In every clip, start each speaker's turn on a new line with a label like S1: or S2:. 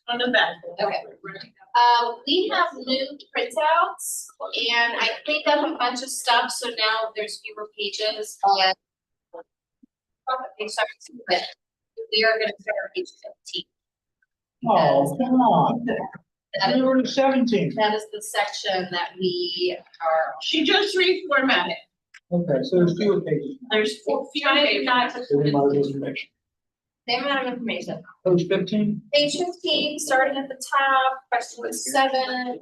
S1: On the back.
S2: Okay. We have new printouts and I cleaned up a bunch of stuff, so now there's fewer pages and but we are gonna start on page 15.
S3: Oh, come on.
S2: That
S3: We were at 17.
S2: is the section that we are.
S1: She just reformatted.
S3: Okay, so there's fewer pages.
S1: There's fewer pages.
S3: Same amount of information.
S2: Same amount of information.
S3: Page 15.
S2: Page 15, starting at the top, question 7.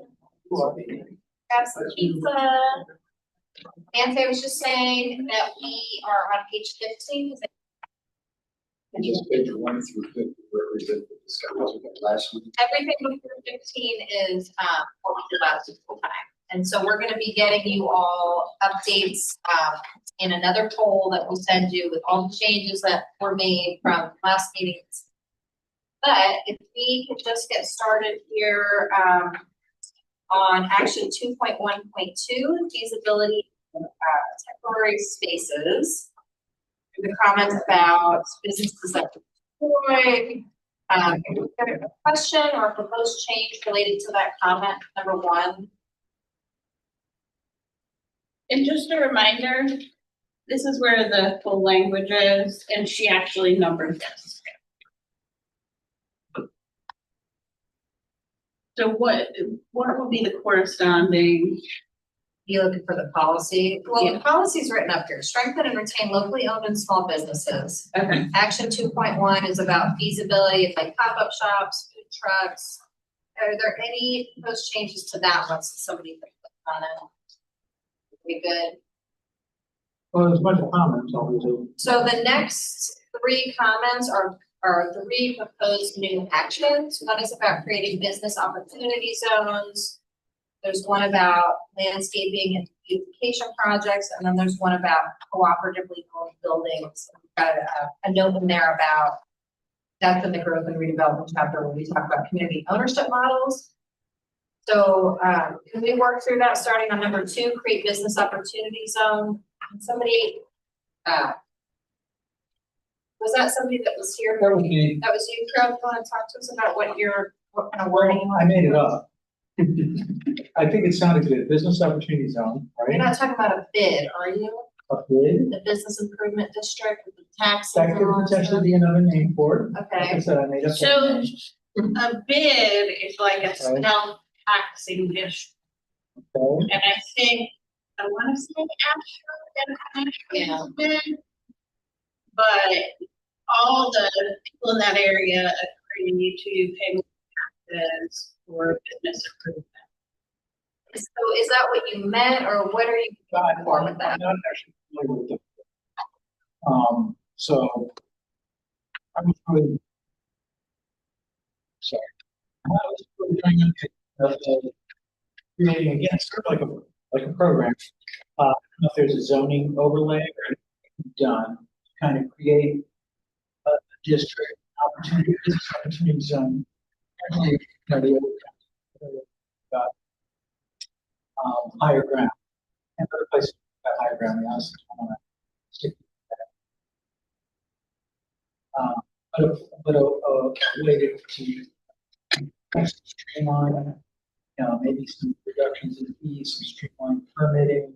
S2: Grab some pizza. Nancy was just saying that we are on page 15.
S4: Just page 1 through 50 represent the discussions we had last week.
S2: Everything before 15 is what we did last full time. And so we're gonna be getting you all updates in another poll that we'll send you with all the changes that were made from last meetings. But if we could just get started here on action 2.1.2, feasibility temporary spaces. The comments about businesses that deploy, a question or a proposed change related to that comment, number 1.
S1: And just a reminder, this is where the full language is, and she actually numbered this. So what will be the corresponding?
S2: You looking for the policy? Well, the policy is written up here. Strengthen and retain locally owned and small businesses.
S1: Okay.
S2: Action 2.1 is about feasibility of like pop-up shops, food trucks. Are there any proposed changes to that once somebody can click on it? We good?
S3: Well, there's a bunch of comments, obviously.
S2: So the next 3 comments are 3 proposed new actions. One is about creating business opportunity zones. There's one about landscaping and beautification projects, and then there's one about cooperatively owned buildings. We've got a note in there about that's in the growth and redevelopment chapter when we talk about community ownership models. So can we work through that starting on number 2, create business opportunity zone? Somebody, was that somebody that was here?
S3: That was me.
S2: That was you, Craig. Want to talk to us about what kind of wording?
S3: I made it up. I think it sounded good. Business opportunity zone,
S2: You're
S3: right?
S2: not talking about a bid, are you?
S3: A bid.
S2: The business improvement district with the tax.
S3: That could potentially be another name for it. Like I
S2: Okay,
S3: said, I made up.
S1: So a bid is like a self-taxing district,
S3: Okay.
S1: and I think, I wanna say Ashford is a bid. But all the people in that area agree to pay more taxes for business improvement.
S2: so is that what you meant, or what are you going for with that?
S3: I'm not actually familiar with it. So I'm really sorry. I was really doing creating again, sort of like a program. I don't know if there's a zoning overlay or done to kind of create a district opportunity, business opportunity zone. Actually, the old higher ground and other places got higher ground. We honestly want to stick with that. But a way to streamline, maybe some reductions in fees, some streamlined permitting,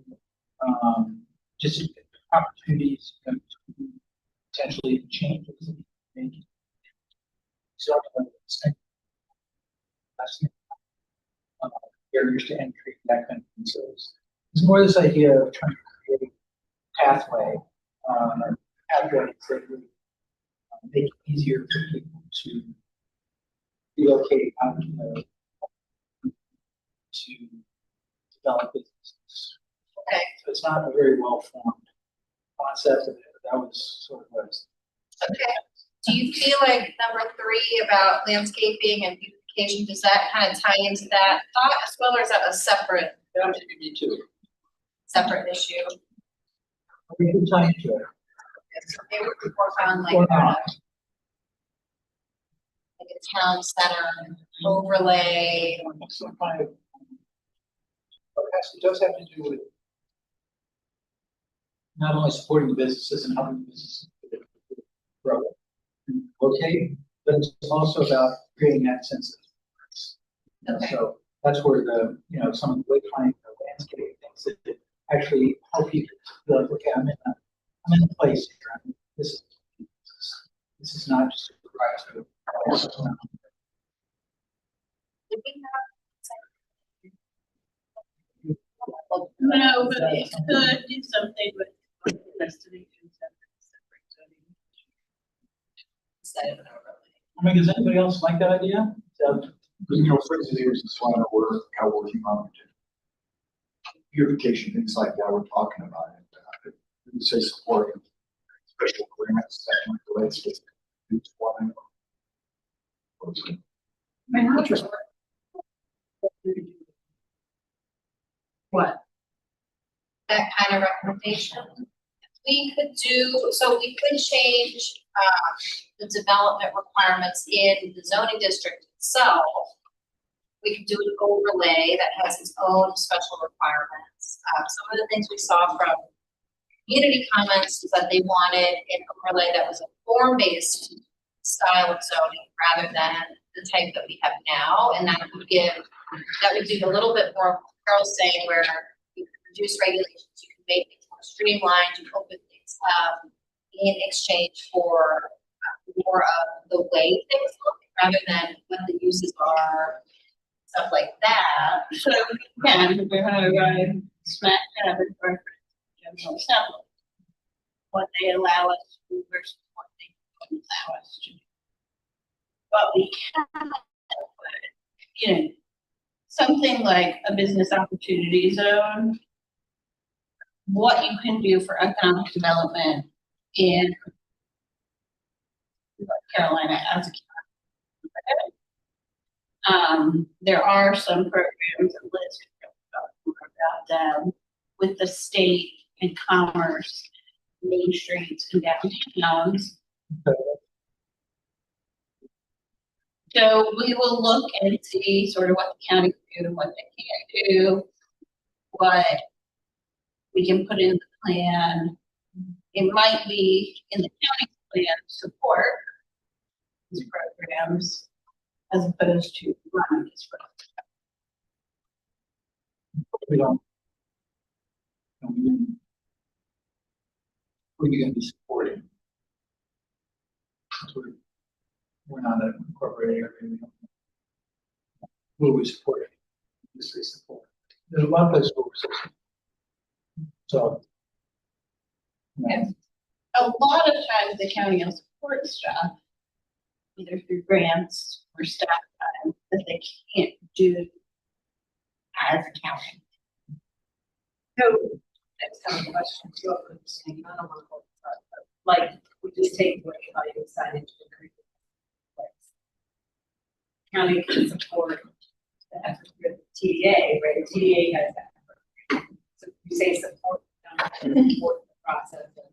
S3: just opportunities to potentially change it. So, barriers to entry, that kind of thing. So it's more this idea of trying to create a pathway, pathways that would make it easier for people to relocate out to develop businesses.
S2: Okay.
S3: So it's not a very well formed concept of it, but that was sort of what it's.
S2: Okay. Do you feel like number 3 about landscaping and beautification, does that kind of tie into that thought as well, or is that a separate
S3: Me too.
S2: issue?
S3: We can tie into it.
S2: So maybe we could work on like
S3: Or not.
S2: like a town center overlay.
S3: Some kind of, it does have to do with not only supporting the businesses and helping businesses grow and locate, but it's also about creating that sense of place.
S2: Okay.
S3: So that's where some of the wayfinding, the landscape things that actually help you feel like, okay, I'm in a place here. This is not just a drive through.
S2: Did we
S1: No, but it could do something with destination separate zoning.
S2: instead of an overlay?
S3: I mean, does anybody else like that idea?
S4: For engineers in Swannanoa, we're kind of working on beautification, things like that, we're talking about it. We say support special grants that relates to Swannanoa.
S1: What?
S2: That kind of recommendation. We could change, the development requirements in the zoning district itself. We could do an overlay that has its own special requirements. Some of the things we saw from community comments is that they wanted an overlay that was a form-based style of zoning rather than the type that we have now, and that would do a little bit more, Carol's saying, where you can reduce regulations, you can make things more streamlined, you open things up in exchange for more of the way things look rather than what the uses are, stuff like that.
S1: So, yeah, we're gonna go smack dab in reference to general assembly. What they allow us to do versus what they don't allow us to do. But we can, something like a business opportunity zone, what you can do for economic development in North Carolina as a county. There are some programs that Liz can talk more about them with the state and commerce, main streets and downtowns. So we will look and see sort of what the county can do and what they can't do, what we can put in the plan. It might be in the county plan to support these programs as opposed to running these programs.
S3: We don't. Who are you going to be supporting? We're not an incorporated area. Who are we supporting? Just say support. There's a lot of places where we're supporting. So.
S1: Yes. A lot of times the county will support stuff, either through grants or staff time, that they can't do as a county.
S5: So that's kind of a question too. I was saying, I don't want to hold it up, but like we just take away how you decided to agree with place. County can support the effort with TDA, right? TDA has that. So you say support the process of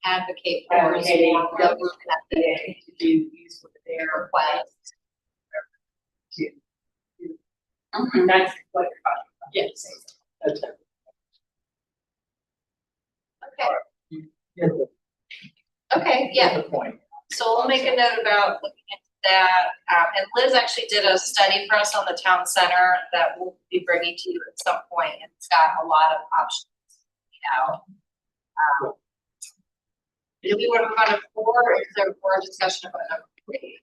S2: Advocate for
S5: advocating
S2: more
S5: for
S2: government
S5: the TDA to do use with their
S2: requests.
S5: That's what you're talking about.
S1: Yes.
S3: That's it.
S2: Okay,
S3: Yeah,
S2: okay, yeah.
S3: the point.
S2: So we'll make a note about looking into that. And Liz actually did a study for us on the town center that we'll be bringing to you at some point, and it's got a lot of options. Do we want to move on to 4, or is there more discussion about number 3?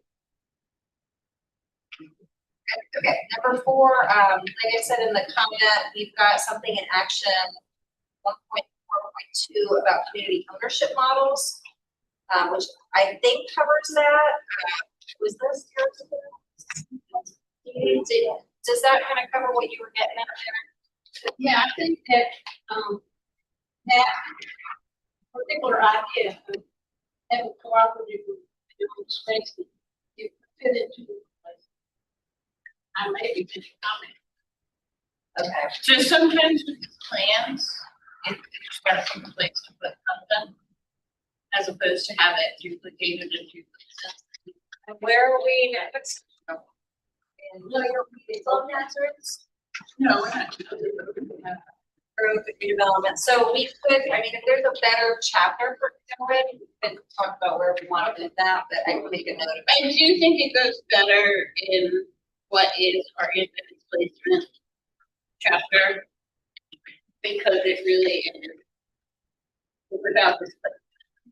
S2: Okay, number 4, like I said in the comment, we've got something in action 1.4.2 about community ownership models, which I think covers that. Was this yours? Does that kind of cover what you were getting at there?
S1: Yeah, I think that, that particular idea of having cooperative with different spaces, you fit into the place. I may be just comment.
S2: Okay.
S1: So sometimes with plans, it's just got some place to put something, as opposed to have it duplicated in 2 places.
S2: And where are we next? No, you're on hazards.
S1: No, we're not.
S2: growth and redevelopment. So we could, I mean, if there's a better chapter for it, we could talk about where we want to do that, but I can make a note of it.
S1: I do think it goes better in what is our infinite placement chapter, because it really is without this.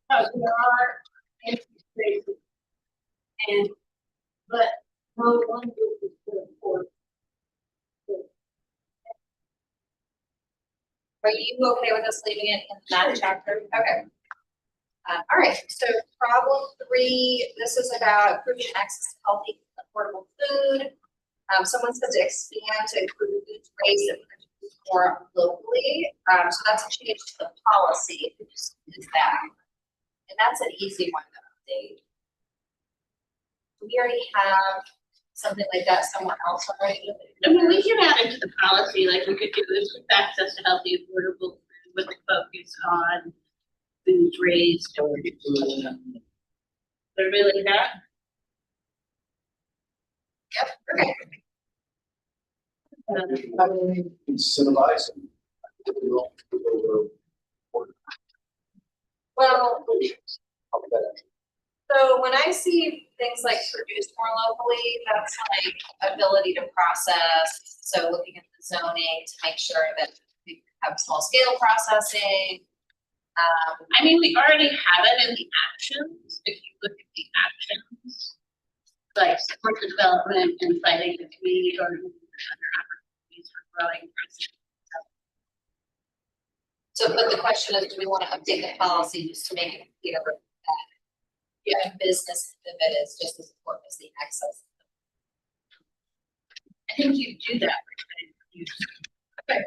S5: Because there are empty spaces. And, but no one group is good for.
S2: Are you okay with us leaving it in that chapter? Okay. All right, so problem 3, this is about improving access to healthy, affordable food. Someone said to expand to include foods raised and produced more locally. So that's a change to the policy. Is that? And that's an easy one to update. Do we already have something like that somewhere else already?
S1: I mean, we can add it to the policy, like we could do this with access to healthy, affordable food with a focus on foods raised or they're really not.
S2: Yep, okay.
S4: Incentivizing.
S2: Well, so when I see things like produced more locally, that's like ability to process. So looking at the zoning to make sure that we have small scale processing.
S1: I mean, we already have it in the actions, if you look at the actions. Like support development and citing the community or other opportunities for growing.
S2: So, but the question is, do we want to update the policy just to make it clear that business of it is just as important as the access?
S1: I think you do that. Okay.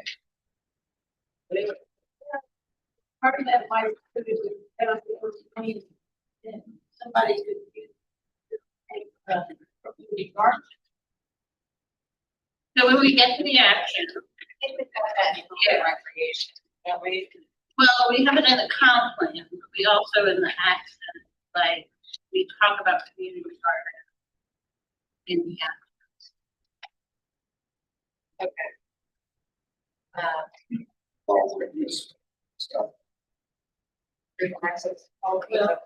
S5: Part of that might could be clean, and somebody could use community garden.
S1: So when we get to the action,
S2: I think we've got that in recreation, don't we?
S1: well, we have it in the comp plan, but we also in the action, like, we talk about community garden in the actions.
S2: Okay.
S4: All reviews stuff.
S2: Access, all affordable.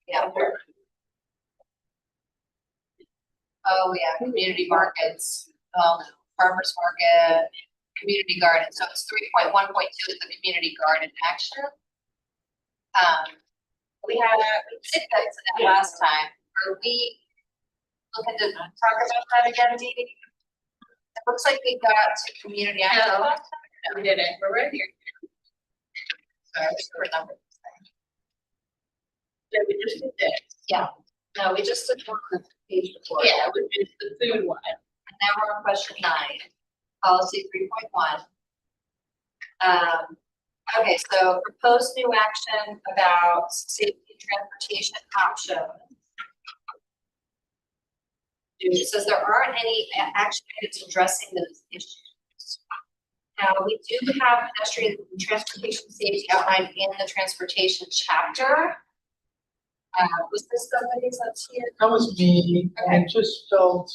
S2: Yeah. Oh, yeah, community markets, farmers market, community garden, so it's 3.1.2 is the community garden action. We did that last time, are we looking to talk about that again, Dee Dee? It looks like we got to community action
S1: No.
S2: last time.
S1: We did it, we're right here.
S2: Sorry, I just remembered this thing.
S1: Yeah, we just did this.
S2: Yeah, no, we just did one on the page before.
S1: Yeah, which is the food one.
S2: And now we're on question 9, policy 3.1. Okay, so proposed new action about safety transportation options. It says there aren't any action items addressing those issues. Now, we do have pedestrian transportation safety outlined in the transportation chapter. Was this somebody that's here?
S3: That was me, and I just felt,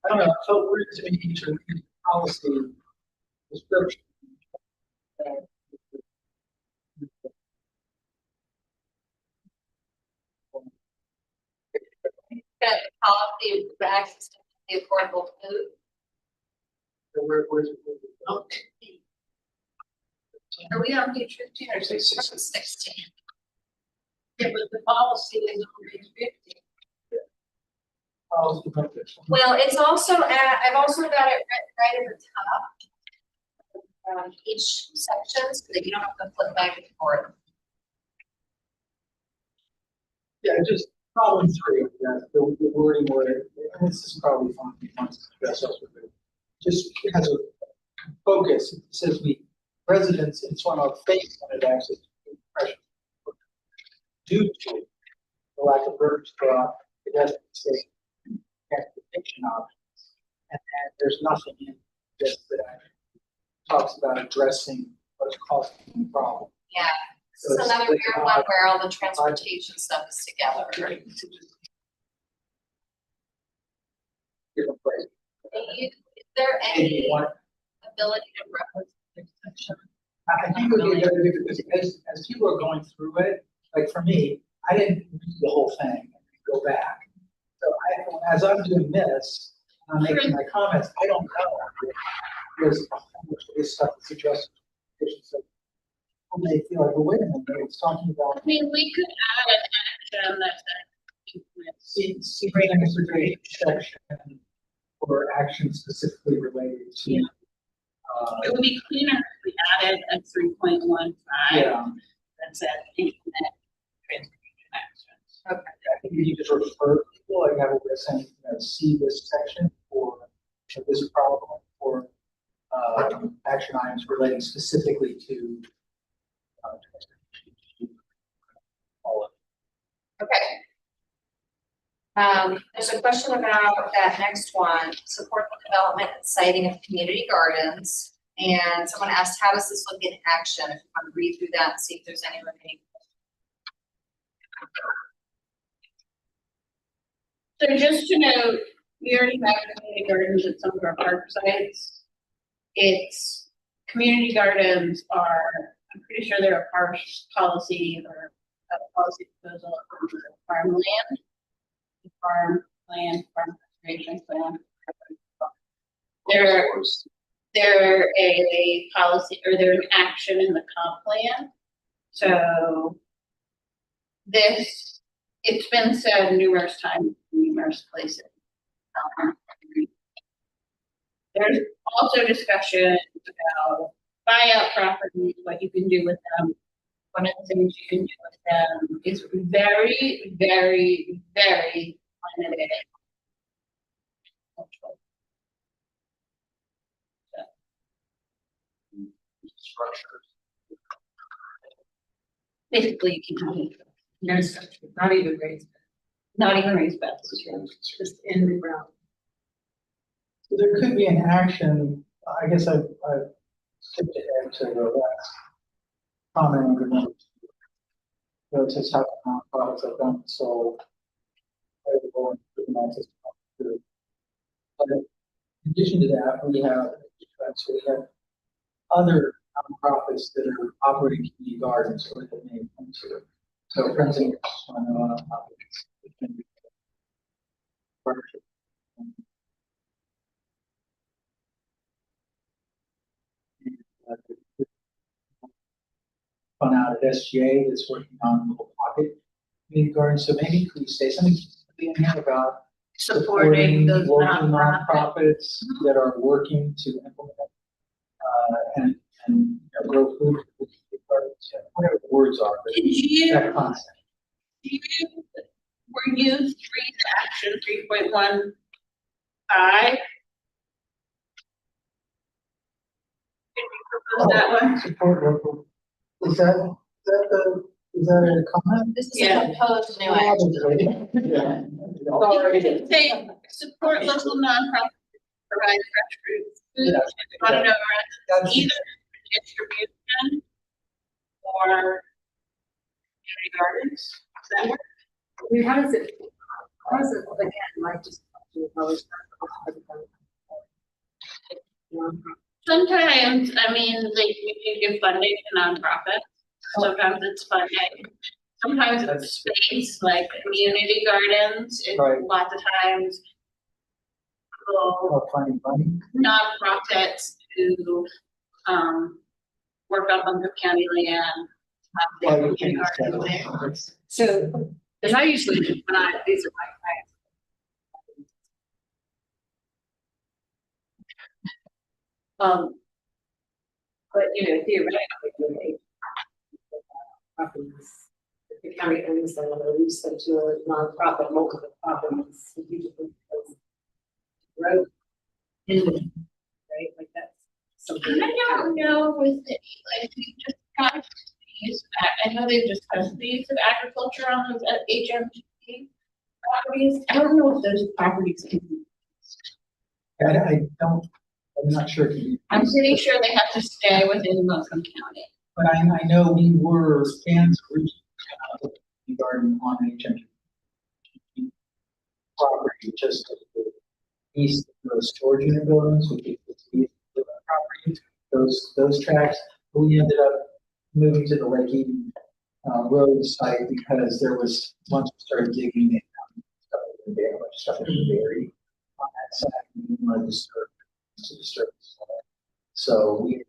S3: I don't know, it felt weird to me to read policy description.
S2: That policy for access to the affordable food.
S3: Where's it?
S1: Oh.
S2: Are we on page 15 or
S4: 16?
S2: 16?
S1: Yeah, but the policy is on page 50.
S3: Policy purpose.
S2: Well, it's also I've also got it right at the top. Each section so that you don't have to flip back and forth.
S3: Yeah, just problem 3, the wording where, and this is probably fine, we want to address us with it. Just has a focus, it says residents in Swannanoa face limited access to depression due to the lack of roads for pedestrian safety and transportation options. And there's nothing in this that actually talks about addressing what's causing the problem.
S2: Yeah.
S3: So
S2: This is
S3: it's
S2: another
S3: like,
S2: weird one where all the transportation stuff is together.
S3: Different place.
S2: Is there
S3: One-
S2: ability to reference the section.
S3: I think it would be better because as people are going through it, like for me, I didn't read the whole thing and go back. So as I'm doing this, I'm making my comments, I don't know. There's a whole bunch of this stuff that's addressed. So they feel like, well, wait a minute, it's talking about.
S1: I mean, we could add an action that says.
S3: See, right next to the section or action specifically related to.
S1: Yeah. It would be cleaner if we added a 3.15
S3: Yeah,
S1: that said internet transportation actions.
S2: Okay.
S3: I think you just refer people, like have a way of saying, see this section for this problem or action items relating specifically to all of
S2: Okay. There's a question about that next one, support the development and siting of community gardens. And someone asked, how does this look in action? If you want to read through that and see if there's any remaining.
S1: So just to note, we already have community gardens at some of our park sites. It's, community gardens are, I'm pretty sure they're a park policy or a policy proposal for farmland. Farm conservation plan. They're a policy or they're an action in the comp plan. So this, it's been said numerous times, in numerous places. There's also discussion about buyout properties, what you can do with them. One of the things you can do with them is very, very, very limited.
S4: Structures.
S1: Basically, you can have
S5: No structure, not even raised,
S1: not even raised beds.
S5: just in the ground.
S3: So there could be an action, I guess I've skipped ahead to the last comment on the number. So it says how nonprofits have done so. But in addition to that, we have other nonprofits that are operating community gardens or that may come to it. So for instance, Swannanoa, fun out at SGA that's working on Little Pocket Community Gardens. So maybe could we say something in here about
S1: Supporting those
S3: local
S1: nonprofits.
S3: nonprofits that are working to implement and grow food, whatever the words are. But
S1: Did you,
S3: that concept.
S1: were you three action 3.15? Did you propose that one?
S3: Support local. Is that a comment?
S2: This is
S1: Yeah.
S2: a proposed new action.
S3: Yeah.
S1: You can say support local nonprofits to provide fresh fruits, food, Swannanoa residents, either distribution or community gardens. Does that work?
S5: I mean, how does it, again, like just.
S1: Sometimes, I mean, like you give funding to nonprofits. Sometimes it's funding. Sometimes it's space, like community gardens. It's
S3: Right.
S1: lots of times people,
S3: Finding money.
S1: nonprofits who work on Bunker County land. Have their
S3: Well, you
S1: community
S3: can
S1: gardens
S3: use
S1: there.
S3: that.
S5: So, because I usually, when these are my clients. But theoretically, they properties, if the county owns them, or lease them to a nonprofit, multiple properties, usually road in the, right, like that's something.
S1: I don't know with the, like, we just got these, I know they've discussed the use of agriculture on those HMG properties. I don't know if those properties can be.
S3: I'm not sure. If you-
S1: I'm pretty sure they have to stay within Muslim County.
S3: But I know we were fans of the garden on HMG property, just to the east of the storage unit buildings, which is those tracks. But we ended up moving to the Lake Eden, road site because there was, once we started digging, it, stuff in the a bunch of stuff in the dairy on that side. We didn't want to disturb the soil. So we,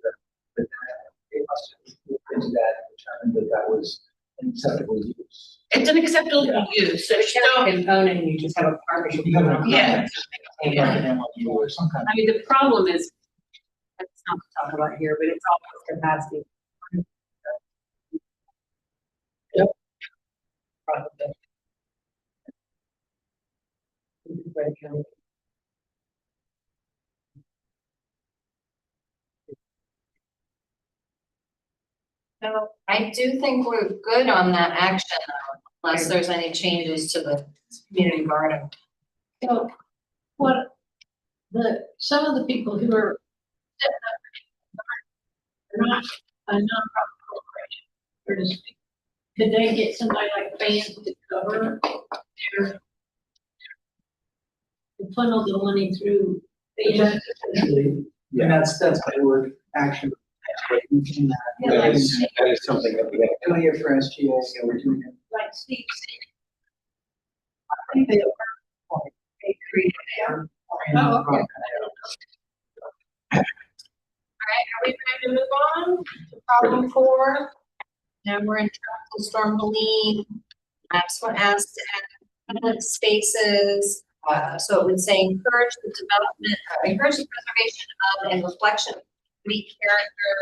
S3: it must have looked into that and determined that that was an acceptable use.
S1: It's an acceptable
S3: Yeah.
S1: use, so
S5: So
S1: it's
S5: you have
S1: still,
S5: a component, and you just have a partnership.
S3: You have a
S1: Yeah.
S3: Like an MOU or some kind
S5: I mean, the problem is, it's not to talk about here, but it's always capacity.
S3: Yep.
S5: Probably.
S2: So I do think we're good on that action, unless there's any changes to the community garden.
S1: so what, some of the people who are setting up, are not a nonprofit corporation, or to speak. Could they get somebody like fans to cover their, to funnel the money through? fans?
S3: Potentially, and that's what we're actually. Using that.
S1: Yeah,
S6: That is something that we have.
S3: Doing it for SGA, you know, we're doing it.
S1: Like Steve said.
S3: I think they create their.
S1: Oh, okay. All right, are we ready to move on to problem 4?
S2: Now we're in tropical storm Helene. Someone asked to add public spaces. So it would say encourage the development, encourage the preservation of and reflection of community character.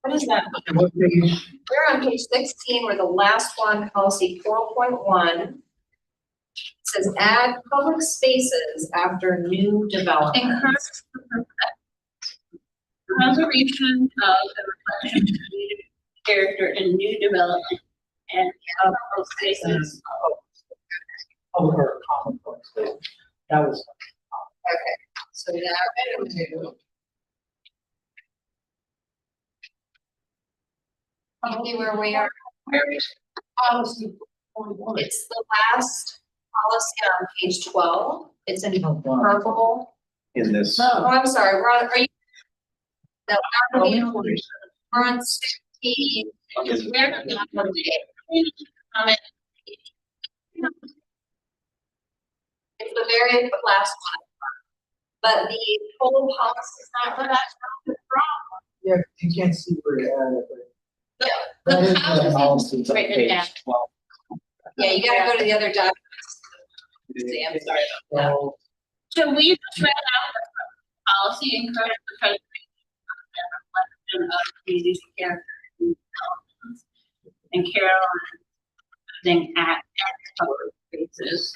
S2: What is that?
S3: What page?
S2: We're on page 16, we're the last one, policy 4.1. It says add public spaces after new development.
S1: Encourage the preservation of the reflection of community character in new development and of spaces.
S3: Public or common public space. That was.
S2: Okay, so now we're going to. See where we are.
S1: Where is policy 41?
S2: It's the last policy on page 12. It's in purple.
S6: In this.
S2: Oh, I'm sorry, we're on, are you? No, we're on page- we're on 16.
S1: Where are we? Comment.
S2: It's the very last one. But the whole policy is not, that's not the problem.
S3: Yeah, you can't see where you're at.
S1: The
S3: That is
S1: policy
S3: the policy.
S1: is written down.
S6: Page 12.
S2: Yeah, you gotta go to the other documents. See, I'm sorry about that.
S3: So,
S1: So we just read out the policy encourage the preservation and reflection of community character in developments. And Carol thing at public spaces.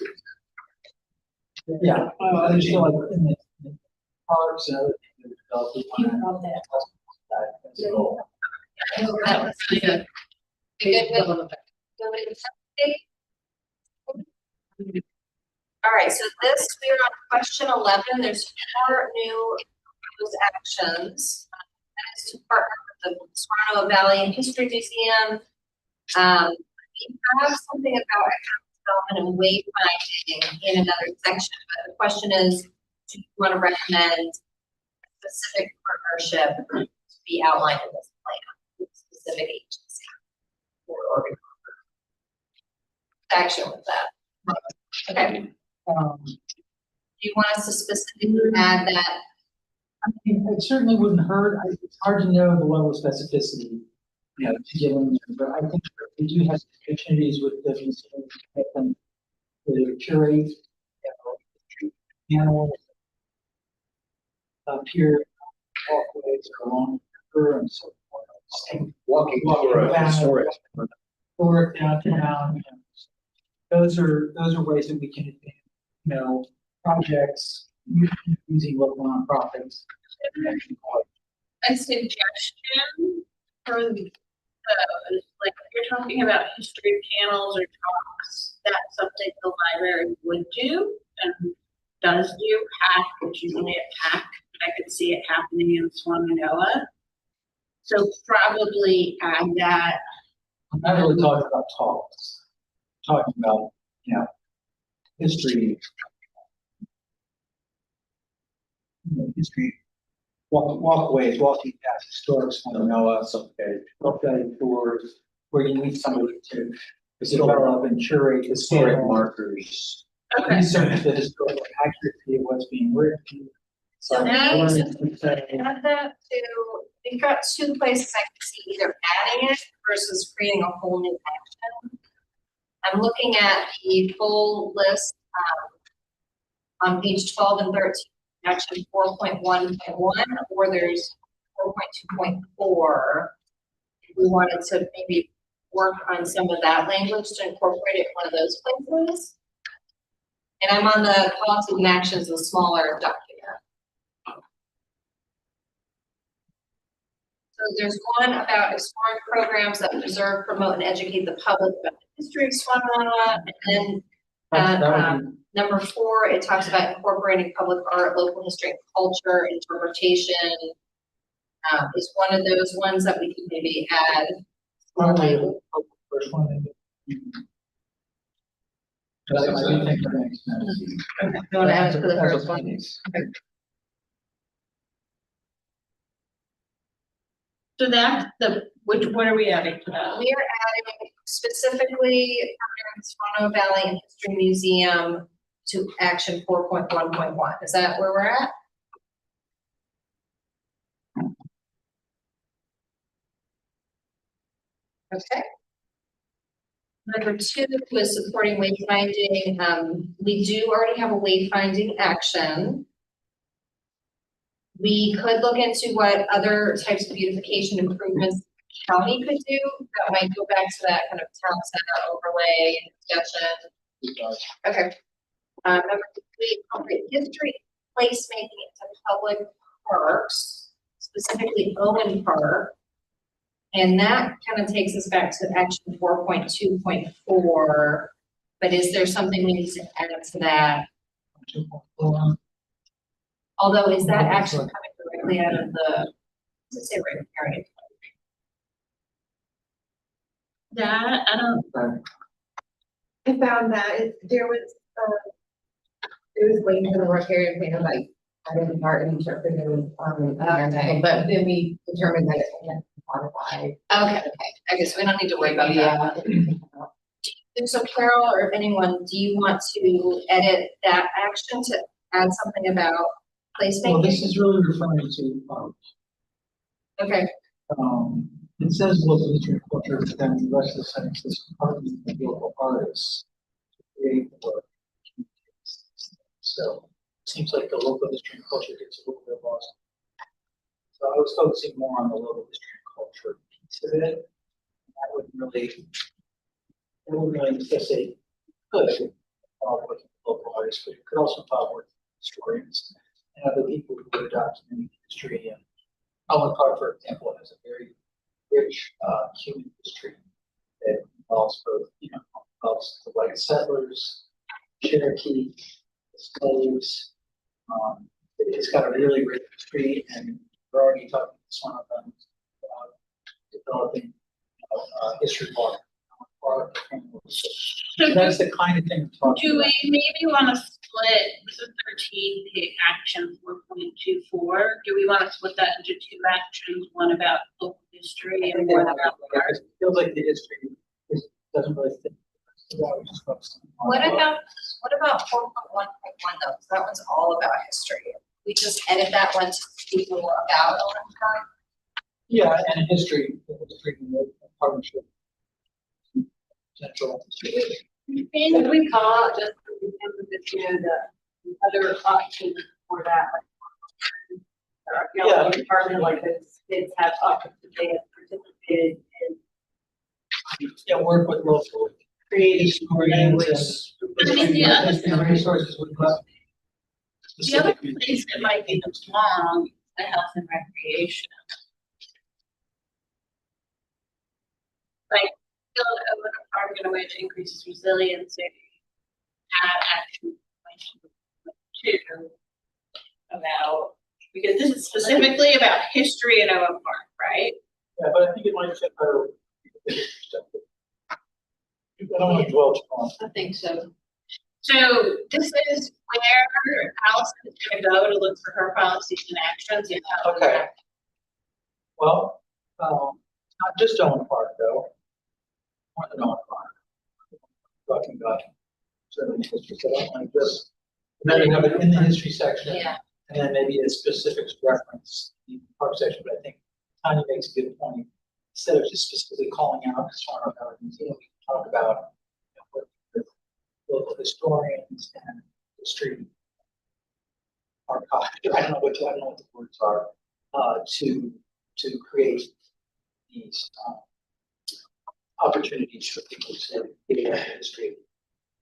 S3: yeah, I just feel like in the parks and other things that develop, we want to. That's the goal.
S1: That was really good.
S2: Good with- good with the- All right, so this, we are on question 11. There's 4 new proposed actions. That is to partner with the Swannanoa Valley History Museum. We have something about economic development and wayfinding in another section, but the question is, do you want to recommend a specific partnership to be outlined in this plan, with a specific agency or organization? Action with that. Okay. Do you want us to specifically add that?
S3: I mean, it certainly wouldn't hurt. It's hard to know the level of specificity, you know, to get in there, but I think we do have opportunities with the museum to make them to curate, you know, animals, pier walkways along the river and so forth.
S6: Walking for a historic.
S3: Or downtown. Those are ways that we can, you know, projects using local nonprofits.
S1: A suggestion for the, like, if you're talking about history panels or talks, that's something the library would do and does do. Pack, which is only a pack, but I could see it happening in Swannanoa. So probably add that.
S3: I'm not really talking about talks, talking about, you know, history. History, walkways, walking paths, historic Swannanoa, okay, tours, where you need somebody to develop and curate
S6: Historic
S3: historic
S6: markers.
S1: Okay.
S3: research the historical accuracy of what's being written.
S2: So now you
S3: learn
S2: said
S3: to say-
S2: add that to, we've got two places I can see either adding it versus creating a whole new action. I'm looking at the full list, on page 12 and 13, action 4.1.1, or there's 4.2.4. If we wanted to maybe work on some of that language to incorporate it in one of those places. And I'm on the policies and actions, the smaller document. So there's one about exploring programs that preserve, promote, and educate the public about the history of Swannanoa. And then
S3: That would be-
S2: number 4, it talks about incorporating public art, local history and culture, interpretation. Is one of those ones that we can maybe add.
S3: Probably the first one. But I do think that makes sense.
S2: You want to add it to the
S3: As a
S2: first one?
S3: findings.
S1: So that's what are we adding to that?
S2: We are adding specifically Swannanoa Valley and History Museum to action 4.1.1. Is that where we're at? Okay. Number 2 was supporting wayfinding. We do already have a wayfinding action. We could look into what other types of beautification improvements the county could do. That might go back to that kind of town center overlay discussion. Okay. Number 3, appropriate history placemaking into public parks, specifically Owen Park. And that kind of takes us back to action 4.2.4. But is there something we need to add to that? Although, is that action coming directly out of the, let's say, right,
S1: That, I don't,
S7: I found that there was waiting for the riparian plan, like, I didn't part and interpreted,
S2: Okay.
S7: but then we determined that it can't be modified.
S2: Okay, I guess we don't need to worry about that.
S7: Yeah.
S2: So Carol, or anyone, do you want to edit that action to add something about
S3: Well,
S2: placemaking?
S3: this is really referring to,
S2: Okay,
S3: it says local history and culture, but then the rest of the sentence says partnering with local artists to create work. So it seems like the local history and culture gets a little bit lost. So I was focusing more on the local history and culture piece of it. That would really just say, good, work with local artists, but it could also involve working with historians and other people who are documenting history. And Owen Park, for example, has a very rich human history that involves both, involves the white settlers, Cherokee, the slaves. It's got a really rich history, and we're already talking to one of them about developing history park. So that's the kind of thing I'm talking
S1: do
S3: about.
S1: we maybe want to split, this is 13, action 4.24. Do we want to split that into 2 actions, one about local history and one about art?
S3: It feels like the history doesn't really fit.
S2: what about 4.1.1 though? 'Cause that one's all about history. We just edit that one to speak more about Owen Park.
S3: Yeah, and history, partnership. Central.
S5: And we call it just the other options for that. Our archaeology department, like this, kids have options that they have participated in
S3: Yeah, work with local
S5: creating
S3: historians.
S1: I mean, the other
S3: and resources we've got.
S1: The other place that might be belong, the health and recreation. Like, build over a park in a way that increases resiliency. Add action 2 about, because this is specifically about history in Owen Park, right?
S3: Yeah, but I think it might fit better with the history stuff. I don't want to dwell too long.
S2: I think so.
S1: So this is where Allison's gonna go to look for her policies and actions.
S3: Okay. Well, not just Owen Park though. More than Owen Park. Talking about certain history, so I don't want to just, maybe have it in the history section.
S2: Yeah.
S3: And then maybe a specifics reference in the park section, but I think Tanya makes a good point. Instead of just specifically calling out Swannanoa Museum, we can talk about, working with local historians and history archive, I don't know what the words are, to create these, opportunities for people to get their history.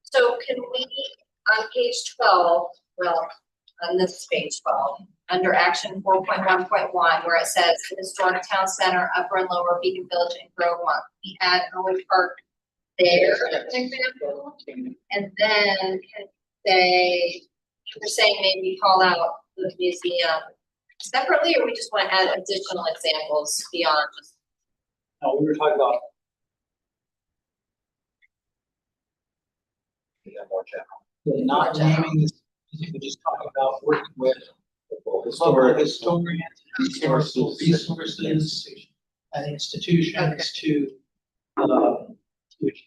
S2: So can we, on page 12, well, on this page 12, under action 4.1.1, where it says the historic town center, upper and lower Beacon Village and Grove, we add Owen Park there, as an example. And then can say, we're saying maybe call out the museum separately, or we just want to add additional examples beyond just.
S3: No, we were talking about.
S6: More general.
S3: Not naming this, we're just talking about working with local historians, historical resources, and institutions to achieve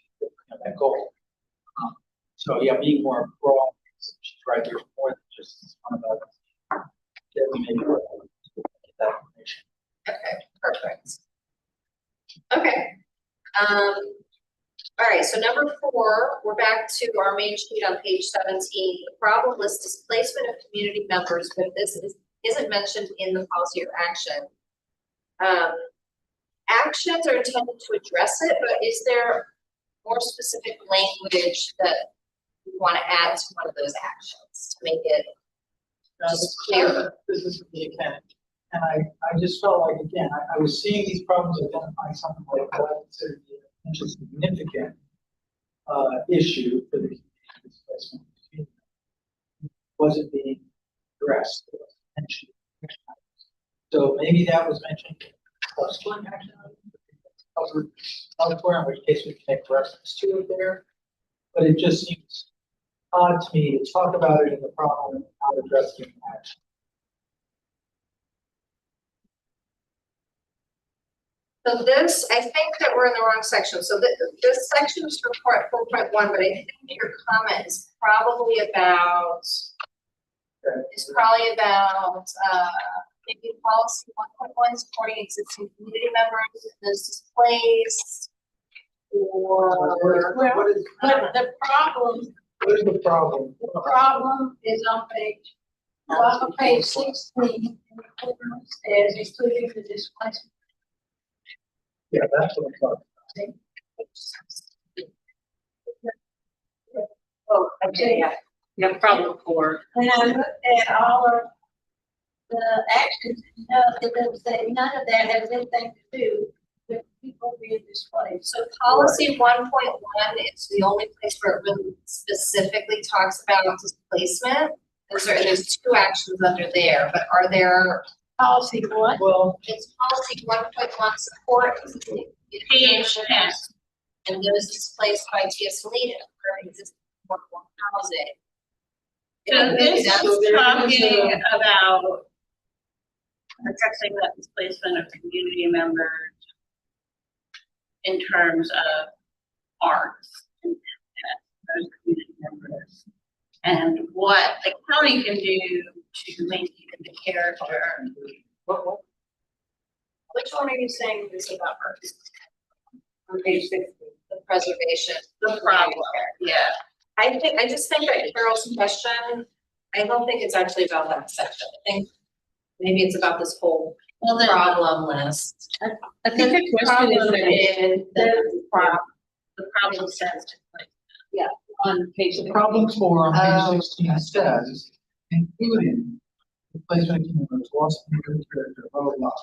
S3: that goal. So yeah, being more broad, right, there's more than just one of us. That we may get that information.
S2: Okay, perfect. Okay. All right, so number 4, we're back to our main sheet on page 17. The problem list displacement of community members, but this isn't mentioned in the policy or action. Actions are intended to address it, but is there more specific language that we want to add to one of those actions to make it just clearer?
S3: This is what you can. And I just felt like, again, I was seeing these problems, identifying something like what I consider to be a significant issue for the displacement. Wasn't being addressed. So maybe that was mentioned elsewhere, in which case we can make reference to it there. But it just seems odd to me to talk about it in the problem and not address it in action.
S2: So this, I think that we're in the wrong section. So this section is for 4.1, but I think your comment is probably about, maybe policy 1.1, supporting existing community members in this displaced, or.
S1: Well, but the problem,
S3: What is the problem?
S1: the problem is on page 16, as including the displacement.
S3: Yeah, that's what I'm talking about.
S1: Oh, okay, yeah, problem 4. When I looked at all of the actions, it doesn't say none of that has anything to do with people being displaced.
S2: So policy 1.1 is the only place where it really specifically talks about displacement. There's 2 actions under there, but are there?
S1: Policy what?
S3: Well,
S2: It's policy 1.1 support.
S1: Page 10.
S2: And those displaced by TS Lena for existing affordable housing.
S1: So this
S3: So
S1: is
S3: there is
S1: talking about addressing that displacement of community members in terms of arts and those community members. And what the county can do to maintain the character.
S2: Which one are you saying this about first? On page 60, the preservation.
S1: The problem, yeah.
S2: I just think that Carol's question, I don't think it's actually about that section. I think maybe it's about this whole
S1: Well, then,
S2: problem list.
S1: I think the question is the problem says.
S2: Yeah.
S1: On page.
S3: the problem 4 on
S2: Oh,
S3: page 16 says, including replacement of communities, loss of community character, blah, blah, blah,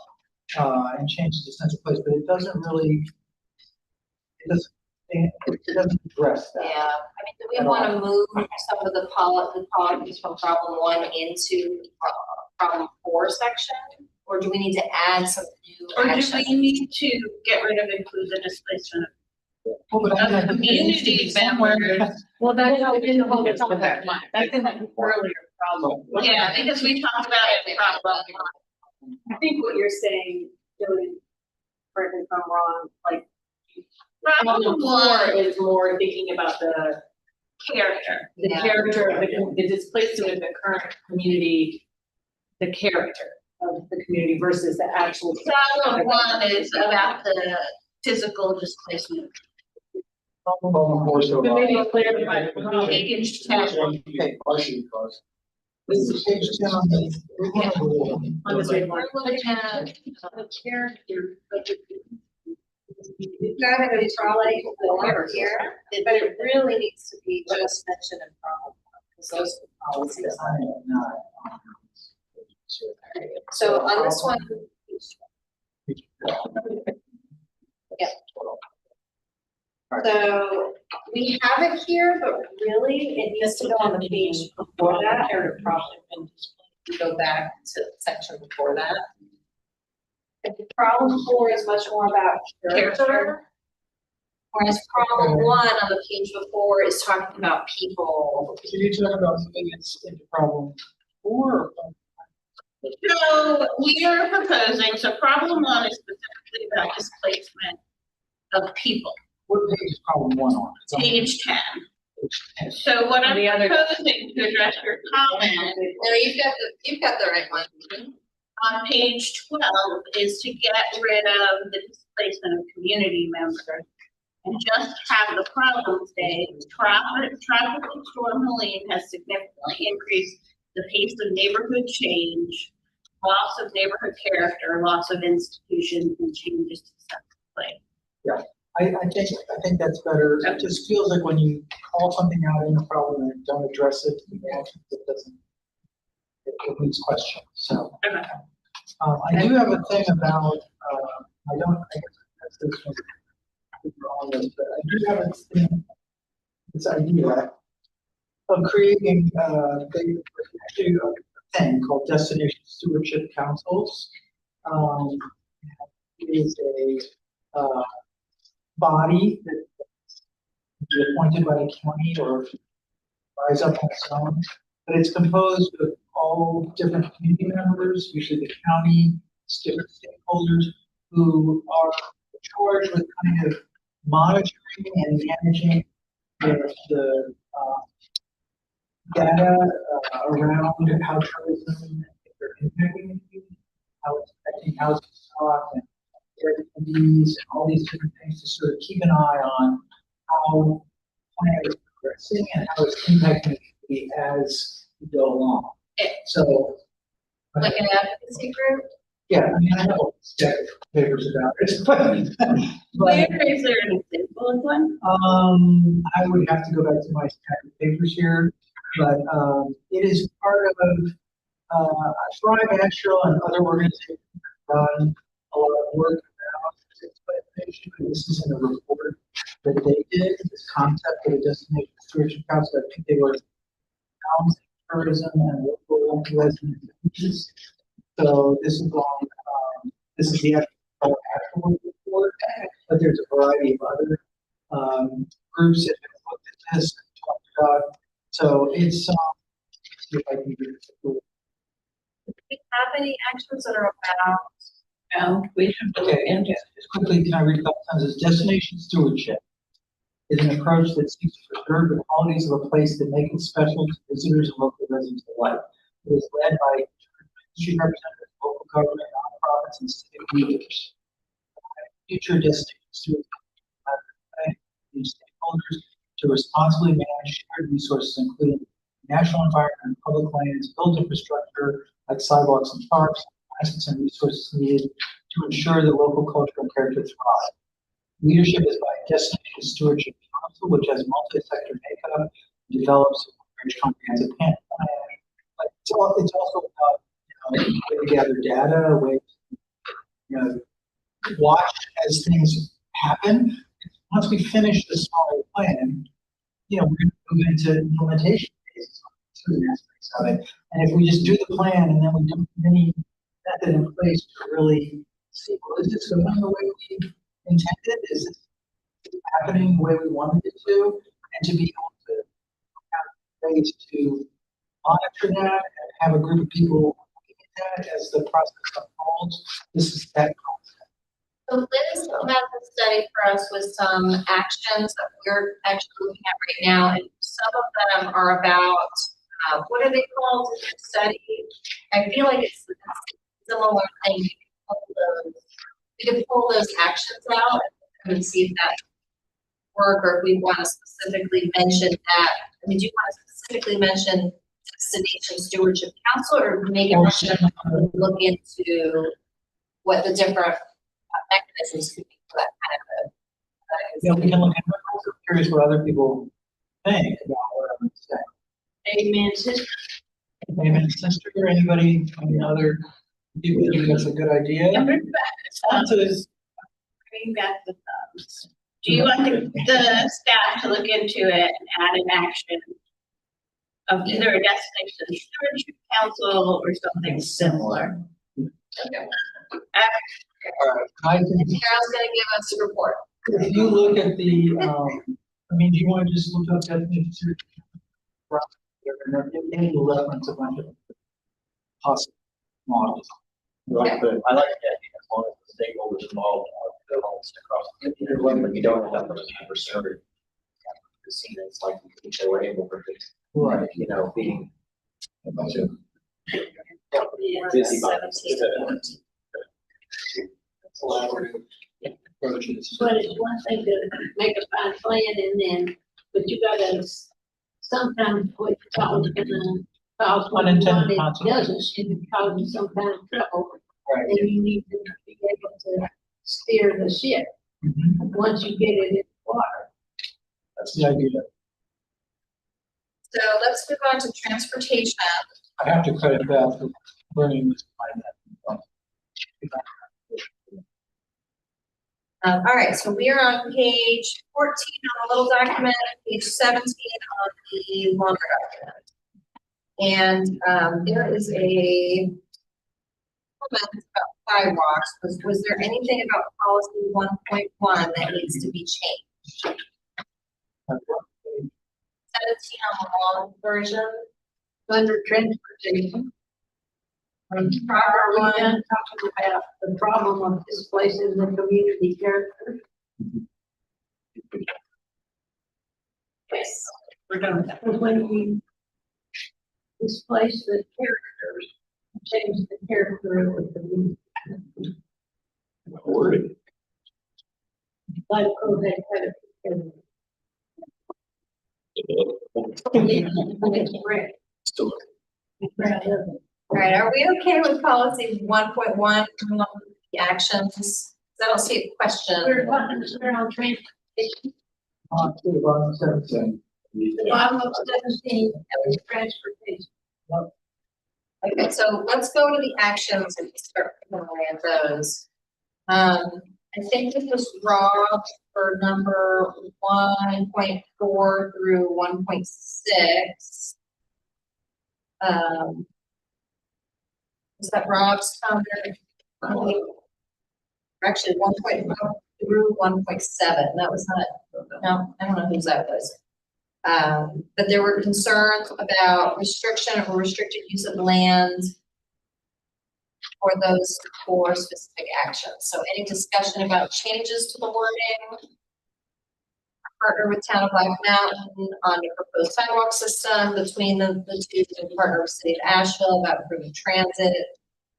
S3: and changes the sense of place, but it doesn't really, it doesn't address that.
S2: Yeah, I mean, do we want to move some of the policies from problem 1 into problem 4 section? Or do we need to add some new
S1: Or do
S2: actions?
S1: we need to get rid of include the displacement of A community member.
S5: Well, that's how we can hold it on that line. That's in the earlier problem.
S1: Yeah, because we talked about it, problem.
S5: I think what you're saying, Dylan, correct me if I'm wrong, like.
S1: Problem
S5: Four
S1: one,
S5: is more thinking about the
S1: character.
S5: character of the displacement of the current community, the character of the community versus the actual.
S1: Problem one is about the physical displacement.
S4: Problem four, so.
S5: But maybe clarify.
S1: Page 10.
S4: Okay, partially because.
S3: This is page 10 on the.
S5: On this
S1: We're
S5: report.
S1: looking at the character.
S2: We've got it in trolley over here, but it really needs to be just mentioned in problem, because those are policies. So on this one, yeah. So we have it here, but really it needs to go on the page before that, or probably go back to the section before that. If the problem 4 is much more about character, whereas problem 1 on the page before is talking about people.
S3: So you talk about something that's into problem 4?
S1: So we are proposing, so problem one is specifically about displacement of people,
S3: What page is problem 1 on? It's on
S1: page 10.
S3: page 10.
S1: So what I'm
S5: The other-
S1: proposing to address your comment
S2: No, you've got the right one.
S1: on page 12 is to get rid of the displacement of community members and just have the problem say, tropical storm Helene has significantly increased the pace of neighborhood change, loss of neighborhood character, loss of institutions, and changes to sense of place.
S3: I think that's better. It just feels like when you call something out in a problem and don't address it, it doesn't, it leaves questions, so.
S1: Okay.
S3: I do have a thing about, I don't, I guess that's this one. On this, but I do have a thing, this idea of creating, actually a thing called Destination Stewardship Councils. It is a, body that is appointed by the county or rise up on its own, but it's composed of all different community members, usually the county, different stakeholders who are charged with kind of monitoring and managing the data around how tourism are impacting the community, how it's affecting housing stock and Airbnbs and all these different things to sort of keep an eye on how plans are progressing and how it's impacting the community as we go along. So,
S2: Like an advocacy group?
S3: yeah, I mean, I know stack of papers about it, but
S1: Where is there an example of one?
S3: I would have to go back to my stack of papers here, but it is part of Thrive Natural and other organizations have done a lot of work around this. This is in a report that they did, this concept of a destination stewardship council. I think they were balancing tourism and local residents. So this is on, this is the actual report, but there's a variety of other groups that have looked at this and talked about. So it's, see if I can get it.
S2: Do we have any actions that are about?
S1: No, we should look
S3: Okay,
S1: into.
S3: just quickly, can I read a couple times? Destination stewardship is an approach that seeks to preserve the qualities of a place that make it special to visitors and local residents alike. It is led by industry representatives, local government, nonprofits, and civic leaders. Future destination stewardship these stakeholders to responsibly manage shared resources, including national environment and public lands, built infrastructure like sidewalks and parks, assets and resources needed to ensure that local cultural character thrive. Leadership is by Destination Stewardship Council, which has multi-sector makeup, develops a rich comprehensive plan. Like it's also about, a way to gather data, a way to, watch as things happen. Once we finish the smaller plan, we're going to move into implementation phases on certain aspects of it. And if we just do the plan and then we don't have any method in place to really see, well, is this going the way we intended? Is this happening the way we wanted it to, and to be able to have ways to monitor that and have a group of people looking at that as the process unfolds. This is that concept.
S2: So Liz has a study for us with some actions that we're actually looking at right now, and some of them are about, what are they called in the study? I feel like it's a similar thing. We could pull those actions out and see if that work, or if we want to specifically mention that. I mean, do you want to specifically mention Destination Stewardship Council, or make it look into what the different mechanisms could be for that kind of
S3: Yeah, we can look at it. I'm also curious what other people think about what I'm saying.
S1: Amen, sister.
S3: Amen, sister, or anybody, any other people think that's a good idea?
S1: And bring back the thumbs. Do you want the staff to look into it and add an action of either a destination stewardship council or something similar?
S2: Okay.
S3: I think
S2: Carol's gonna give us a report.
S3: if you look at the, I mean, do you want to just look up definitions? It will reference a bunch of possible models.
S6: I like the idea, as long as the stakeholders involved are balanced across the community, but you don't have those adversary. The scene is like they were able to,
S3: Right.
S6: you know, being a bunch of
S2: Yeah,
S6: busy
S2: 17.
S3: Collaborative approaches.
S8: But it's one thing to make a fine plan and then, but you gotta sometimes quit talking and cause what you
S3: Unintended
S8: want, it
S3: consequences.
S8: doesn't, it causes some kind of trouble.
S3: Right.
S8: And you need to be able to steer the ship
S3: Mhm.
S8: once you get it in the water.
S3: That's the idea.
S2: So let's move on to transportation.
S3: I have to credit Beth for bringing this to my head.
S2: All right, so we are on page 14 on the little document, page 17 on the longer document. And there is a comment about sidewalks. Was there anything about policy 1.1 that needs to be changed? 17 on the long version.
S8: Under transportation,
S2: Proper
S8: are we
S2: one.
S8: done talking about the problem of displacing the community character?
S2: Yes.
S1: We're done with that.
S8: Because when we displace the characters, change the character of the community. Like, oh, they had it. It's great.
S6: still.
S8: Proud of it.
S2: All right, are we okay with policy 1.1, the actions? I don't see a question.
S8: We're on transportation,
S3: On to the bottom 17.
S8: the bottom of 17, is transportation.
S2: Okay, so let's go to the actions and start picking away at those. I think this was Rob for number 1.4 through 1.6. Is that Rob's comment? Actually, 1.4 through 1.7. That was not, no, I don't know whose that was. But there were concerns about restriction or restricted use of land for those four specific actions. So any discussion about changes to the wording? Partner with Town of Black Mountain on the proposed sidewalk system between the two, and partner with City of Asheville about improving transit,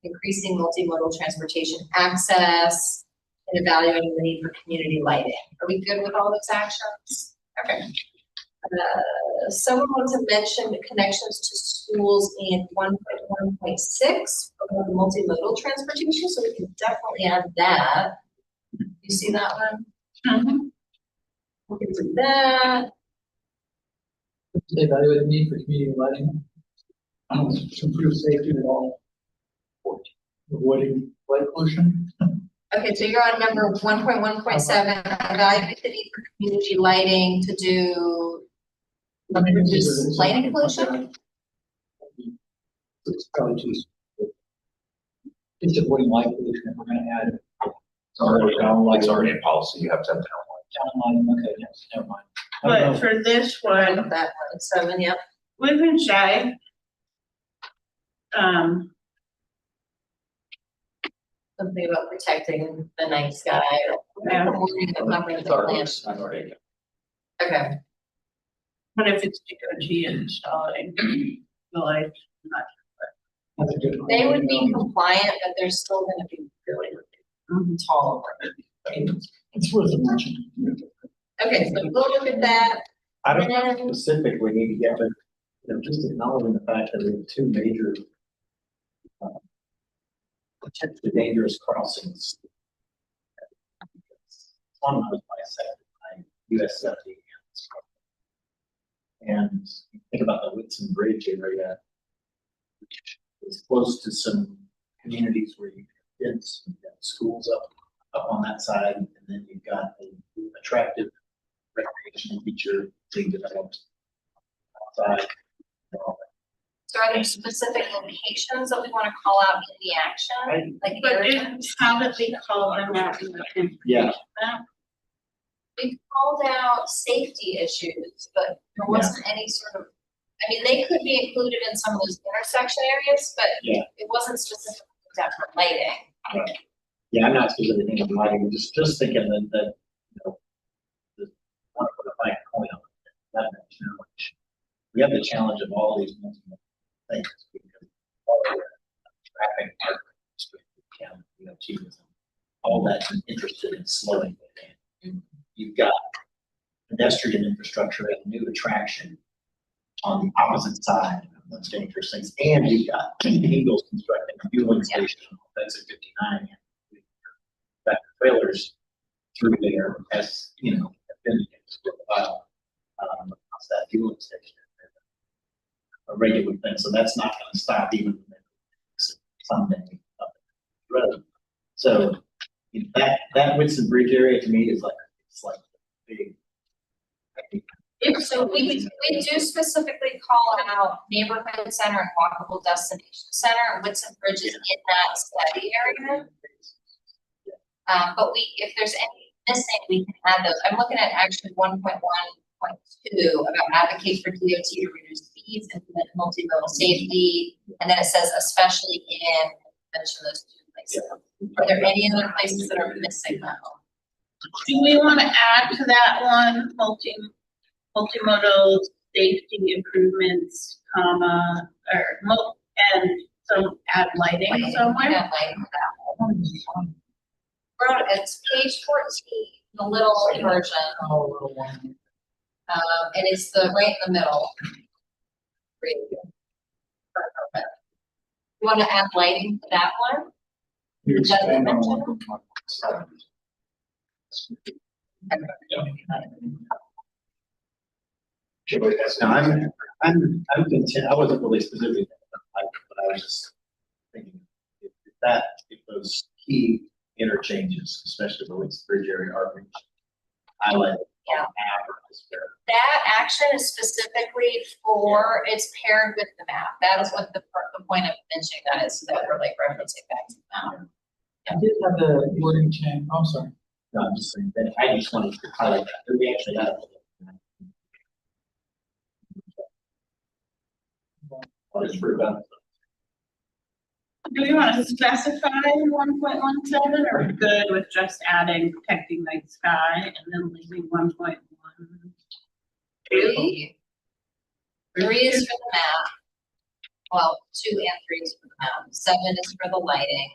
S2: increasing multimodal transportation access, and evaluating the need for community lighting. Are we good with all those actions? Okay. Someone wants to mention the connections to schools in 1.1.6 about multimodal transportation, so we can definitely add that. You see that one?
S1: Mm-hmm.
S2: We can do that.
S3: Evaluate the need for community lighting. To improve safety at all. Avoiding light pollution.
S2: Okay, so you're on number 1.1.7, evaluate the need for community lighting to do reduce lighting pollution.
S3: It's probably too. It's avoiding light pollution if we're gonna add.
S6: It's already in policy, you have to have town lights.
S3: Down line, okay, yes, never mind. I don't
S1: But
S3: know.
S1: for this
S2: That
S1: one,
S2: one, 7, yep.
S1: we've been shy.
S2: Something about protecting the night sky.
S1: Yeah.
S6: It's ours, I've already got.
S2: Okay,
S1: But if it's DOT installing, like, not.
S3: That's a good one.
S2: they would be compliant, but they're still gonna be really, really tall.
S3: It's worth a mention.
S2: Okay, so we'll look at that.
S6: I don't
S2: And then-
S6: specifically need to get, but, you know, just acknowledging the fact that we have two major potentially dangerous crossings. One was by USFD. And you think about the Whitson Bridge area, which is close to some communities where you can get some schools up on that side, and then you've got the attractive recreational feature being developed outside. and all that.
S2: So are there specific locations that we want to call out in the action? Like
S1: But
S2: areas?
S1: how did we call them out in the information
S6: Yeah.
S1: map?
S2: We called out safety issues, but there wasn't any sort of, I mean, they could be included in some of those intersection areas, but
S6: Yeah.
S2: it wasn't specific to lighting.
S6: Right. Yeah, I'm not specifically thinking of lighting, just thinking that, you know, the, want to put a fine point on it, that challenge. We have the challenge of all these multiple things, because all of the traffic, all that's interested in slowing it down. You've got pedestrian infrastructure and a new attraction on the opposite side of those dangerous things, and you've got Eagles constructing a fueling station on exit 59. That trailers through there, as you know, have been the case for a while. It's that fueling station, a regular thing, so that's not going to stop even someday up the road. So you know, that Whitson Bridge area to me is like, it's like big.
S2: So we do specifically call out neighborhood center and walkable destination center, and Whitson Bridge is in that study area. But if there's any missing, we can add those. I'm looking at actually 1.1.2 about advocate for DOT to reduce speeds, implement multimodal safety, and then it says especially in, mention those two places. Are there any other places that are missing though?
S1: Do we want to add to that one, multimodal safety improvements, comma, and some add lighting somewhere?
S2: Yeah, lighting for that one. It's page 14, the little version,
S3: Oh, little one.
S2: and it's right in the middle. Great. Perfect. You want to add lighting to that one?
S4: You
S2: Does it
S4: expand on
S2: mention?
S4: 1.1.
S6: No, I'm content. I wasn't really specific, but I was just thinking if those key interchanges, especially the Whitson Bridge area, are highlighted.
S2: Yeah.
S6: On map or this where-
S2: That action is specifically for, it's paired with the map. That is what the point of mentioning that is, so that we're like referencing back to the map.
S3: I did have the wording change, I'm sorry.
S6: No, I'm just saying that I just wanted to highlight that we actually have. I'll just prove that.
S1: Do we want to specify 1.17 or good with just adding protecting night sky and then leaving 1.1?
S2: 3 is for the map. Well, 2 and 3 is for the map. 7 is for the lighting.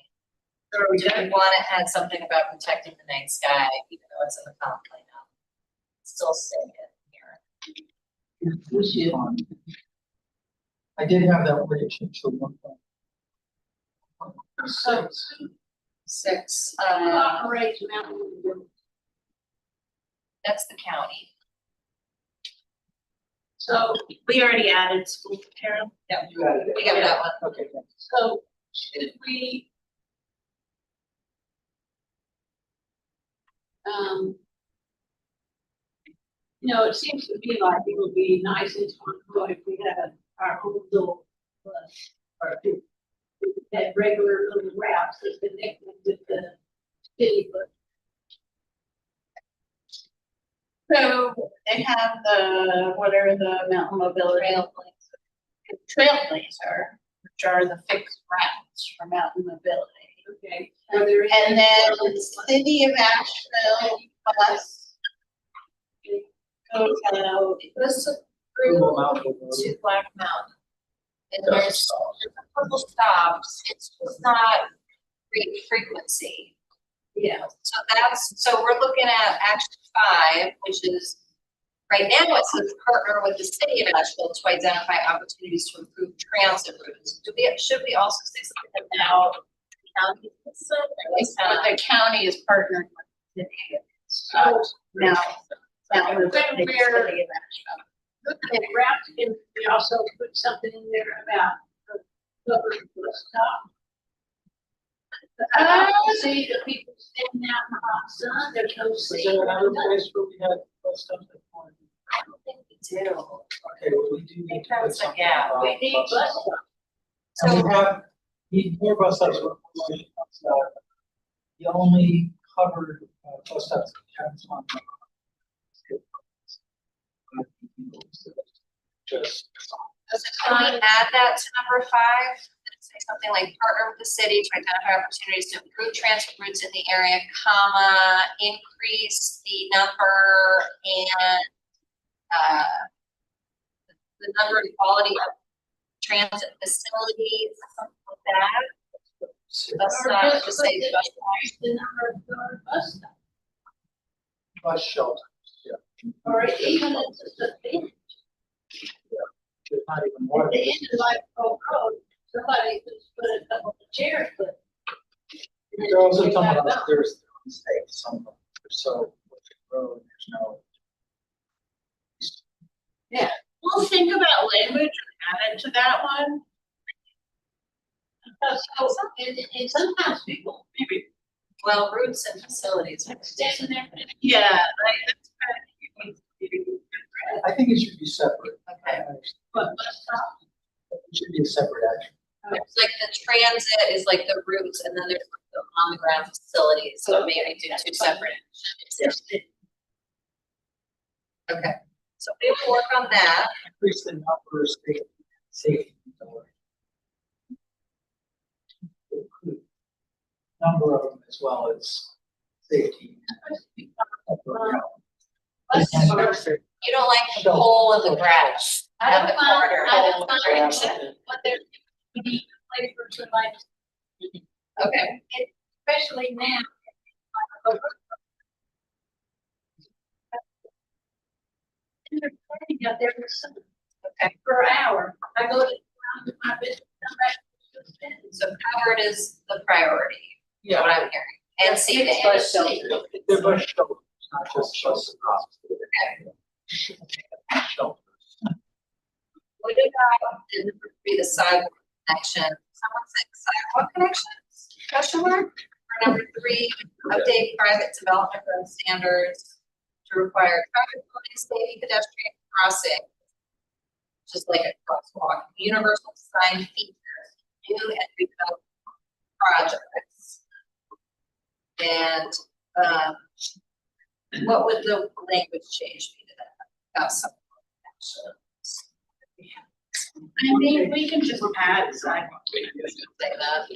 S1: Or are we
S2: Do we
S1: good?
S2: want to add something about protecting the night sky, even though it's in the comp plan now? Still staying in here.
S3: This is fine. I did have that wording change to 1.6.
S2: 6,
S8: Who operates Mountain View?
S2: that's the county.
S8: So,
S1: We already added school, Carol.
S2: Yeah, we got that one.
S3: Okay, thanks.
S8: so should we? You know, it seems to be like it would be nice in Swannanoa if we had our own little bus, or if we had regular little routes that connect with the city, but
S1: So they have the, what are the mountain mobility? Trailblazer, which are the fixed routes for mountain mobility.
S8: Okay. Are there any-
S1: And then City of Asheville bus goes out.
S2: This is
S3: Google
S2: through
S3: Maps will go.
S2: to Black Mountain. And
S6: Doesn't
S2: there's
S6: stop.
S2: a couple stops, it's just not great frequency.
S8: Yeah.
S2: So we're looking at action 5, which is, right now it says partner with the city of Asheville to identify opportunities to improve transit routes. Should we also say something about county?
S1: But the county is partnering with the city. So now,
S8: When
S1: with the city of
S8: we're-
S1: Asheville.
S8: Okay, routes, can we also put something in there about covered bus stop? See the people standing out in the hot sun, there's no
S3: Was
S8: seat.
S3: there another place where we had bus stops that point?
S2: I don't think we do.
S3: Okay, well, we do need to put
S2: That's a
S3: something
S2: gap.
S3: about
S8: We need
S3: bus
S8: bus
S3: stops.
S8: stop.
S3: And we have, need more bus stops. The only covered bus stops we have is on. Just.
S2: Can we add that to number 5? Say something like partner with the city to identify opportunities to improve transit routes in the area, comma, increase the number and the number and quality of transit facilities, something like that. That's
S8: Or
S2: not
S8: just
S2: just
S8: put
S2: say
S8: the-
S2: bus
S8: The number of covered bus stops,
S3: Bus shelters, yeah.
S8: or even if it's a thing,
S3: There's not even
S8: at
S3: more.
S8: the end of Life Road, somebody could put a couple of chairs, but.
S3: There are also some of us, there's mistakes, some of them, so, road, there's no.
S1: We'll think about language and add it to that one.
S8: Because, and sometimes people, maybe
S2: well, routes and facilities.
S8: standing there,
S1: Yeah, like, that's kind of.
S3: I think it should be separate.
S2: Okay.
S8: but bus stop,
S3: It should be a separate action.
S2: It's like the transit is like the routes and then there's the on the ground facilities, so maybe do 2 separate. Okay, so we will work on that.
S3: Increase the number of safety. Number of them as well as safety.
S2: You don't like the hole in the grass
S8: I
S2: at the
S8: don't mind,
S2: corner.
S8: I don't mind, but there's, we need a place for somebody,
S2: Okay,
S8: especially now. And they're playing out there for some,
S2: okay,
S8: per hour, I go to my business, come back.
S2: so covered is the priority, is what I'm hearing, and seating.
S8: It's bus shelter.
S3: They're bus shelters, not just bus stops. Shelters.
S2: What about the sidewalk connection? Someone said sidewalk connections, question mark? For number 3, update private development road standards to require traffic calming, safety pedestrian crossing, just like a crosswalk, universal sign features, new and redevelopment projects. And, what would the language change be to that? About some connections.
S1: I mean, we can just add sidewalk.
S2: Say that.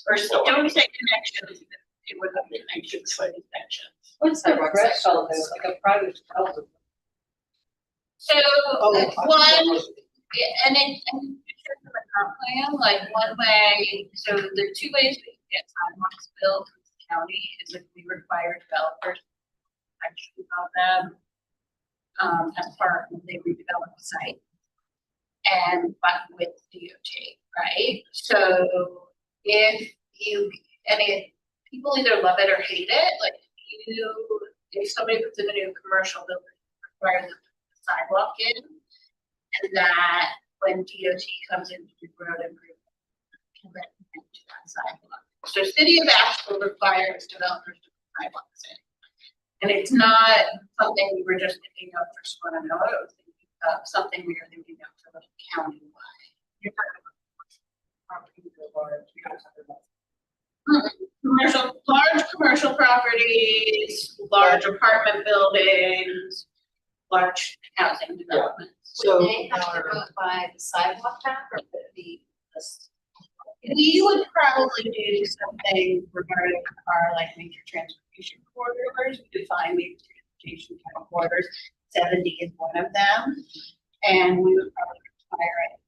S1: Or don't say connections, it would have connections, but connections.
S5: What's the threshold, there's like a private threshold.
S1: So,
S3: Oh,
S1: one, and in the comp plan, like one way, so there are 2 ways we can get sidewalks built in the county, is if we require developers actually about them, as part of the redevelopment site. And, but with DOT, right? So if you, and if people either love it or hate it, like if somebody puts in a new commercial building, require them to put the sidewalk in, and that when DOT comes in to do road improvement, can let them into that sidewalk. So City of Asheville requires developers to put sidewalks in. And it's not something we were just thinking of for Swannanoa, it was thinking of something we were thinking of for the county-wide. You're talking about property or you're talking about. large commercial properties, large apartment buildings, large housing developments.
S2: Would they have to go by the sidewalk path or would it be this?
S1: We would probably do something regarding our like major transportation corridors, we define major transportation corridors, 70 is one of them. And we would probably require it.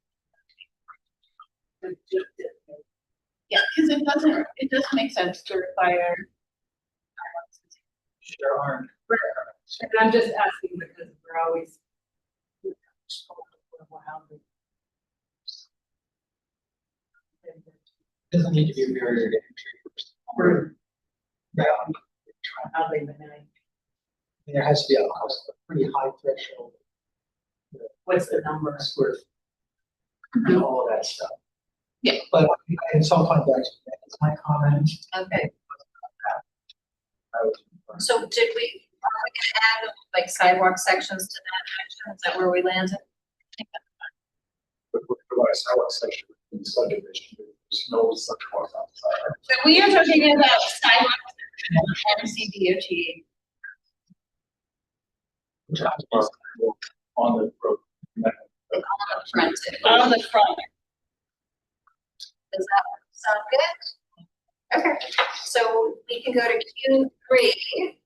S1: Yeah, because it doesn't make sense to require.
S3: There aren't.
S5: And I'm just asking because we're always.
S3: Doesn't need to be a barrier to entry. Yeah,
S5: How they manage.
S3: there has to be a pretty high threshold.
S5: What's the number?
S3: Square. And all of that stuff.
S1: Yeah.
S3: But it's all kind of back to that's my comment.
S2: Okay,
S3: I would-
S2: so did we, are we gonna add like sidewalk sections to that section? Is that where we landed?
S4: But we provide a sidewalk section in the subdivision, there's no sidewalk outside.
S1: So we are talking about sidewalks and MCDOT.
S4: On the road.
S2: Front.
S1: On the front.
S2: Does that sound good? Okay, so we can go to Q3.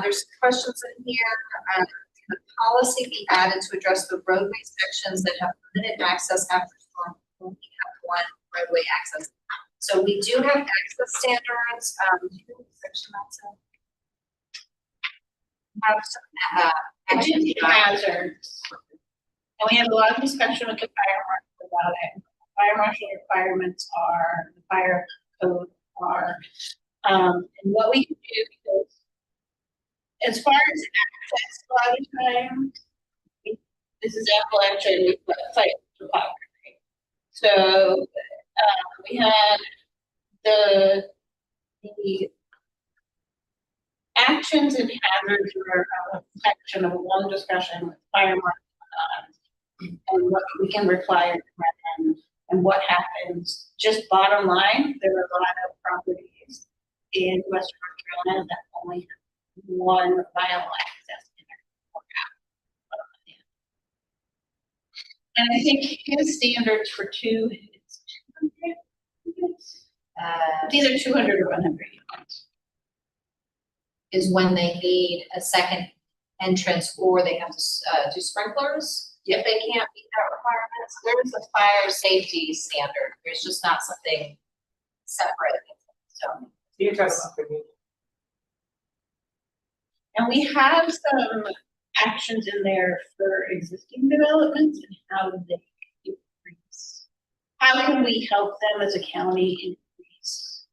S2: There's questions in here. The policy be added to address the roadway sections that have limited access after storm. We only have one roadway access. So we do have access standards. Section that's in. Have some,
S1: Energy hazards. And we have a lot of discussion with the fire marshal about it. Fire marshal requirements are, the fire code are, and what we can do, because as far as access, a lot of time, this is Appalachian, we've got site topography. So, we had the actions and hazards were a section of one discussion with fire marshal, and what we can require and what happens. Just bottom line, there are a lot of properties in Western North Carolina that only have one viable access in their. And I think his standards for two, it's 200 units. It's either 200 or 100 units.
S2: is when they need a second entrance or they have to do sprinklers. If they can't meet that requirements, there's a fire safety standard. There's just not something separate. So
S5: You're talking about for me.
S1: And we have some actions in there for existing developments and how they increase. How can we help them as a county increase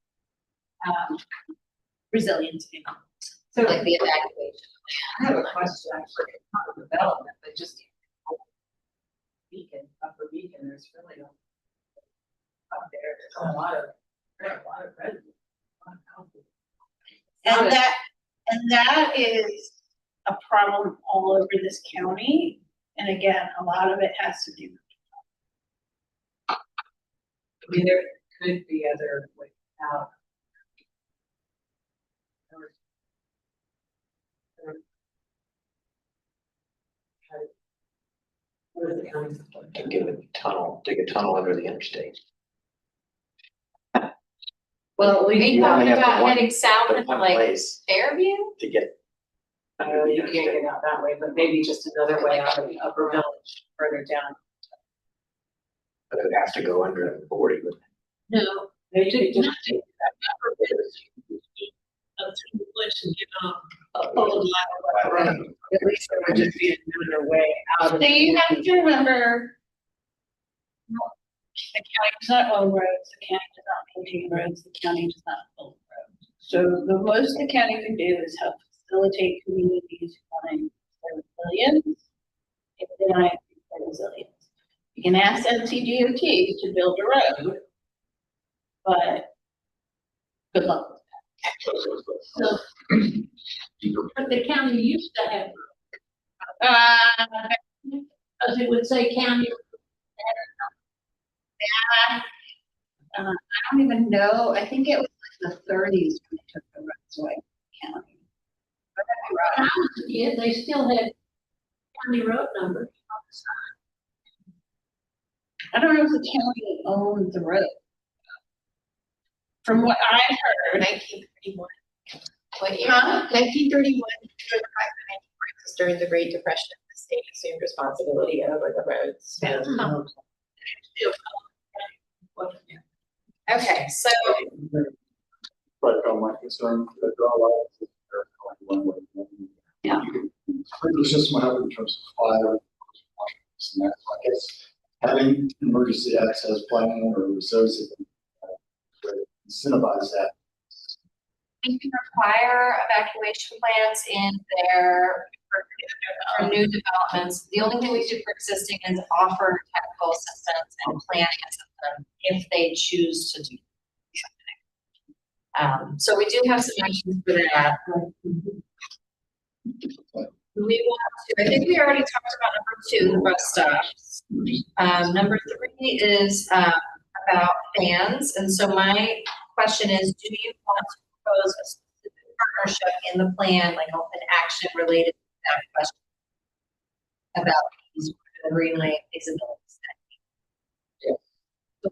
S1: resiliency?
S5: So
S2: like the evacuation.
S5: I have a question actually, not on development, but just Beacon, Upper Beacon, there's really up there, there's a lot of residents. A lot of houses.
S1: And that is a problem all over this county. And again, a lot of it has to do.
S5: I mean, there could be other ways out. What is the county support?
S6: To give a tunnel, dig a tunnel under the interstate.
S2: Well, we
S6: You only
S2: talking
S6: have
S2: about
S6: one-
S2: heading south
S6: But
S2: into
S6: one
S2: like
S6: place
S2: Fairview?
S6: to get.
S5: You can't get out that way, but maybe just another way out of the upper village, further down.
S6: But it would have to go under the 40, but
S1: No,
S5: They
S1: do
S5: just.
S1: not take that upper bit of the place and get a whole lot of
S5: Right. At least there would just be another way out of.
S1: So you have to remember, the county does not own roads, the county does not maintain roads, the county does not build roads. So the most the county can do is help facilitate communities wanting their resilience, if they want to increase their resilience. You can ask NCDOT to build a road, but good luck with that. So,
S8: But the county used to have,
S1: uh,
S8: because it would say county.
S1: I don't even know, I think it was
S8: the thirties when they took the roads away from the county. When I was a kid, they still had county road numbers on the sign.
S1: I don't know if the county owned the road. From what I heard,
S2: 1931. What year?
S1: 1931,
S2: During the Great Depression, the state assumed responsibility over the roads. Okay, so
S4: But my concern, that there are a lot of things that are going one way.
S2: Yeah.
S4: The system will help in terms of fire. And that, so I guess having emergency access plan or associated, incentivize that.
S2: we can require evacuation plans in there for new developments. The only thing we do for existing is offer technical assistance and planning assistance if they choose to do something. So we do have some actions for that. We want to, I think we already talked about number 2, the bus stops. Number 3 is about fans. And so my question is, do you want to propose a specific partnership in the plan, like an action related to that question? About the Greenway feasibility study?
S4: Yeah.
S2: So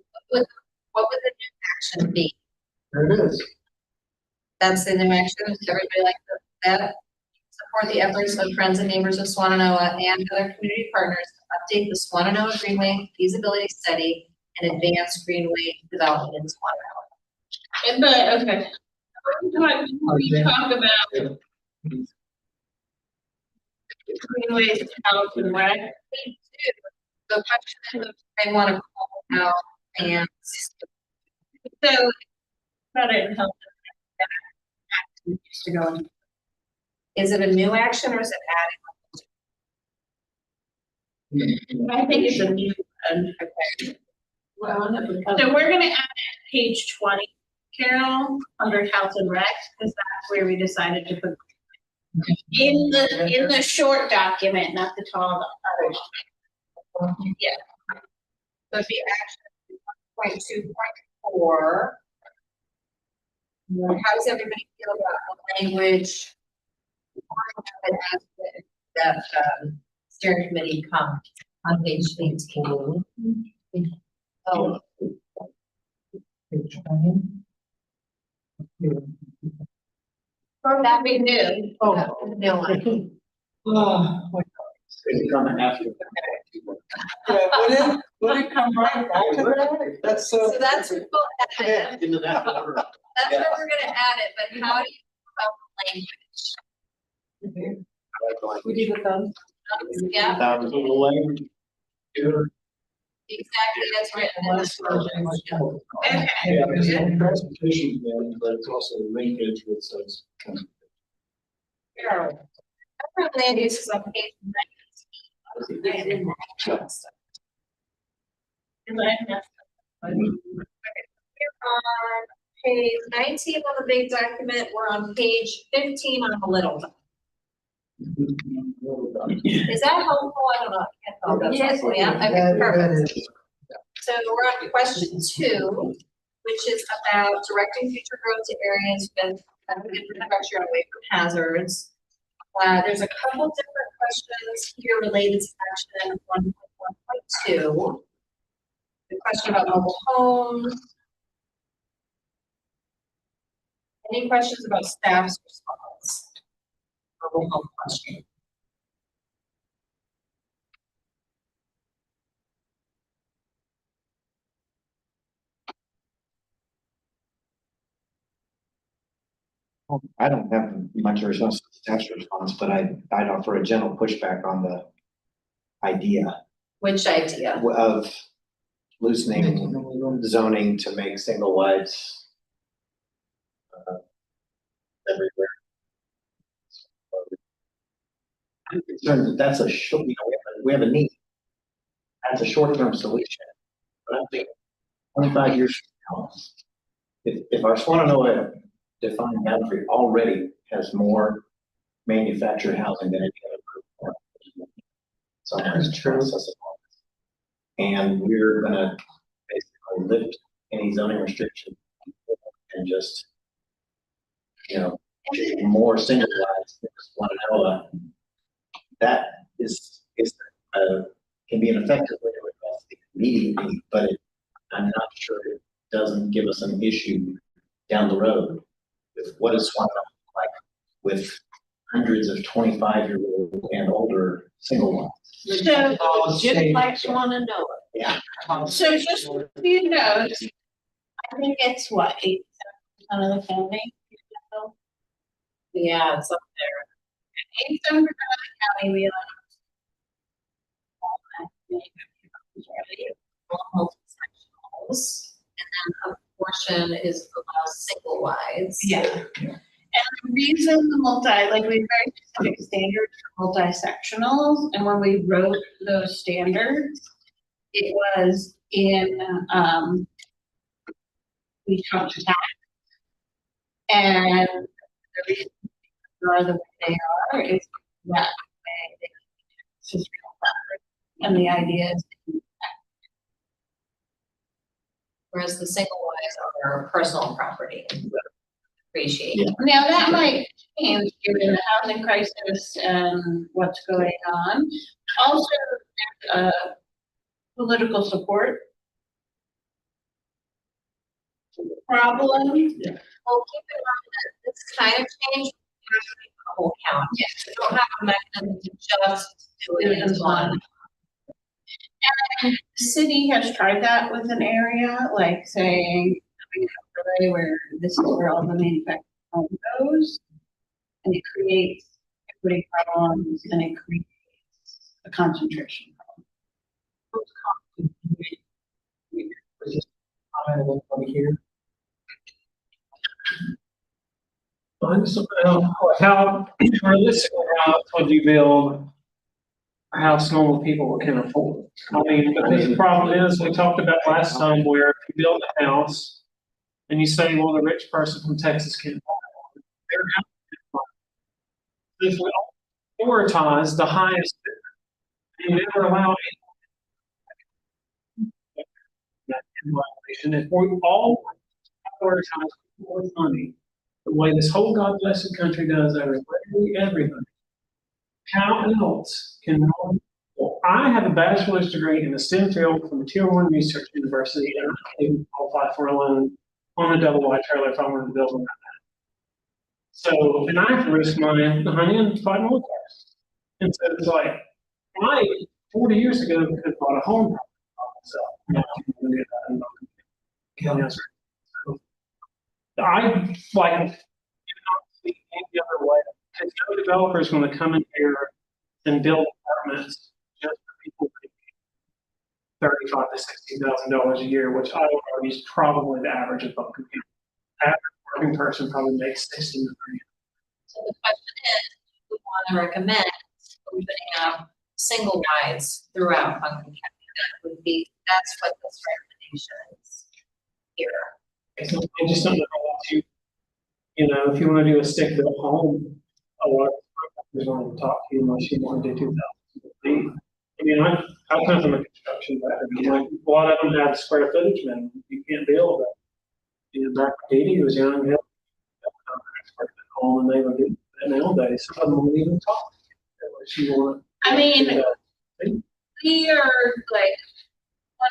S2: what would the new action be?
S4: There it is.
S2: That's the new action. Does everybody like that? Support the efforts of friends and neighbors of Swannanoa and other community partners to update the Swannanoa Greenway feasibility study and advance Greenway development in Swannanoa.
S1: and but, okay. We talk about greenways to health and rec.
S2: The question is if they want to call out and
S1: So, about it and health.
S2: to go in. Is it a new action or is it
S1: I think it's a new one.
S2: adding?
S8: Well, and it becomes.
S1: So we're gonna add page 20, Carol, under health and rec, because that's where we decided to put. In the short document, not the tall, the other.
S2: Yeah. So the action 2.4. How does everybody feel about the language? That steering committee come on page 18. Oh, that we knew.
S3: Oh.
S2: No one.
S3: Oh, my God.
S6: It's coming after.
S9: Yeah, would it come right back to that? That's so.
S2: So that's where we'll add it.
S6: Into that order.
S2: That's where we're gonna add it, but how do you feel about the language?
S8: We do the thumbs.
S2: Yeah,
S6: The language.
S2: exactly as written in this version.
S1: Okay.
S4: Yeah, there's a transportation plan, but it's also linkage with those.
S2: Carol. Land use is on page 19. On page 19 on the big document, we're on page 15 on the little. Is that helpful? I don't know. I can't tell. That's
S8: Yes,
S2: helpful. Yeah, okay,
S9: That
S2: perfect.
S9: is-
S2: So we're on question 2, which is about directing future growth to areas with infrastructure and away from hazards. There's a couple different questions here related to action 1.1.2. The question about mobile homes. Any questions about staff's response? Mobile home question.
S10: I don't have much of a response to the staff's response, but I'd offer a gentle pushback on the idea
S2: Which idea?
S10: of loosening zoning to make single wides everywhere. I'm concerned that that's a short, we have a need. That's a short-term solution. But I think 25 years from now, if our Swannanoa defined boundary already has more manufactured housing than any other group. So that's true. And we're gonna basically lift any zoning restriction and just
S6: you know, more single wides than Swannanoa, that can be an effective way to address the immediate need, but I'm not sure it doesn't give us an issue down the road with what is Swannanoa like with hundreds of 25-year-old and older single ones.
S1: So,
S8: Just like Swannanoa.
S6: Yeah.
S1: so just so you know, I think it's what, 8% of the county?
S2: Yeah, it's up
S1: 87% of the county, we
S2: multi-sectionals, and then a portion is allows single wides.
S1: Yeah. And the reason the like we have very specific standards for multi-sectionals, and when we wrote those standards, it was in, we talked to tax. And the reason they are the way they are is that way they it's just real flat. And the idea is
S2: Whereas the single wides are personal property. Appreciate.
S6: Yeah.
S1: now that might change given the housing crisis and what's going on. Also, political support problem.
S6: Yeah.
S2: Well, keep in mind that this kind of change has to be the whole county. Yes. We don't have a mechanism to just do it in one.
S1: And the city has tried that with an area, like saying, having an overlay where this is where all the manufactured home goes. And it creates equity problems and it creates a concentration problem.
S3: Was just comment on over here.
S9: How realistically, how would you build a house normal people can afford? I mean, because the problem is, we talked about last time where if you build a house and you say, well, the rich person from Texas can't afford it, their house can't afford it. If we prioritize the highest bidder, you never allow any. If we all prioritize more money, the way this whole God blessed country does everything, how else can well, I have a bachelor's degree in the STEM field from a Tier 1 research university, and I can't even qualify for a loan on a double wide trailer if I wanted to build one right now. So, and I have to risk my money and fight more cars. And so it's like, I 40 years ago could have bought a home myself. Now I'm going to get that in I like not see any other way. Because no developer is going to come in here and build apartments just for people making $35,000 to $60,000 a year, which I would argue is probably the average of Buncombe County. Average working person probably makes $60,000 a year.
S2: So the question is, do we want to recommend opening up single wides throughout Buncombe County? That's what this recommendation is here.
S9: I just don't know how if you want to do a stick built home, a lot of companies want to talk to you unless you want to do 2,000 feet. I mean, I come from a construction background. Like, a lot of them have square footage minimum. You can't build it. Back when Dee was young, he had a home and they would do it in the old days. Some of them wouldn't even talk. She wanted.
S1: I mean, we are like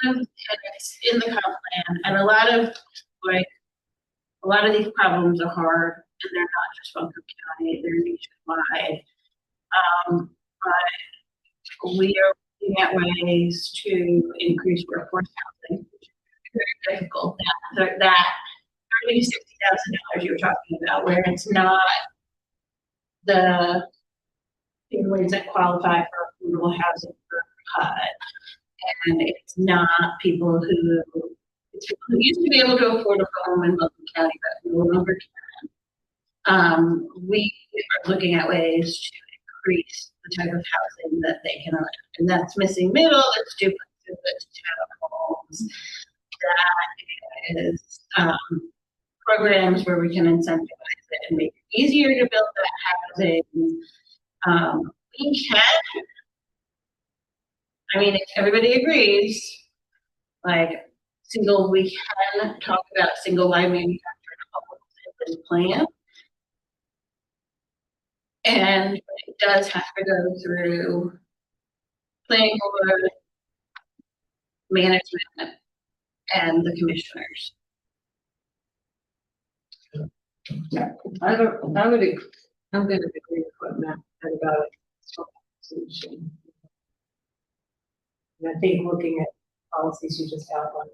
S1: one of the tenants in the comp plan, and a lot of these problems are hard, and they're not just Buncombe County; they're nationwide. But we are looking at ways to increase workforce housing, which is very difficult. That $30,000 to $60,000 you were talking about, where it's not the families that qualify for affordable housing for HUD, and it's not people who used to be able to afford a home in Buncombe County, but no longer can. We are looking at ways to increase the type of housing that they can own, and that's missing middle, that's duplexes, that's townhomes. That is programs where we can incentivize it and make it easier to build that housing. We can. I mean, if everybody agrees, like we can talk about single wide manufactured homes in this plan. And it does have to go through planning board, management, and the commissioners.
S8: I don't, I would, I'm gonna agree with what Matt said about solution. And I think looking at policies you just outlined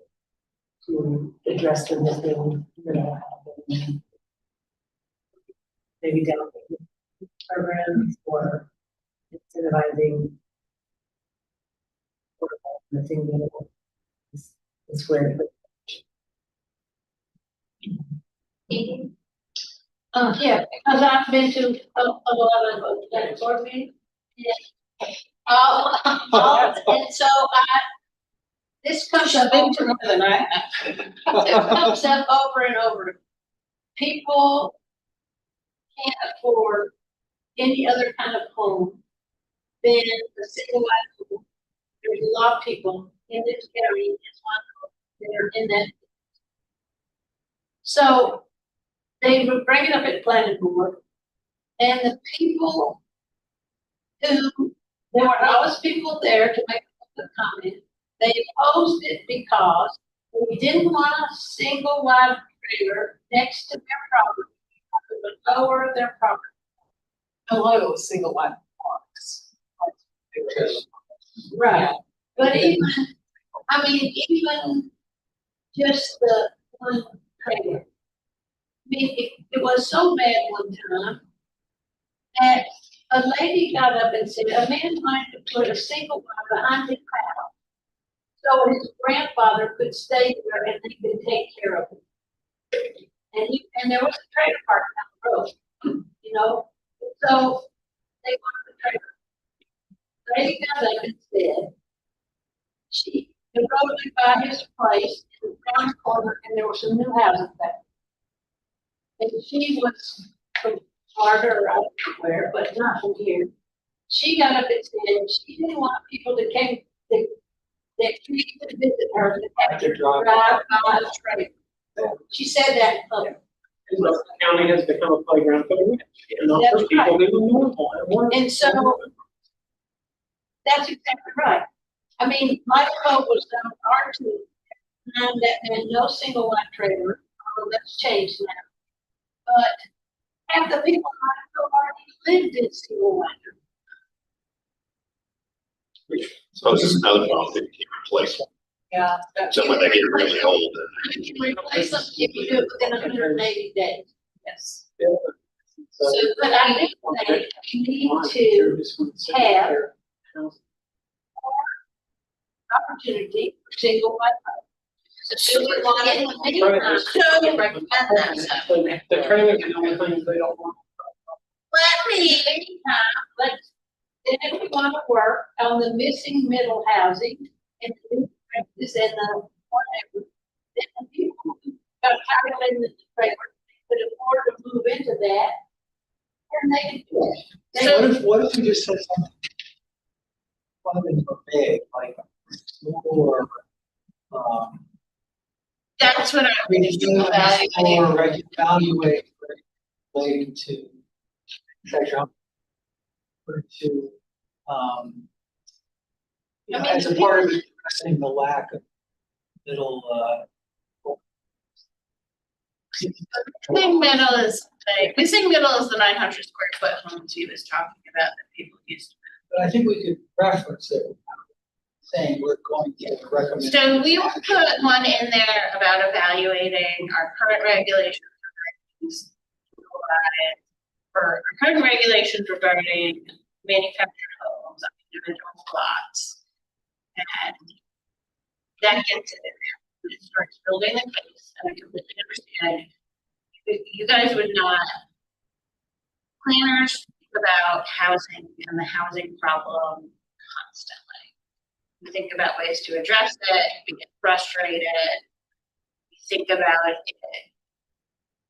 S8: to address the missing, maybe down programs or incentivizing. The thing that is where.
S1: Yeah, because I've been to a lot of that board meeting. Yeah. And so this comes up over more than I have. This comes up over and over. People can't afford any other kind of home than a single wide home. There's a lot of people in this area, that are in that. So they would bring it up at planning board, and the people who, there were always people there to make the comment. They opposed it because we didn't want a single wide trailer next to their property. It would lower their property.
S5: A lot of single wide parks.
S1: Right. But even, I mean, even just the one trailer. I mean, it was so bad one time that a lady got up and said, a man wanted to put a single wide behind his house so his grandfather could stay there and they could take care of him. And there was a trailer park down the road, you know, so they wanted the trailer. The lady got up and said, the road went by his place in the front corner and there was some new houses back. And she was from Florida or I don't know where, but not from here. She got up and said she didn't want people that came, that came to visit her to have to drive by the trailer. She said that in public.
S9: The county has become a playground for the rich, and not for
S1: That's
S9: people
S1: right.
S9: who are normal.
S1: And so that's exactly right. I mean, my code was done R2, and that meant no single wide trailer, although that's changed now. But half the people already lived in single wide.
S11: So this is another problem that you can replace them.
S1: Yeah.
S11: So when they get really old,
S1: You can replace them if you do it within 180 days. Yes. So, but I think that you need to have opportunity for single wide. So do we want it? So recommend that.
S9: The trailers are the only things they don't want.
S1: Let me, let's, then if we want to work on the missing middle housing and the new practice and the whatever, then the people who got hired in the trailer could afford to move into that, and they can do it.
S3: What if we just said something? Something big, like more,
S1: That's what I really do about it.
S3: or evaluate relating to treasure. Or to,
S1: I mean,
S3: as a part of addressing the lack of middle,
S1: Missing middle is the 900 square foot homes he was talking about that people used to.
S3: but I think we could reference it, saying we're going to recommend.
S1: So we will put one in there about evaluating our current regulations for our current regulations regarding manufactured homes on individual lots. And that gets it in there. It starts building the case, and I completely understand. You guys would not, planners think about housing and the housing problem constantly. We think about ways to address it, we get frustrated, we think about it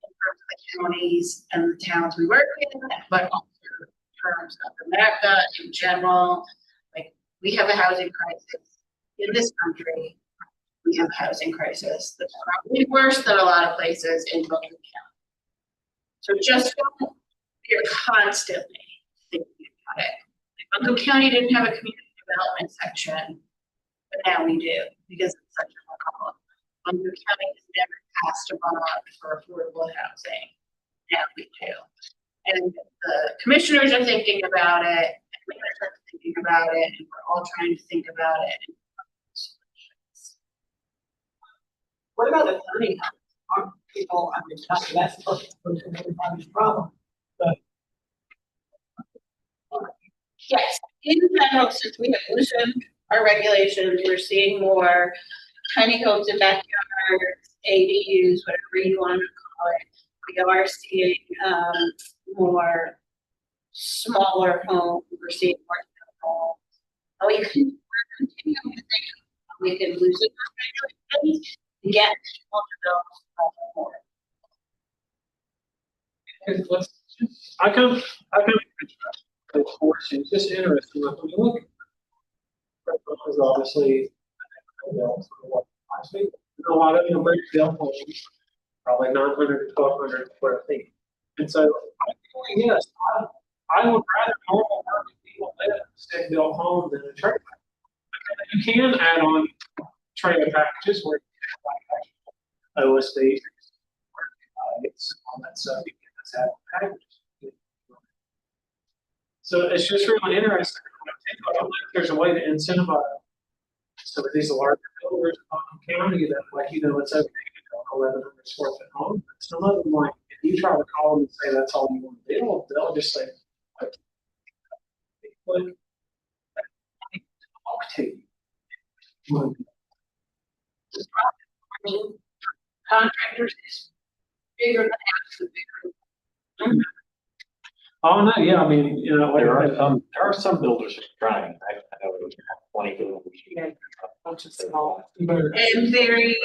S1: in terms of the counties and the towns we work in, but also in terms of America in general. Like, we have a housing crisis in this country. We have a housing crisis that's probably worse than a lot of places in Wilton County. So just don't hear constantly about it. Like, Buncombe County didn't have a community development section, but now we do, because it's such a problem. Buncombe County has never passed a bond for affordable housing. Now we do. And the commissioners are thinking about it, and we are thinking about it, and we're all trying to think about it.
S8: What about the tiny house? Aren't people, I mean, that's the problem.
S1: Yes, in general, since we have loosened our regulations, we're seeing more tiny homes in backyards, ADUs, whatever you want to call it. We are seeing more smaller homes. We're seeing more homes. We're continuing to think we can loosen our regulations to get people to build more.
S9: I come of course, it's just interesting, like, when you look, is obviously, a lot of, very built homes, probably 900 to 1,200 square feet. And so, yes, I would rather normal market people live in a stick-built home than a trailer. You can add on trailer packages where you have like OSB, all that stuff, you can just add packages. So it's just really interesting. I don't know if there's a way to incentivize some of these larger builders in the county that, like, it's okay to build 1,100 square foot home. But some of them, like, if you try to call them and say that's all you want to build, they'll just say, like, talk to you.
S8: Contractors is bigger than half the bigger.
S9: Oh, no, yeah, I mean, like,
S10: There are some builders who are trying. I know we have 20 builders.
S8: Bunch of small.
S1: And very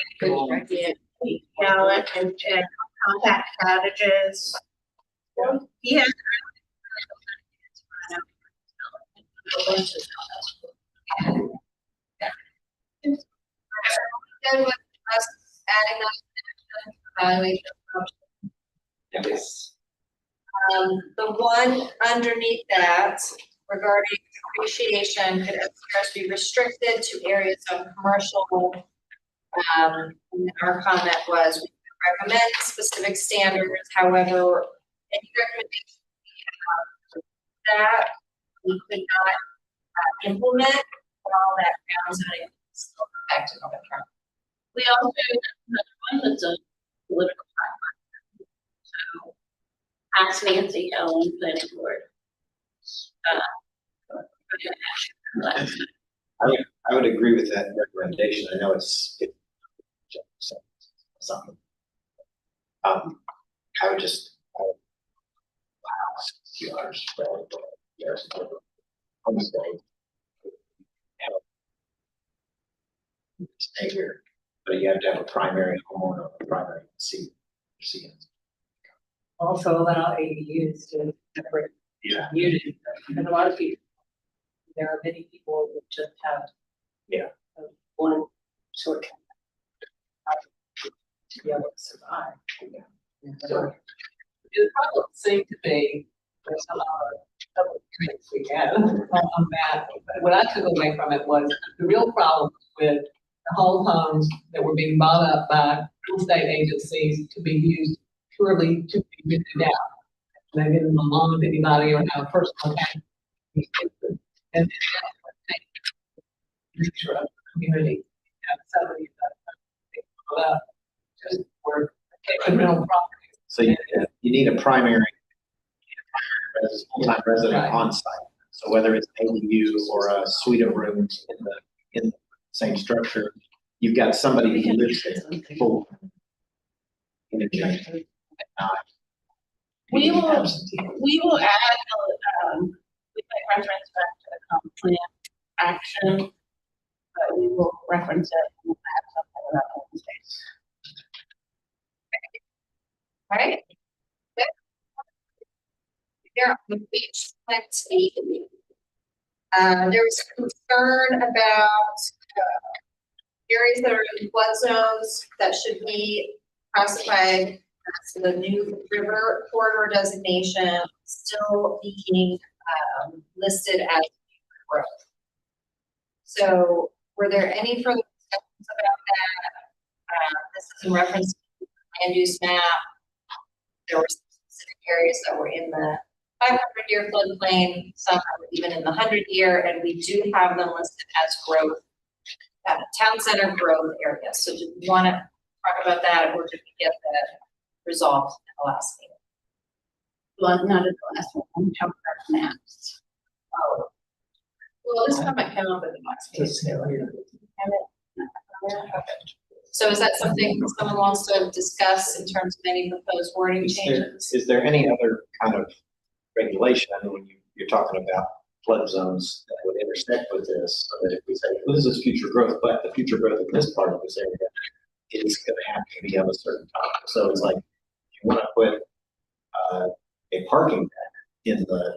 S1: gallant and compact cottages. He has.
S2: Good with us adding on evaluation.
S6: Yes.
S2: The one underneath that regarding depreciation could express be restricted to areas of commercial. And our comment was we could recommend specific standards, however, any recommendation that we could not implement while that boundary is still effective on the term.
S1: We also have one that's a political timeline. So ask Nancy Ellen, planning board.
S6: I would agree with that recommendation. I know it's something. I would just, stay here, but you have to have a primary homeowner, a primary seat.
S8: Also allow ADUs to separate units, and a lot of people, there are many people who just have.
S6: Yeah.
S8: One short. To be able to survive. So the problem seemed to be, there's a lot of drinks we have on that. What I took away from it was the real problem with the whole homes that were being bought up by real estate agencies to be used purely to be rented out. They didn't belong with anybody or have a personal attachment. And nature of the community. Somebody that just were taking rental property.
S6: So you need a primary full-time resident
S8: Right.
S6: on site. So whether it's an ADU or a suite of rooms in the same structure, you've got somebody who lives there full.
S1: We will add, we might reference back to the comp plan action, but we will reference it and we'll have something about open space.
S2: All right. Good. Here on page 20. There was concern about areas that are in flood zones that should be classified as the new river corridor designation still being listed as growth. So were there any further discussions about that? This is in reference to the land use map. There were some specific areas that were in the 500-year floodplain, some that were even in the 100-year, and we do have them listed as growth, town center growth areas. So do we want to talk about that, or did we get that resolved in the last meeting?
S1: Well, not at the last one, I'm talking about maps.
S2: Oh,
S5: Well, this time I came up with the last meeting.
S2: so is that something someone wants to discuss in terms of any proposed wording changes?
S10: Is there any other kind of regulation, I mean, when you're talking about flood zones that would intersect with this, so that if we say, well, this is future growth, but the future growth of this part of this area is gonna have to be of a certain time. So it's like, if you wanna put, a parking deck in the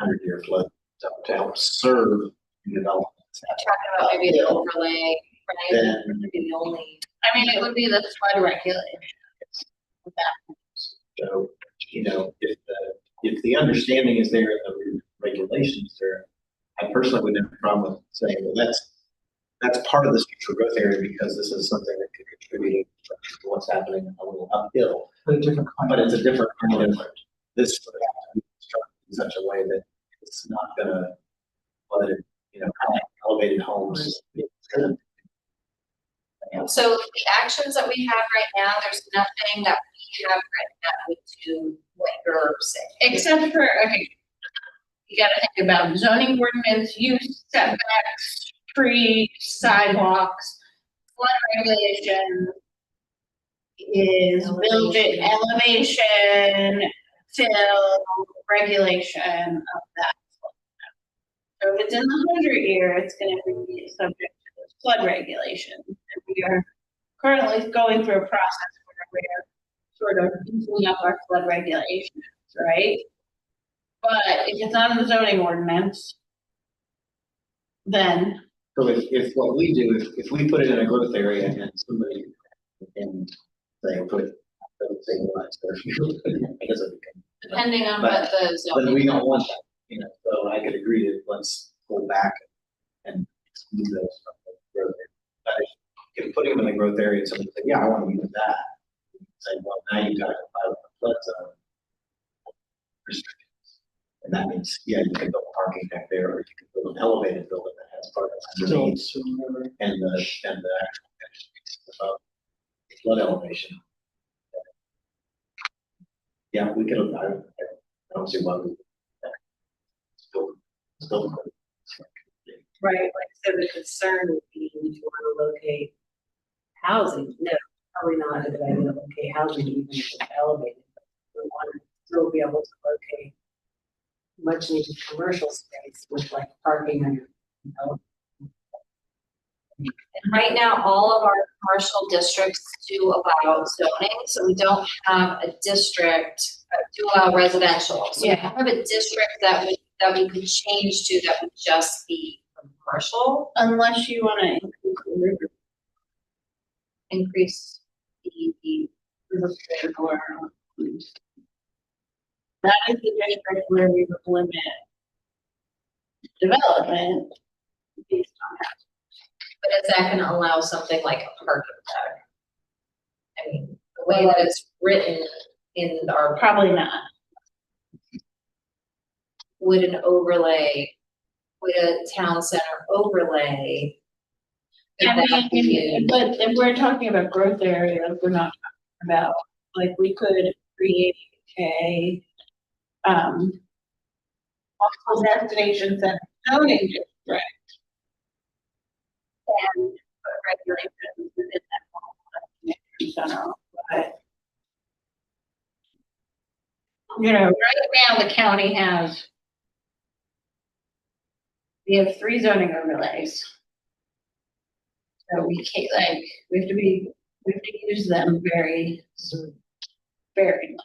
S10: 100-year flood zone to help serve development.
S2: Talking about maybe an overlay, right?
S10: Then-
S2: That would be the only.
S1: I mean, it would be the flood regulation.
S10: So, you know, if the understanding is there in the regulations there, I personally would have a problem with saying, well, that's part of this future growth area because this is something that could contribute to what's happening a little uphill.
S3: But a different
S10: But it's a different kind of, this would have to be constructed in such a way that it's not gonna, flood it, you know, kind of like elevated homes. It's gonna-
S2: So the actions that we have right now, there's nothing that we have right now that would do what you're saying.
S1: Except for, okay, you gotta think about zoning ordinance, use setbacks, trees, sidewalks, flood regulation is building elevation, fill, regulation of that. So if it's in the 100-year, it's gonna be subject to the flood regulations. And we are currently going through a process where we're sort of beefing up our flood regulations, right? But if it's not in the zoning ordinance, then
S10: So if what we do, if we put it in a growth area and somebody can say, say, well, that's their fuel, I guess it becomes.
S2: Depending on
S10: But-
S2: what the
S10: But
S2: zoning.
S10: we don't want that, you know, so I could agree to, let's pull back and exclude those from the growth area. But if putting them in the growth area, somebody say, yeah, I want to use that. Say, well, now you've got to comply with the flood zone restrictions. And that means, yeah, you can build a parking deck there, or you can build an elevated building that has part of underneath and the actual above flood elevation. Yeah, we could, I don't see why we. Still.
S5: Right, like I said, the concern would be if you want to locate housing, no, probably not a good idea to locate housing even if it's elevated. But we want to still be able to locate much needed commercial space with like parking under.
S2: And right now, all of our commercial districts do allow zoning, so we don't have a district, do allow residential. So we
S1: Yeah.
S2: have a district that we could change to that would just be commercial,
S1: unless you wanna increase the river.
S2: increase the
S1: Or, that is the district where we would limit development based on that.
S2: but is that gonna allow something like a parking deck? I mean, the way that it's written in our,
S1: Probably not.
S2: would an overlay, would a town center overlay? would
S1: I
S2: that be
S1: mean,
S2: used?
S1: but if we're talking about growth areas, we're not talking about, like, we could create a, multiple destinations and zoning district. And put regulations within that multiple destination center, but. You know, right now the county has. We have 3 zoning overlays. So we can't, like, we have to use them very sparingly.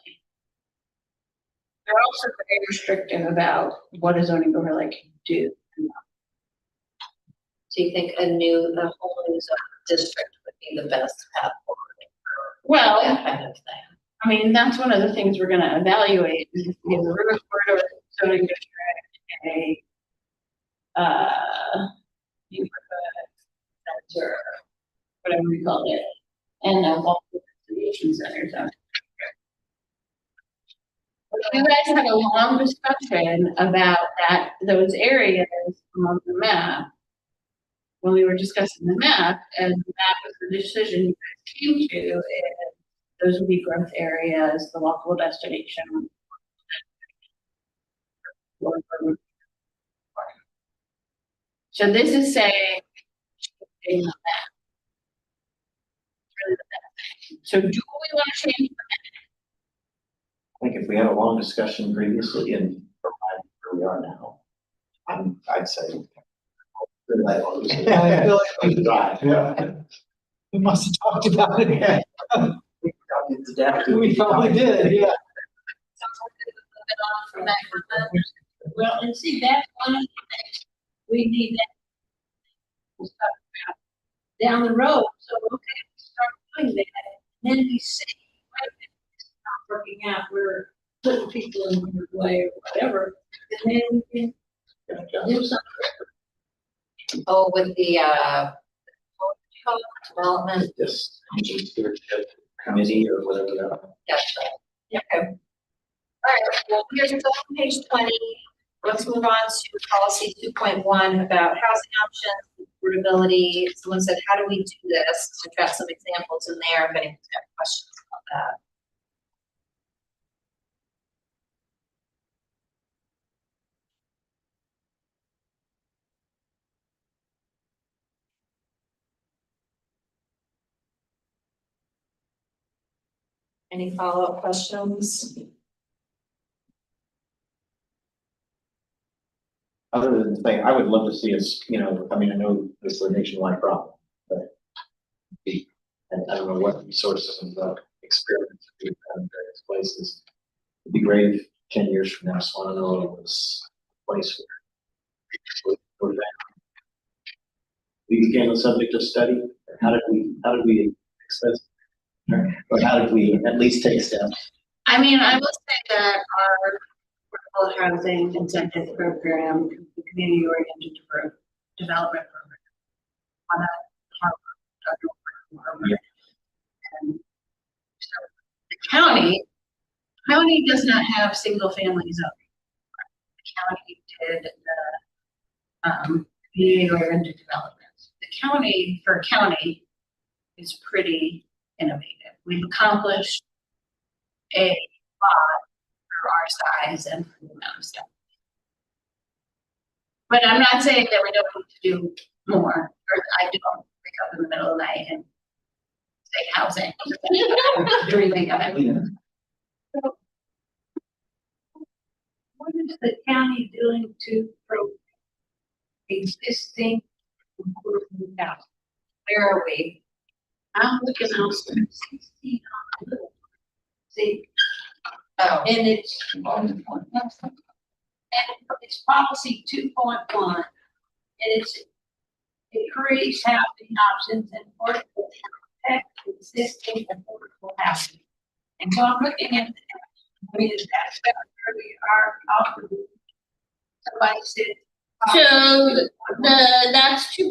S1: They're also very restrictive about what a zoning overlay can do.
S2: Do you think a whole new zone district would be the best path forward for
S1: Well,
S2: that kind of thing?
S1: I mean, that's one of the things we're gonna evaluate, is the river corridor zoning district a, neighborhood center, whatever we call it, and a walkable destination center zone. You guys had a long discussion about those areas on the map. When we were discussing the map, and that was the decision you guys came to, and those would be growth areas, the walkable destination. So this is saying, in the map. So do we want to change the
S10: I think if we had a long discussion previously and provide where we are now, I'd say.
S3: I feel like
S10: Yeah.
S3: we must have talked about it. We probably did, yeah.
S2: From that comment.
S1: Well, and see, that's one of the things we need to talk about down the road. So, okay, we start doing that, and then we see, wait a minute, it's not working out, we're putting people in the way or whatever, and then we can do something.
S2: Oh, with the, what would you call it? Development,
S10: This stewardship committee or whatever that.
S2: that's right. Okay. All right, well, here's on page 20. Let's move on to policy 2.1 about housing options, affordability. Someone said, how do we do this? We've got some examples in there if anyone's got questions about that. Any follow-up questions?
S10: Other than saying, I would love to see us, I know this is a nationwide problem, but and I don't know what resources and experiments we've had in various places. It'd be great if 10 years from now, Swannanoa was a place where we became a subject of study. How did we access, or how did we at least take steps?
S1: I mean, I will say that our affordable housing incentive program, the community oriented development program, on a Harvard.
S10: Yeah.
S1: And so the county does not have single family zoning. The county did the community oriented development. The county, for a county, is pretty innovative. We've accomplished a lot for our size and for the amount of stuff. But I'm not saying that we don't need to do more, or I don't wake up in the middle of the night and say housing. Dreaming of it. So, what is the county doing to promote existing affordable housing?
S2: Where are we?
S1: I'm looking out 16 on the little. See,
S2: Oh,
S1: and it's policy 2.1, and it creates housing options and works to protect existing affordable housing. And so I'm looking at, is that where we are offering? Somebody said. So that's 2.1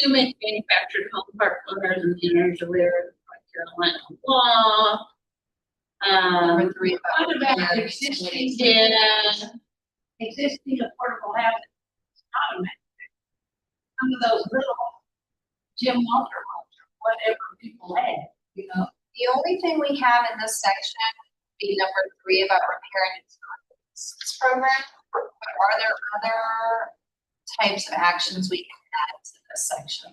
S1: to make manufactured home park owners and owners aware of North Carolina law.
S2: number 3
S1: What
S2: about.
S1: about existing affordable housing? It's not a matter. Some of those little Jim Walter homes, or whatever people had,
S2: The only thing we have in this section would be number 3 about repairing this program. But are there other types of actions we can add to this section?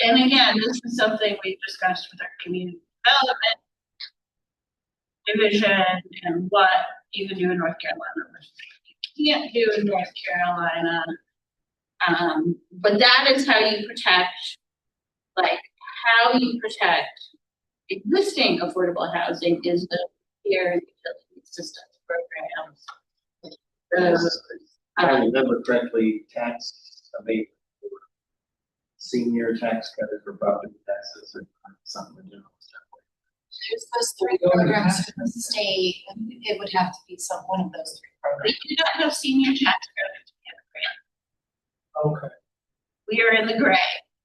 S1: And again, this is something we've discussed with our community development division and what you can do in North Carolina versus you can't do in North Carolina. But that is how you protect, existing affordable housing is the peer utility assistance programs.
S10: If I remember correctly, tax abatement, senior tax credit for property taxes or something.
S2: there's those three programs from the state, and it would have to be one of those three programs.
S1: We do not have senior tax credits. We have a grant.
S3: Okay.
S1: We are in the gray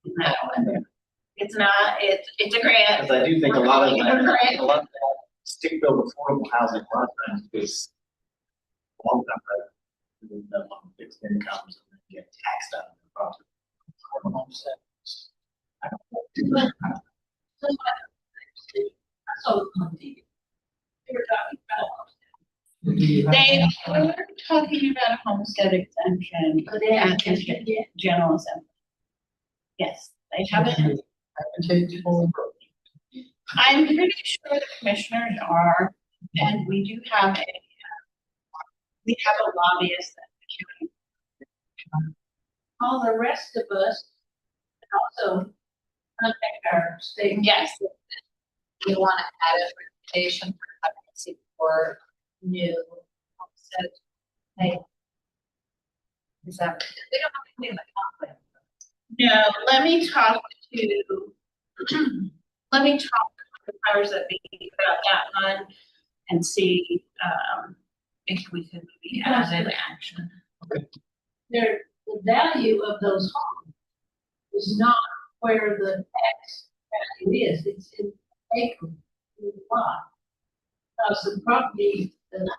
S1: in that one. It's not, it's a grant.
S10: Because I do think a lot of that,
S1: Right.
S10: a lot of that stick-built affordable housing, a lot of times is long time, right? Move them on fixed incomes and then get taxed out of the property. I don't know.
S8: So, on TV. They were talking about.
S1: They were talking about a homestead exemption, but they have general assembly. Yes, they haven't. I'm pretty sure the commissioners are, and we do have a lobbyist at the county.
S8: All the rest of us also contact our state.
S1: Yes,
S2: We want to add a recommendation for advocacy for new homestead. Hey. Is that, we don't have to do the conflict.
S1: no, let me talk to the powers that be about that one and see, if we can maybe add an action.
S8: The value of those homes is not where the tax value is, it's in acre, in the lot. Because the property, the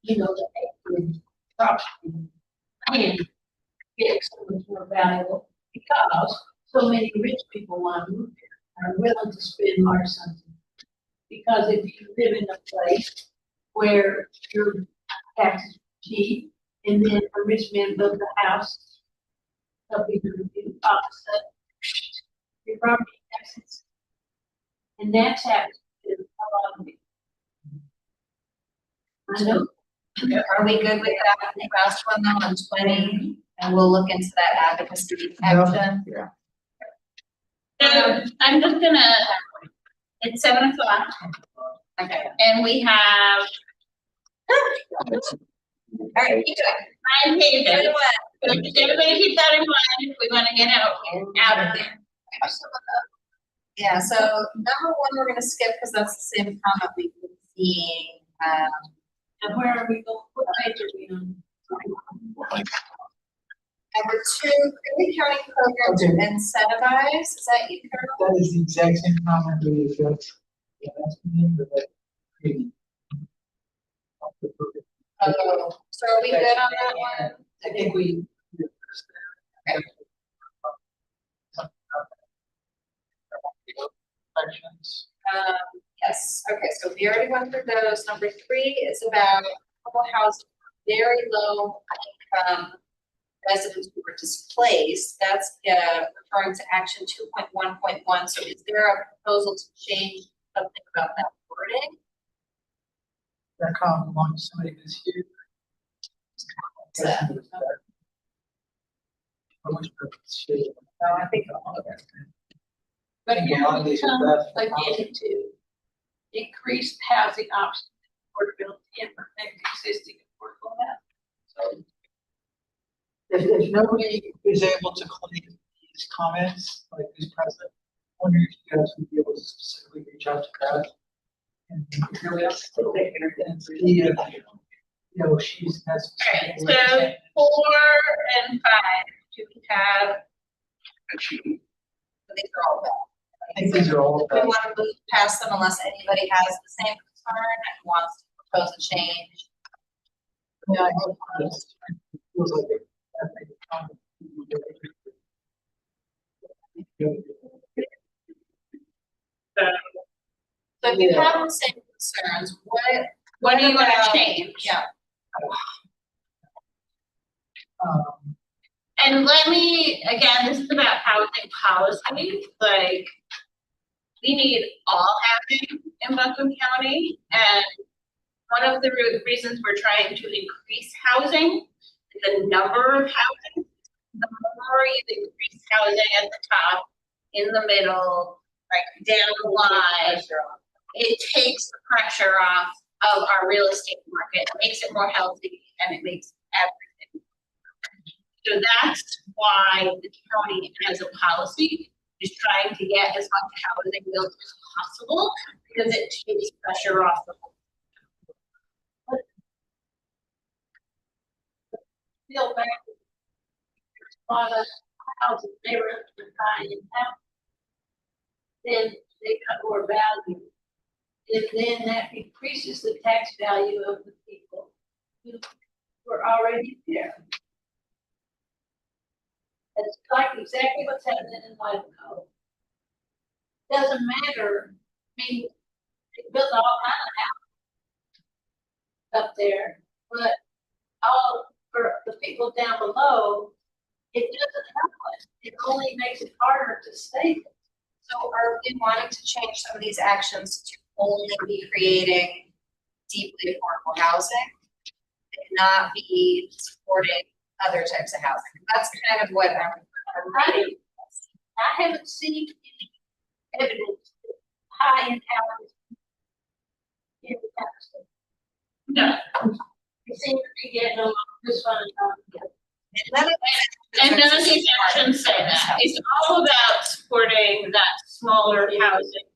S8: acre property, and get so much more valuable because so many rich people want to move here, are willing to spend large sums. Because if you live in a place where your taxes are cheap, and then a rich man builds a house, helping you do opposite, your property taxes. And that's happened to a lot of people. I know.
S2: Are we good with that last one though on 20? And we'll look into that advocacy action.
S10: Yeah.
S1: So I'm just gonna, it's 7:00.
S2: Okay.
S1: And we have
S2: All right, keep going.
S1: 9 pages.
S2: By the way,
S1: So just everybody keep that in mind if we wanna get out of there.
S2: yeah, so number one, we're gonna skip because that's the same comment we've been seeing.
S8: And where are we going, what page are we on?
S2: Number two, Greeley County program to incentivize, is that you, Carol?
S3: That is the exact same comment we just. Yeah, that's the name of it.
S2: Oh, so are we good on that one?
S3: I think we.
S2: Okay. Yes, okay, so we already went through those. Number three is about affordable housing, very low income residents who were displaced. That's referring to action 2.1.1. So is there a proposal to change something about that wording?
S3: That comment along with somebody who's here.
S8: No, I think all of it. But
S3: Yeah,
S8: here
S3: a lot of
S8: we
S3: these are
S8: come
S3: bad.
S8: again to increased housing options, affordability and protect existing affordable housing.
S3: If nobody is able to click these comments, like who's present, I wonder if you guys would be able to specifically reach out to that. And
S8: Nobody else can take it.
S3: and see if, she's has.
S1: Alright, so 4 and 5, do we have?
S2: So these are all bad.
S3: I think these are all.
S2: We want to move past them unless anybody has the same concern and wants to propose a change.
S3: Yeah, I hope this feels like it.
S2: So if you have the same concerns,
S1: What do you want
S2: about-
S1: to change?
S2: Yeah,
S1: And let me, again, this is about housing policy, like, we need all housing in Buncombe County, and one of the reasons we're trying to increase housing, the number of housing, the more you increase housing at the top, in the middle, like down the line, it takes the pressure off of our real estate market, it makes it more healthy, and it makes everything. So that's why the county as a policy is trying to get as much housing built as possible, because it takes pressure off the. Feel back. A lot of houses, they were buying in town. Then they got more value. And then that increases the tax value of the people who were already there. It's like exactly what's happening in Idaho. Doesn't matter, I mean, they built all kind of houses up there, but all for the people down below, it doesn't help us. It only makes it harder to stay.
S2: So are we wanting to change some of these actions to only be creating deeply affordable housing and not be supporting other types of housing? That's kind of what I'm reading.
S1: I haven't seen any evidence that high-end houses in the country. No. You seem to be getting along just fine. And none of these actions say that. It's all about supporting that smaller housing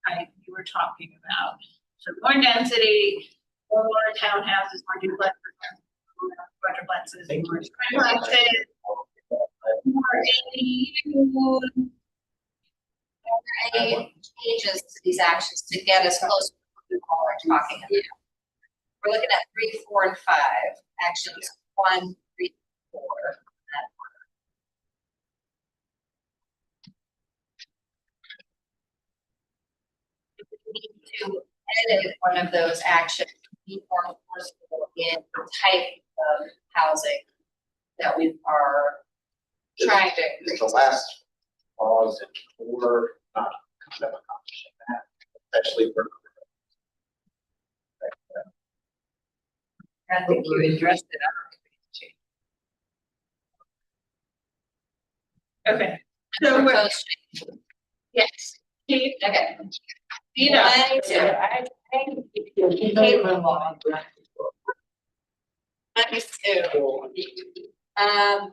S1: type you were talking about. So more density, more townhouses, more duplexes, more quadruplexes, more triplexes, more ADUs.
S2: Any changes to these actions to get us closer to what we all are talking about? We're looking at 3, 4, and 5 actions. 1, 3, 4. We need to edit one of those actions to be more enforceable in the type of housing that we are trying to.
S10: It's the last clause in 4, not kind of accomplishing that, especially for.
S5: I think you addressed it.
S1: Okay. So we're, yes. Steve,
S2: Okay.
S1: you know.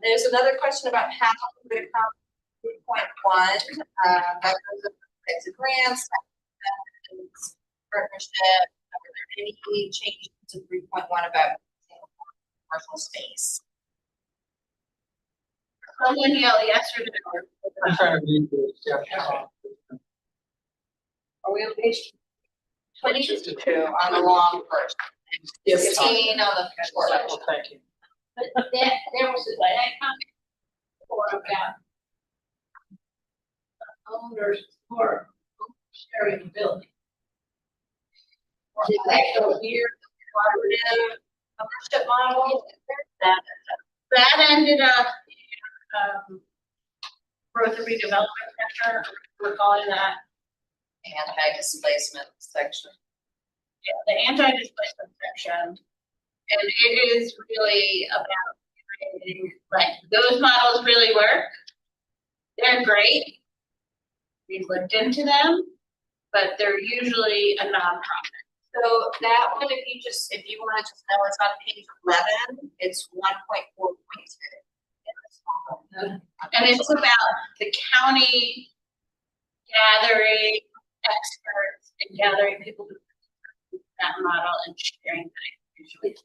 S2: There's another question about how we're going to come to 3.1. That goes up to grants, partnership. Are there any changes to 3.1 about commercial space?
S1: Someone yell yes or no.
S3: I'm trying to read this. Yeah.
S2: Are we on page 22 on the long version?
S3: Yes.
S2: 16 on the short version.
S3: Thank you.
S1: But there was a comment or about owners or sharing the building. Or that go here, cooperative
S2: Ownership model.
S1: that ended up growth and redevelopment center, we're calling that.
S2: Anti-displacement section.
S1: Yeah, the anti-displacement section. And it is really about creating, like, those models really work. They're great. We've looked into them, but they're usually a nonprofit.
S2: So that one, if you want to just know, it's on page 11, it's 1.4.2.
S1: And it's about the county gathering experts and gathering people to that model and sharing that usually.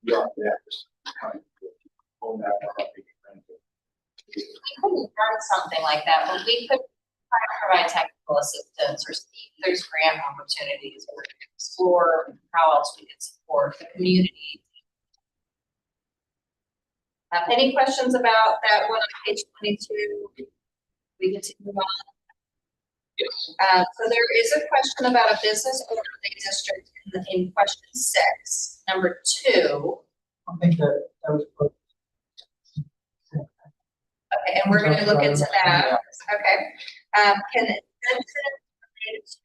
S4: Yeah, just kind of pull that up.
S2: We couldn't run something like that, but we could try to provide technical assistance or see if there's grant opportunities or explore how else we can support the community. Any questions about that one on page 22? We can move on.
S3: Yes.
S2: So there is a question about a business overlay district in question 6, number 2.
S3: I think that was.
S2: Okay, and we're going to look into that. Okay. Can incentives related to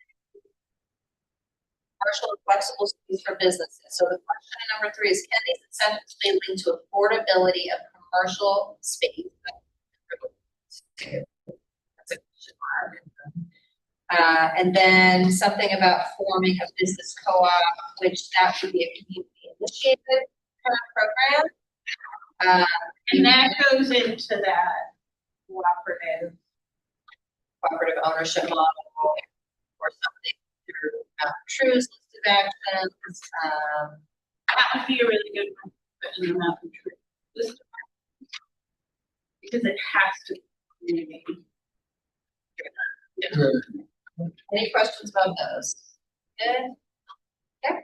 S2: commercial and flexible space for businesses? So the question number 3 is, can these incentives be linked to affordability of commercial space? That's a question mark. And then something about forming a business co-op, which that would be a community initiated kind of program.
S1: And that goes into that cooperative
S2: Cooperative ownership model or something. True's list of actions,
S1: That would be a really good one, putting them out in tree. Because it has to be.
S2: any questions about those? Good. Okay.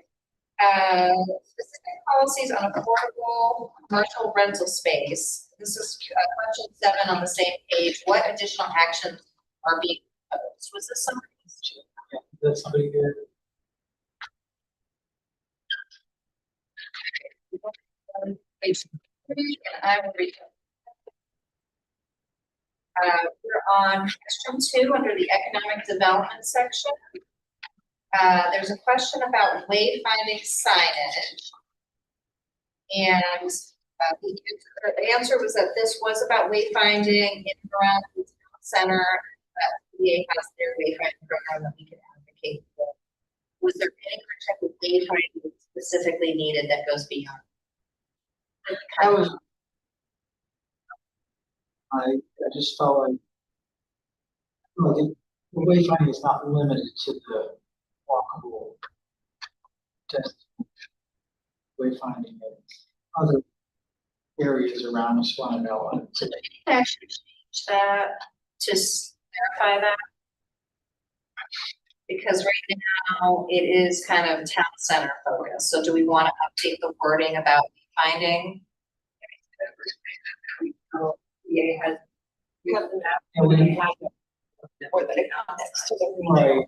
S2: Specific policies on affordable commercial rental space. This is question 7 on the same page. What additional actions are being proposed? Was this something?
S3: That's somebody here.
S2: Page 3, and I will read it. We're on question 2 under the economic development section. There's a question about wayfinding signage. And the answer was that this was about wayfinding in and around the town center. That VA has their wayfinding program that we can advocate for. Was there any protected wayfinding specifically needed that goes beyond?
S3: I just felt like, the wayfinding is not limited to the walkable test. Wayfinding in other areas around Swannanoa.
S2: So they can actually change that to clarify that. Because right now it is kind of town center focused. So do we want to update the wording about finding?
S5: VA has.
S3: And we have
S2: Or the context to the
S3: Right.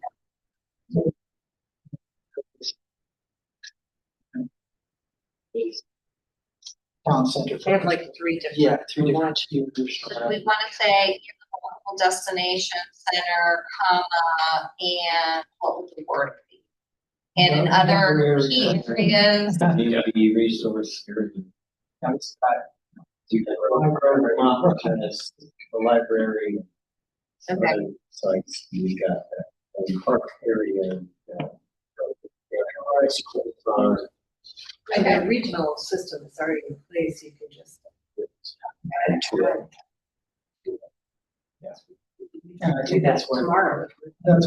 S3: Town center.
S5: They have like 3 different.
S3: Yeah, 3 different tiers.
S2: So we want to say local destination center, comma, and what would the word be? And in other key areas,
S6: Community resource area.
S3: That's
S6: The library.
S2: Okay.
S6: Sites, you got that, park area.
S5: And the regional system is already in place, you can just.
S3: And I think that's what,
S5: Tomorrow.
S3: they're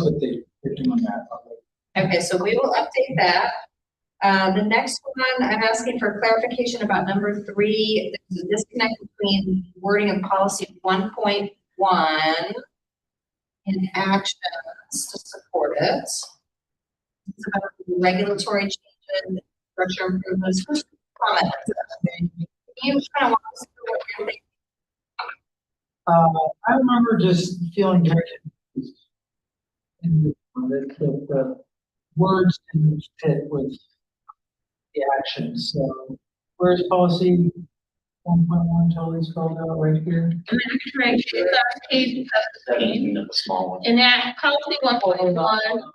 S3: doing that.
S2: okay, so we will update that. The next one, I'm asking for clarification about number 3. There's a disconnect between wording of policy 1.1 and actions to support it. It's about regulatory changes, structure improvements. First comment. You kind of want us to know what you're thinking.
S3: I remember just feeling very confused. And the words didn't fit with the actions. So where's policy 1.1 totally spelled out right here?
S1: Right, it's on page 17.
S6: The small one.
S1: Enact policy 1.1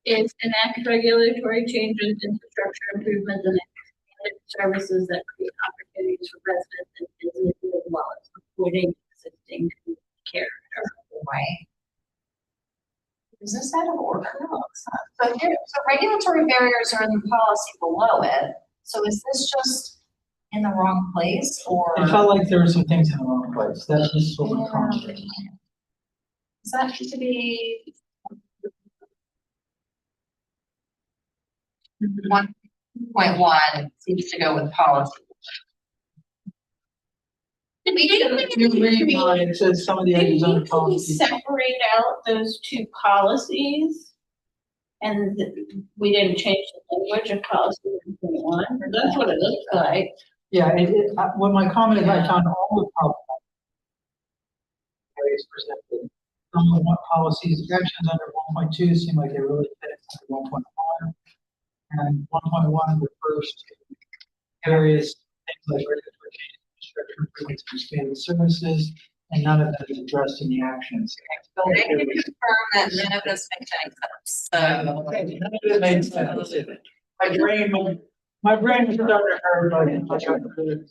S1: is enact regulatory changes, infrastructure improvements, and expanded services that create opportunities for residents and businesses as well as supporting existing care.
S2: Right. Is this out of order? No, it's not. So here, so regulatory barriers are in the policy below it. So is this just in the wrong place or?
S3: It felt like there were some things in the wrong place. That's just what we're concentrating.
S2: Does that need to be? 1.1 seems to go with policy.
S3: You read mine, it says some of the items on the
S1: Can we
S3: policy.
S1: separate out those 2 policies? And we didn't change the language of policy 1.1, that's what it looks like.
S3: Yeah, when my comment is, I found all the problems. Areas presented. Some of the policies, actions under 1.2 seem like they really fit under 1.1. And 1.1 refers to areas, things like regulatory changes, infrastructure improvements, and expanded services, and none of that is addressed in the actions.
S2: So I can confirm that none of this makes any sense. So.
S3: It makes sense. My brain is starting to hurt.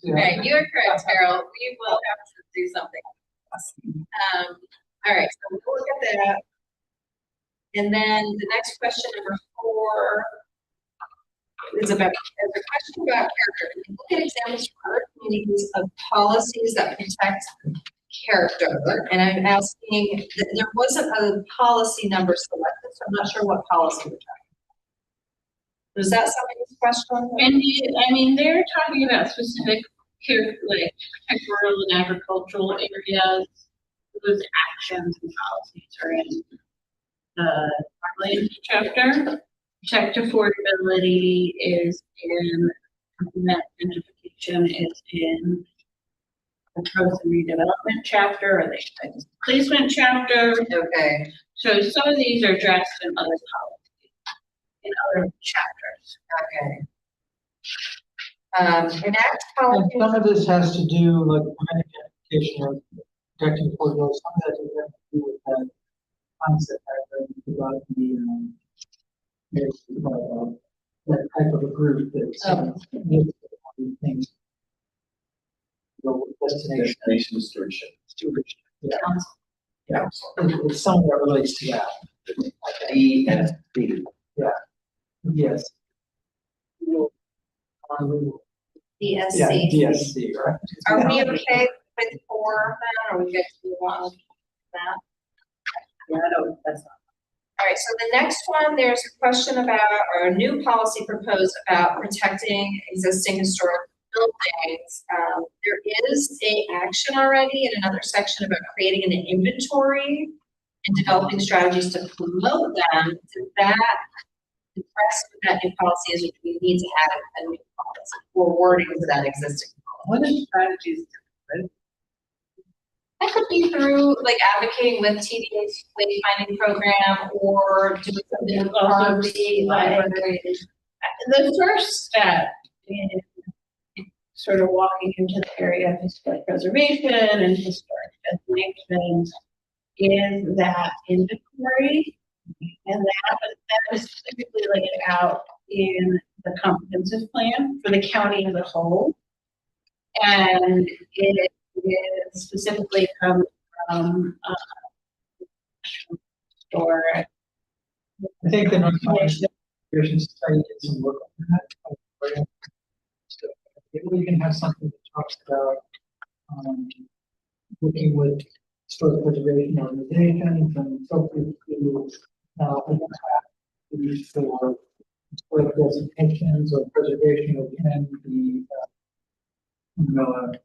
S2: Right, you are correct, Carol. We will have to do something. All right, so we'll look at that. And then the next question, number 4, is about, there's a question about character. If you look at examples from other communities of policies that protect character, and I'm asking that there wasn't a policy number selected so I'm not sure what policy we're talking about. Was that somebody's question?
S1: And I mean, they're talking about specific here, like rural and agricultural areas, those actions and policies are in the land chapter. Protect affordability is in, net gentrification is in the growth and redevelopment chapter, or the placement chapter.
S2: Okay,
S1: So some of these are addressed in other policies, in other chapters.
S2: enact
S3: And
S2: policy.
S3: some of this has to do, like, preventing gentrification or protecting affordability, some of that has to do with that concept about that type of a group that needs things. Destination.
S10: Destination stewardship.
S3: Stewardship, yeah. Yeah, it's something that relates to that.
S10: DSD.
S3: Yes. Yeah,
S2: DSC.
S3: DSC, right?
S2: Are we okay with 4 then, or we get to move on with that?
S5: Yeah, that's not.
S2: All right, so the next one, there's a question about, or a new policy proposed about protecting existing historic buildings. There is a action already in another section about creating an inventory and developing strategies to promote them. Does that, the rest of that new policy is we need to add a new policy or wording to that existing policy.
S5: What is strategies?
S2: That could be through like advocating with TDA's wayfinding program or doing something with RV, libraries.
S1: The first step in sort of walking into the area of historic preservation and historic destinations is that inventory. And that is typically laid out in the comprehensive plan for the county as a whole. And it specifically comes from historic.
S3: I think the North Carolina Conservation Society did some work on that. So we can have something that talks about working with historic preservation organizations and so forth to for historic designations or preservation within the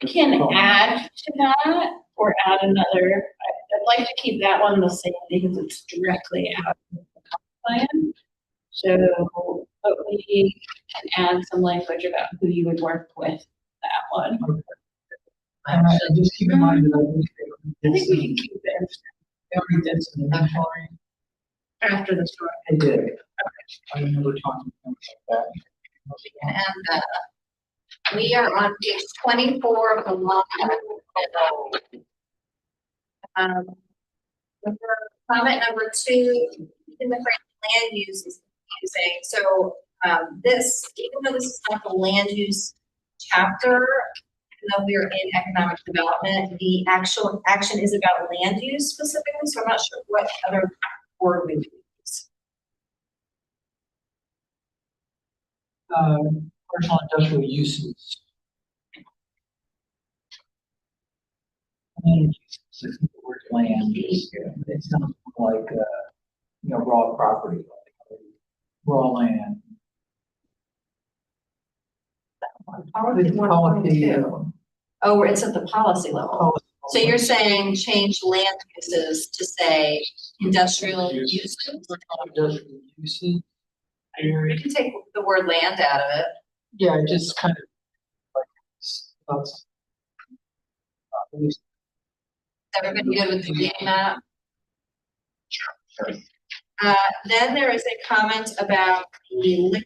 S1: Can add to that or add another. I'd like to keep that one the same because it's directly out of the comp plan. So, but we can add some language about who you would work with that one.
S3: and I just keep in mind that
S1: I think we can keep it
S3: they already did some inventory.
S1: after the story.
S3: They did. I remember talking to them about that.
S2: And we are on page 24 of the law. Comment number 2 in the land use is confusing. So this, even though this is not the land use chapter, even though we are in economic development, the actual action is about land use specifically. So I'm not sure what other word we would use.
S3: Commercial industrial uses. Land uses, the word land use, it sounds like, raw property, like raw land. Policy,
S2: Oh, it's at the policy level.
S3: policy.
S2: So you're saying change land uses to say industrial uses?
S3: Industrial uses.
S2: We can take the word land out of it.
S3: Yeah, just kind of like,
S2: Is everybody good with doing that?
S6: Sure.
S2: Then there is a comment about the liquor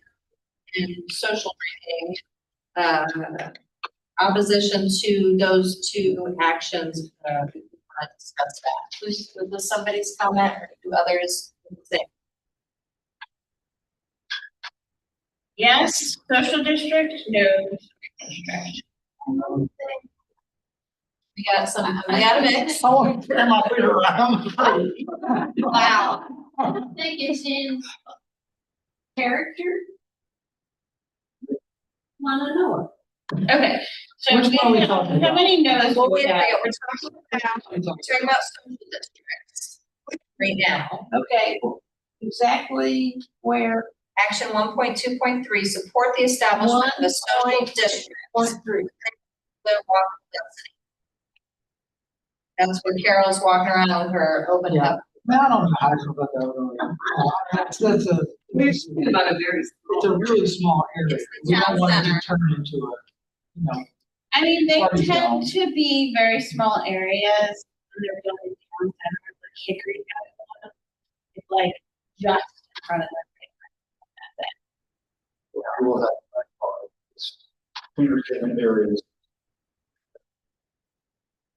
S2: and social drinking, opposition to those two actions. We want to discuss that. Was somebody's comment or do others think?
S1: Yes, social district, no. District.
S2: We got a mix.
S3: I want to turn my feet around.
S2: Wow.
S1: I think it's in character. Swannanoa. Okay, so
S3: Which one are we talking
S1: how
S3: about?
S1: many no's
S2: Well,
S1: do we
S2: wait a
S1: have?
S2: second, we're talking about social districts right now.
S1: Okay, exactly where?
S2: Action 1.2.3, support the establishment of a social district.
S1: Point three.
S2: Their walkable density. That's where Carol's walking around with her open
S3: Yeah.
S2: up.
S3: I don't know how I feel about that. That's a,
S8: We're speaking about a very
S3: it's a really small area.
S2: It's the
S3: We don't
S2: town
S3: want it
S2: center.
S3: to turn into a, you know,
S1: I mean, they
S3: Party
S1: tend
S3: zone.
S1: to be very small areas. And they're really town center, like Hickory has one. It's like just in front of their.
S4: We'll have that part. It's clear driven areas.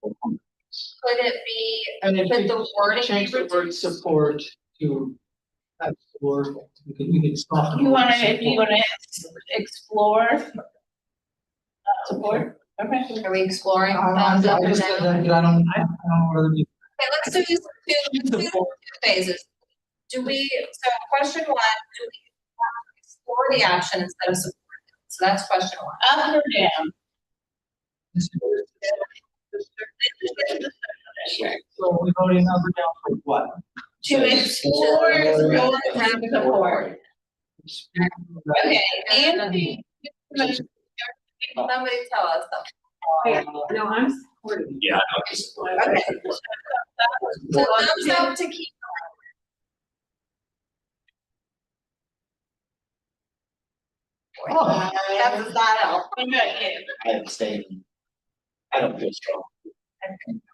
S2: Could it be,
S3: and if
S2: could
S3: we
S2: the wording be
S3: change the word
S2: reduced?
S3: support to, that's the word, we could soften. the
S1: You
S3: word
S1: wanna, if you
S3: support.
S1: wanna explore support, okay.
S2: Are we exploring?
S3: I just said that, I don't know whether you.
S2: Okay, let's do these two phases. So question one, do we want to explore the option instead of support? So that's question one.
S1: Up or down?
S3: So we voting up or down for what?
S1: To explore or have support. Okay, Nancy.
S2: Somebody tell us something.
S5: No, I'm supporting.
S11: Yeah, I know, just.
S2: Okay. So thumbs up to keep going. That does not help.
S1: Okay.
S6: I abstain. I don't feel strong.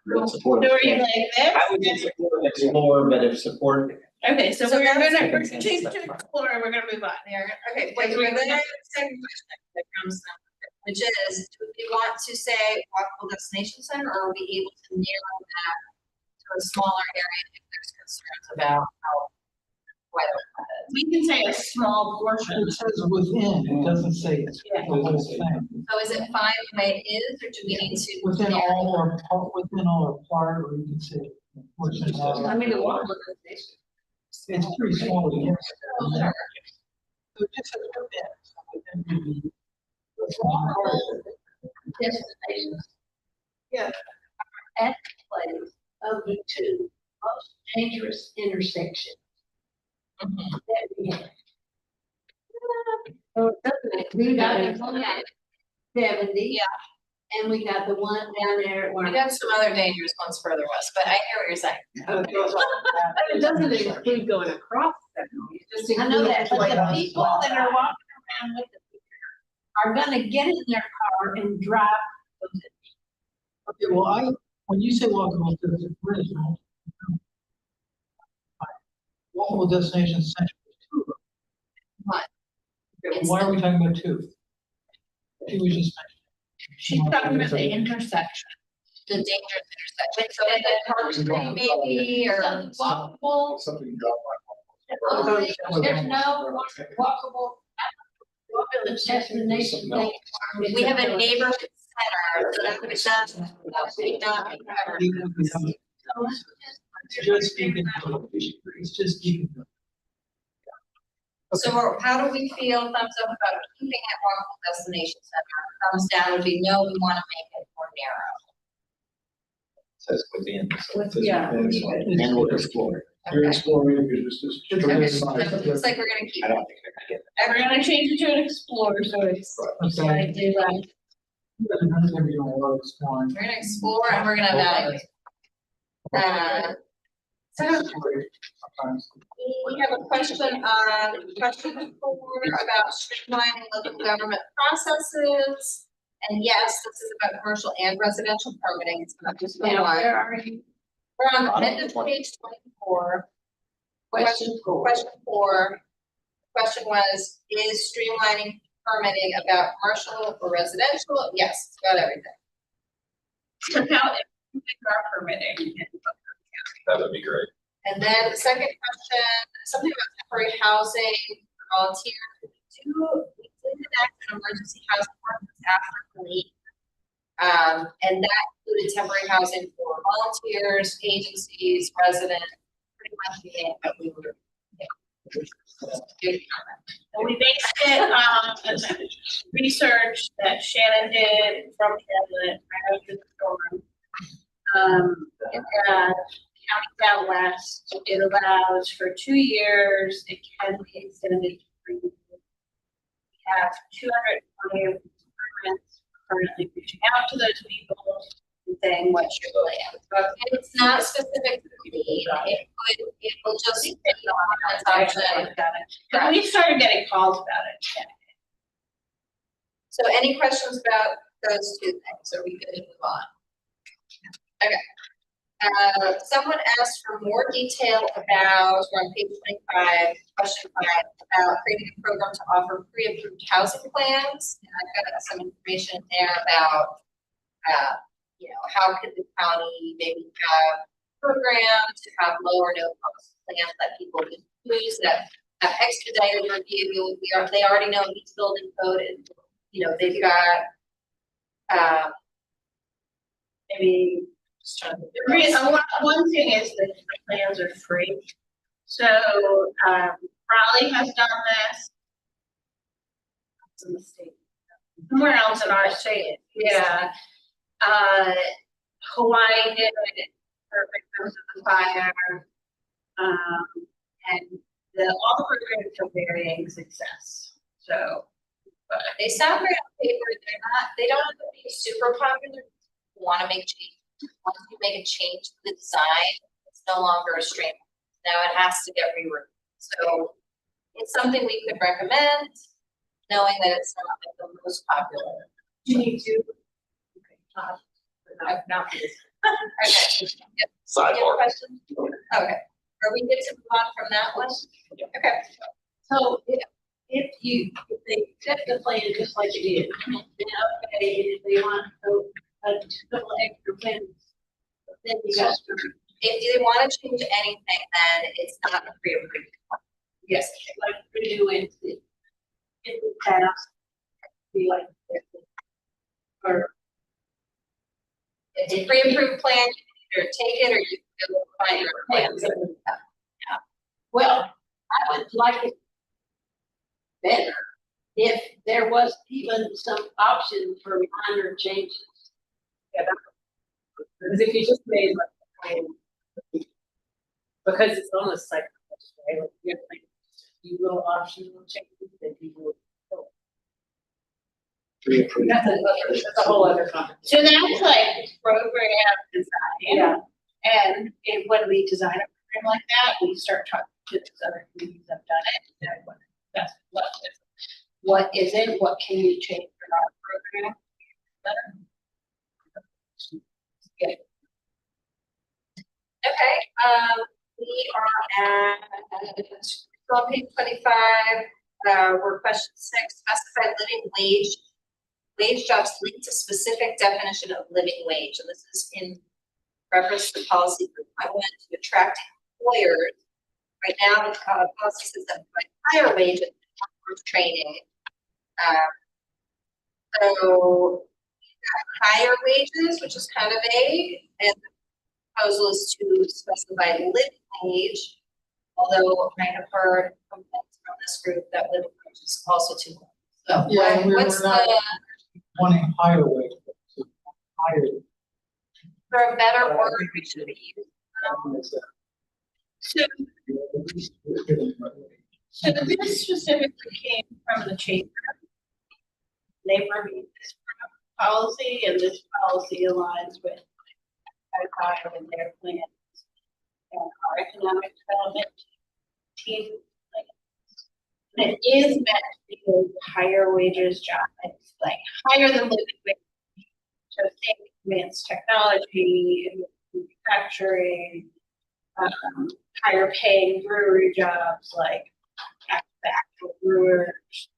S6: Real support.
S1: So are you like this?
S6: I would just explore, but if support,
S1: Okay, so
S2: So
S1: we're
S2: that's-
S1: gonna change to explore, we're gonna move on.
S2: There, okay, wait, we're gonna have the second question that comes up, which is, do we want to say walkable destination center, or are we able to narrow that to a smaller area if there's concerns about how wide open that is?
S1: We can say a small portion.
S3: It says within, it doesn't say it's the whole thing.
S2: So is it fine the way it is, or do we need to?
S3: Within
S2: narrow-
S3: all or part, within all or part, or you can say. portion of.
S8: I mean, the water destination.
S3: It's pretty small. Yes.
S2: Oh, sure.
S3: So it just says within, so within would be a small part of it.
S1: Destinations. Yeah. At the place of the two most dangerous intersections
S2: Mhm.
S1: that we have. So it doesn't include that. 70.
S2: Yeah.
S1: And we got the one down there.
S2: We got some other dangerous ones further west, but I hear what you're saying.
S8: But it doesn't include going across that. It just
S1: I know that,
S8: includes
S1: but
S8: like
S1: the people that are walking around with the speaker are gonna get in their car and drive.
S3: Okay, well, when you say walkable destination, where is it? Walkable destination center, two.
S2: What?
S3: Okay, why are we talking about two? Two was just mentioned.
S1: She's talking about the intersection.
S2: The dangerous intersection, so is it Park Street maybe, or?
S1: Some walkable,
S4: Something got
S1: there's no walkable village destination. thing.
S2: We have a neighborhood center, so that would not be covered.
S3: It's just speaking, it's just speaking.
S2: So how do we feel, thumbs up about keeping it walkable destination center? Thumbs down would be no, we want to make it more narrow.
S6: says within. so it says
S8: Yeah.
S6: within, And we'll explore.
S4: You're
S2: Okay.
S4: exploring, you're just.
S2: Okay, so it looks like we're gonna keep
S6: I
S2: it.
S6: don't think they're gonna get
S1: And we're gonna change it to an explorer, so it's.
S3: Okay.
S1: I do that.
S2: We're gonna explore and we're gonna evaluate. So we have a question on question 4 about streamlining local government processes. And yes, this is about commercial and residential permitting. It's not just
S1: Now,
S2: one.
S1: where are you?
S2: We're on the end of page 24. Question 4. Question was, is streamlining permitting about commercial or residential? Yes, it's about everything.
S1: So how it our permitting.
S11: That would be great.
S2: And then the second question, something about temporary housing for volunteers. We did enact an emergency housing ordinance after the leak. And that included temporary housing for volunteers, agencies, residents, pretty much anything that we were.
S1: And we based it on research that Shannon did from Canada right after the storm. And the counties out west, it allows for 2 years, it can be extended to 3 years. We have 220 improvements currently reaching out to those people and saying, what's your plan?
S2: But it's not specific to me, it will just be on that option.
S1: Because we started getting calls about it.
S2: So any questions about those two things? Are we good to move on? Okay. Someone asked for more detail about, we're on page 25, question 5, about creating a program to offer pre-approved housing plans. And I've got some information there about, how could the county maybe have programs to have low or no cost plans that people can use that have expedited review. They already know each building code and, they've got, maybe.
S1: One thing is that the plans are free. So, Raleigh has done this.
S5: It's a mistake.
S1: Somewhere else in our state, yeah. Hawaii did it for victims of the fire. And all the programs have varying success. So, but
S2: They sound great on paper. They don't have to be super popular. You want to make change. Once you make a change to the design, it's no longer a stream. Now it has to get rewritten. So it's something we could recommend, knowing that it's not like the most popular.
S5: You need to. Okay. Not for this.
S2: Okay. Yep.
S11: Sidebar.
S2: Questions? Okay. Are we good to move on from that one? Okay.
S1: so if they set the plan just like it is, then okay, if they want a couple extra plans, then you got to.
S2: If they want to change anything, then it's not a pre-approved.
S1: Yes, like we do in the past, be like this. Or
S2: It's a pre-approved plan, you can either take it or you can go find your plans.
S1: well, I would like it better if there was even some option for minor changes.
S5: Because if you just made like, because it's almost like, right, like you have like few little optional changes that you would.
S10: Pre-approved.
S5: That's a whole other conversation.
S1: So that's like program design.
S5: Yeah.
S1: And when we design a program like that, we start talking to those other communities that have done it. And that's what isn't, what can you change for our program? Yeah.
S2: Okay, we are on page 25, we're question 6, specified living wage jobs linked to specific definition of living wage. And this is in reference to policy group. I went to attract employers. Right now, the policy says that higher wages for training. So higher wages, which is kind of vague, and the proposal is to specify living wage, although I have heard complaints from this group that living wage is also too low. So
S3: Yeah, we're
S2: what's
S3: not
S2: the,
S3: wanting higher wage, but higher.
S2: for a better word we should be using?
S1: So this specifically came from the chamber. They reviewed this policy, and this policy aligns with ICAR and their plans and our economic development team. And it is meant to be a higher wages job. It's like higher than living wage. So think advanced technology, manufacturing, higher paying brewery jobs like actual brewers.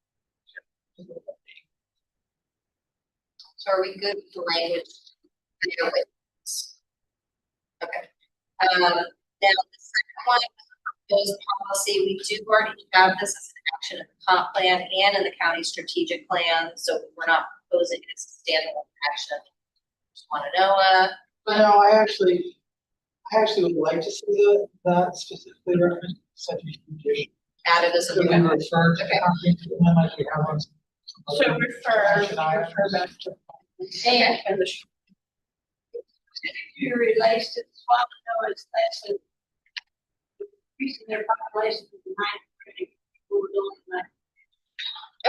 S2: So are we good with the language? Okay. Now the second one, proposed policy, we do already have this as an action in the comp plan and in the county strategic plan, so we're not proposing it as a standalone action. Swannanoa.
S3: But no, I actually would like to see that specifically referenced such a huge.
S2: Added as a.
S3: So we refer to
S2: Okay.
S3: comprehensive plan like we have on.
S1: So refer back to and the. You relate to Swannanoa is actually increasing their population to 9 people building that.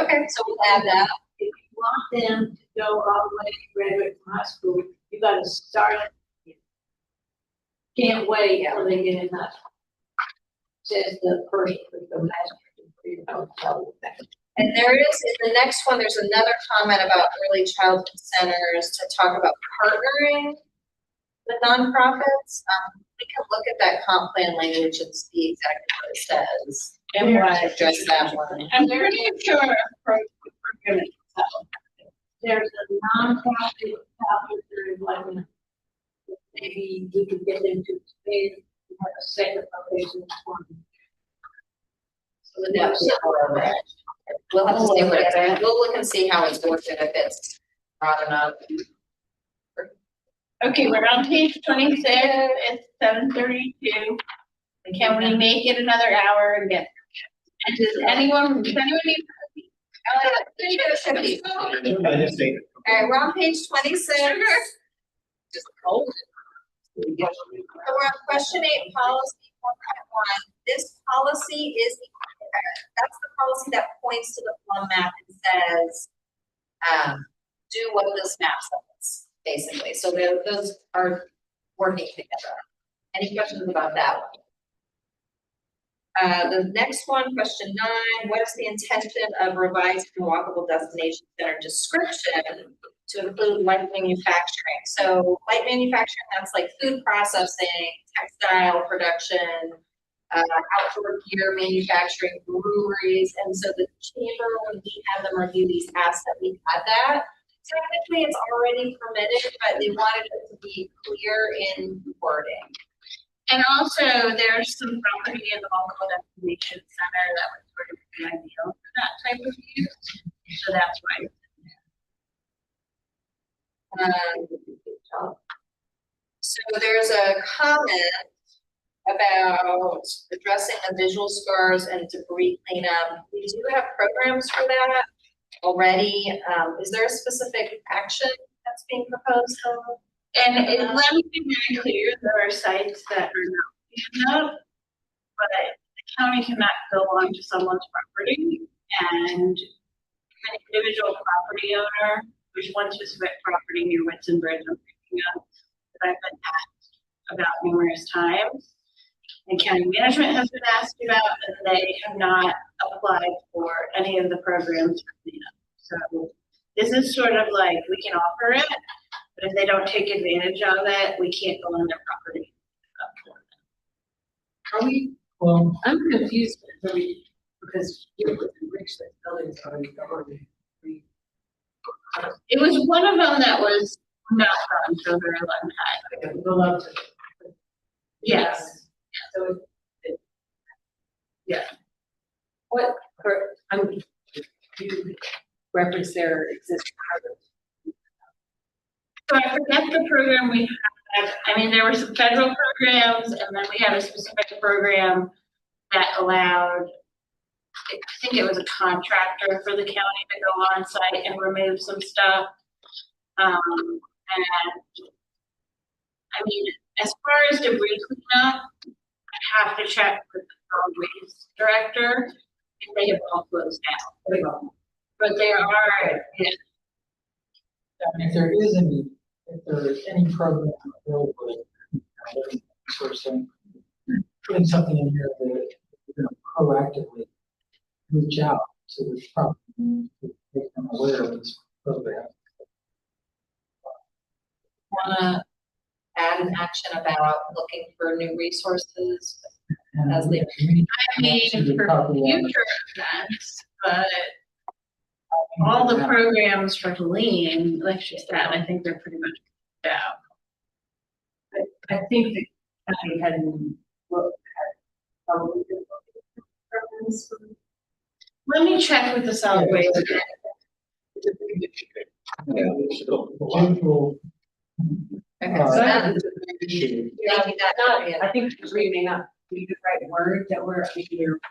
S2: Okay, so we'll add that.
S1: If you want them to go all the way to graduate from high school, you gotta start it. Can't wait till they get in that. Says the person who's the last.
S2: And there is, in the next one, there's another comment about early childhood centers to talk about partnering with nonprofits. We can look at that comp plan language and see exactly what it says.
S1: And
S2: we'll address that one.
S1: I'm pretty sure program itself. There's a nonprofit out there, like, maybe we could get them to pay have a second location for them.
S2: So the next, we'll have to see what it's, we'll look and see how it's worked and if it's broad enough.
S1: Okay, we're on page 26, it's 7:32. Can we make it another hour and get? And does anyone need?
S2: Should be.
S10: I just think.
S2: All right, we're on page 26. Just hold it. So we're on question 8, policy 1.1. This policy is, that's the policy that points to the plum map and says, do what this map says, basically. So those are working together. Any questions about that one? The next one, question 9, what is the intention of revising the walkable destination center description to include light manufacturing? So light manufacturing, that's like food processing, textile production, outdoor gear manufacturing, breweries. And so the chamber, when we had them review these, asked that we had that. Technically, it's already permitted, but they wanted it to be clear in wording.
S1: And also, there's some property in the Walkable Destination Center that would sort of be ideal for that type of use. So that's why.
S2: So there's a comment about addressing the visual scars and debris cleanup. We do have programs for that already. Is there a specific action that's being proposed though?
S1: And let me be very clear, there are sites that are not cleaned up, but the county cannot go onto someone's property and an individual property owner, there's one specific property near Whitson Bridge I'm thinking of that I've been asked about numerous times. And county management has been asked about, and they have not applied for any of the programs for cleanup. So this is sort of like, we can offer it, but if they don't take advantage of it, we can't go on their property.
S8: Are we,
S3: Well,
S8: I'm confused because you're rich, that building's already government.
S1: It was one of them that was not done for a very long time.
S8: We'll love to.
S1: Yes.
S8: So yeah. What, you reference their existing hardware.
S1: So I forget the program we had. I mean, there were some federal programs, and then we had a specific program that allowed, I think it was a contractor for the county to go on site and remove some stuff. And I mean, as far as debris cleanup, I have to check with the solid waste director if they have all closed down. But there are, yeah.
S3: I mean, if there is any program available, sort of saying, putting something in here that you're going to proactively reach out to the property to make them aware of this program.
S2: Wanna add an action about looking for new resources
S3: And
S2: as they.
S1: I mean, for future events, but all the programs for Helene, like she said, I think they're pretty much out.
S8: I think the county hadn't looked at how we could look at programs.
S1: Let me check with the solid waste.
S2: Okay, so that,
S3: Issue.
S2: maybe that,
S8: I think we may not be the right word that we're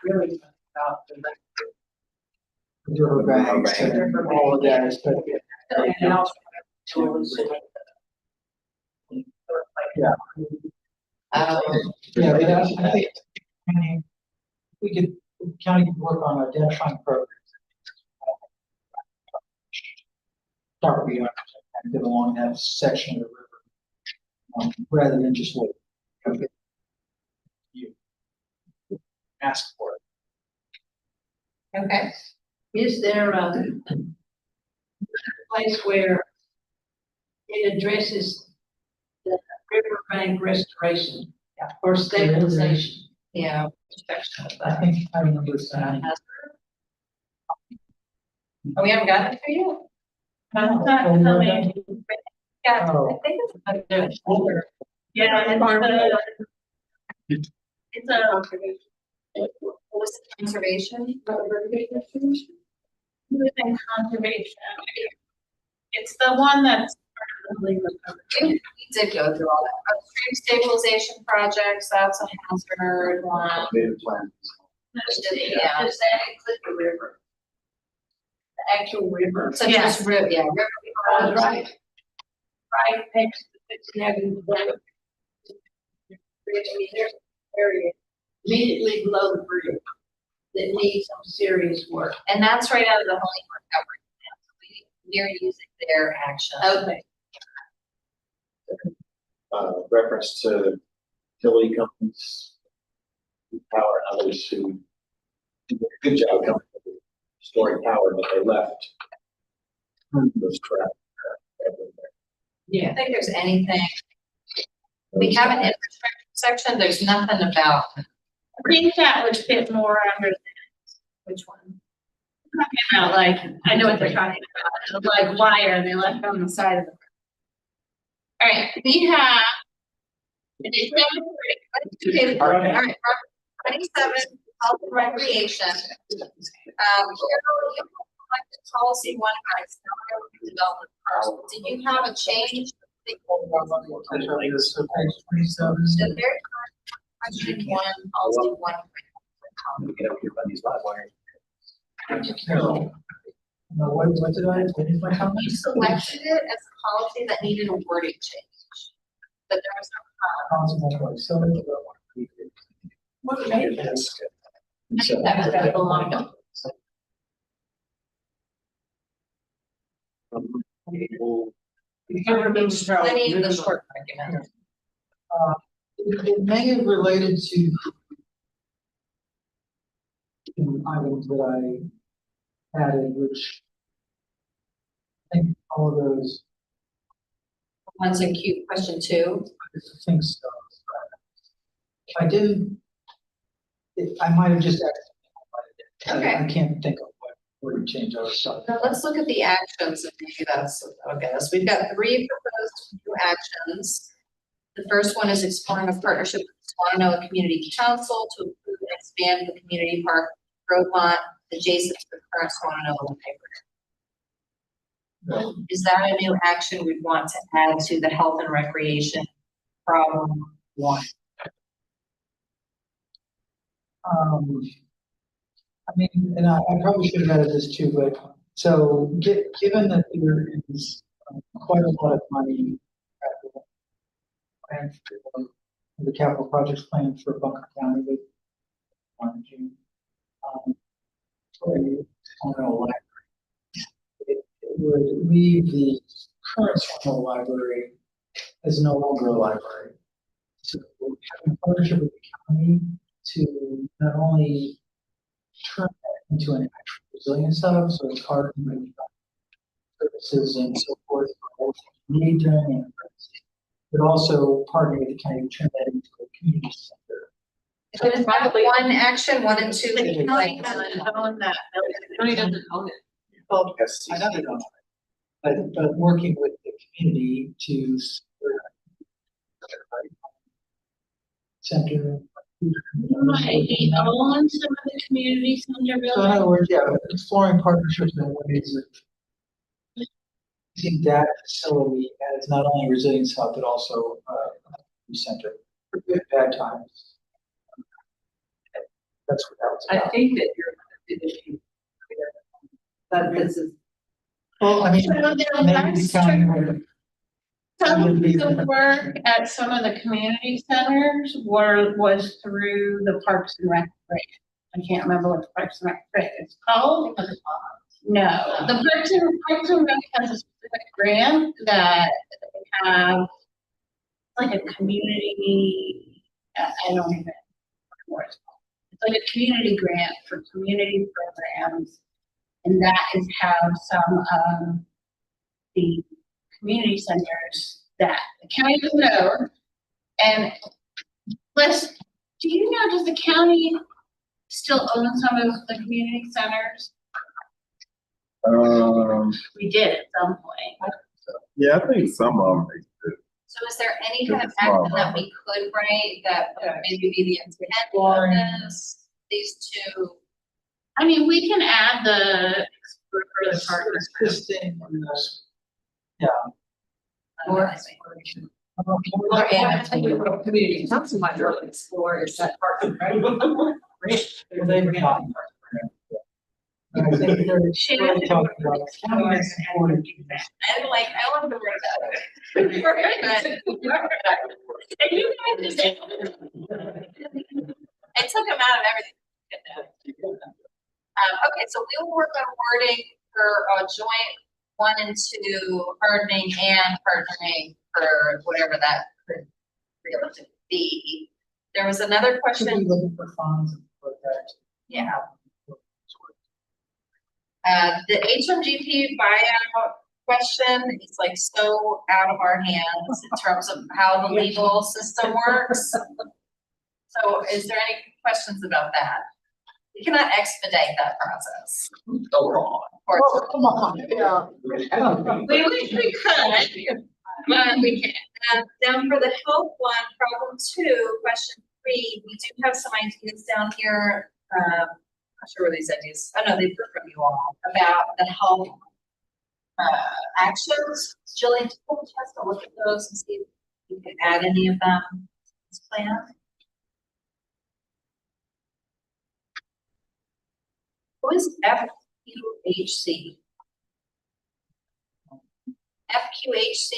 S8: really about the
S3: River banks and all of that is, but
S8: and also
S3: yeah. Yeah, but I think, I mean, county could work on identifying programs. Start beyond, and get along that section of the river, rather than just wait. You ask for it.
S2: Okay.
S1: Is there a place where it addresses the riverbank restoration or stabilization?
S2: Yeah.
S3: I think I remember saying.
S2: Oh, we haven't gotten it for you?
S1: That's not coming.
S2: Yeah,
S3: Oh.
S2: I think it's about there.
S1: Yeah, it's a,
S2: What was it, conservation?
S1: within conservation. It's the one that's.
S2: We did go through all that. Upstream stabilization projects, that's a hazard one.
S4: Native plans.
S2: Yeah.
S1: Does that include the river? The actual river?
S2: So just river, yeah, river.
S1: Right. Right next to the Cincinnati Dam. There's an area immediately below the bridge that needs some serious work.
S2: And that's right out of the Holy Recovery Plan. So we're using their action.
S1: Okay.
S10: Reference to utility companies, power and others who did a good job coming up with storing power, but they left those crap.
S2: I don't think there's anything. We have an infrastructure section, there's nothing about
S1: I think that would fit more under
S2: which one.
S1: talking about, like, I know what they're talking about, like, why are they left on the side of the. All right, we have.
S2: Okay, all right, 27, health and recreation. Policy one, development parcel. Did you have a change?
S3: So page 27.
S2: The very first question one, policy one.
S10: We get up here by these live wires.
S3: No. No, what did I my comment?
S2: You selected it as a policy that needed a wording change. But there was
S3: What
S2: I think that was that long ago. Plenty of the short document.
S3: It may have related to items that I added, which I think all of those,
S2: One's in Q, question 2.
S3: I think so. If I did, I might have just added.
S2: Okay.
S3: I can't think of what word change I was talking
S2: Now
S3: about.
S2: let's look at the actions and maybe that'll get us. We've got 3 proposed new actions. The first one is exploring a partnership with Swannanoa Community Council to improve and expand the community park road lot adjacent to the current Swannanoa library. Is that a new action we'd want to add to the health and recreation problem 1?
S3: I mean, and I probably should have added this too, but so given that there is quite a lot of money and the capital projects plan for Bunker County with June. For Swannanoa Library, it would leave the current Swannanoa Library as no longer a library. So we're having a partnership with the county to not only turn that into an actual resilience hub, so it's hard to move services and so forth for all community during, but also partner with the county to turn that into a community center.
S2: So is that 1 action, 1 and 2?
S1: The county doesn't own that building.
S8: County doesn't own it.
S3: Well, I know they don't, but working with the community to center.
S1: Right, he owns some of the community center
S3: So in other
S1: buildings.
S3: words, yeah, exploring partnerships in ways of using that facility as not only a resilience hub, but also a center for good, bad times. That's what that was
S8: I
S3: about.
S8: think that you're finishing. But this is.
S3: Well, I mean,
S1: So there
S3: maybe the
S1: was
S3: county would
S1: Some of the work at some of the community centers was through the Parks and Rec grant. I can't remember what the Parks and Rec grant is called. No, the Parks and Rec has a specific grant that they have like a community, I don't even know what it's called. It's like a community grant for community programs. And that is how some of the community centers that the county doesn't know. And Les, do you know, does the county still own some of the community centers? We did at some point.
S11: Yeah, I think some of them exist.
S2: So is there any kind of action that we could write that would maybe be the intent of this, these two?
S1: I mean, we can add the partners.
S3: Kristen, yeah.
S2: Or-
S5: Community council might really explore is that part of, right?
S3: They were not. And I think they're really talking about county is supporting.
S2: I'm like, I love the word that. I took them out of everything. Okay, so we will work on wording for a joint 1 and 2 hardening and partnering for whatever that could realistically be. There was another
S3: Should be
S2: question.
S3: looking for funds for that.
S2: Yeah. The HMGP buyout question is like so out of our hands in terms of how the legal system works. So is there any questions about that? We cannot expedite that process. Or-
S3: Come on, yeah.
S1: We wish we could, but we can't.
S2: Down for the health one, problem 2, question 3, we do have some ideas down here. Not sure where these ideas, oh no, they've heard from you all about the health actions. Jillian, do you have a chance to look at those and see if you can add any of them to this plan? Who is FQHC? FQHC,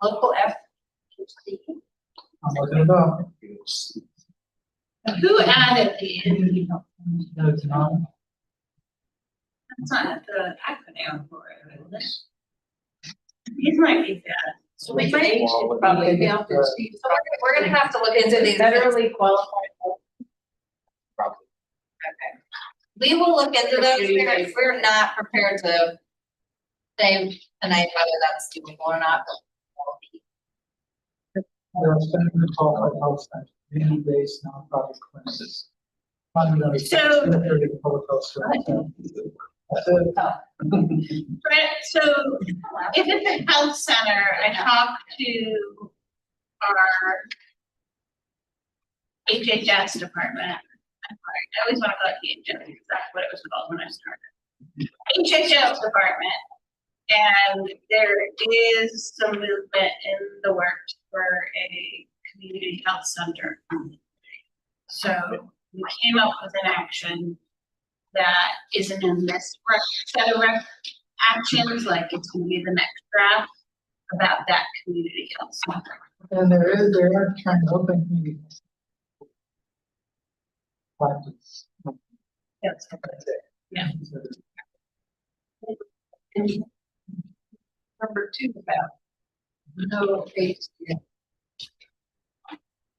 S2: local FQHC.
S3: I'm looking it up.
S1: Who added these?
S3: No, it's not.
S1: That's not the acronym for it, is it? These might be bad.
S2: So we might,
S5: Probably be out there.
S2: so we're gonna have to look into these.
S5: Federally qualified.
S2: Okay. We will look into those. We're not prepared to say tonight whether that's doable or not.
S3: There are federally qualified health centers, community-based nonprofit clinics.
S1: So-
S3: Public health services.
S1: Right, so if it's a health center, I talked to our HHS department. I'm sorry, I always want to call it HHS, because that's what it was called when I started. HHS department, and there is some movement in the works for a community health center. So we came up with an action that isn't in this set of actions, like it's gonna be the next draft about that community health center.
S3: And there are trying to open community. Practice.
S1: Yes. Yeah.
S8: Number 2 about no face.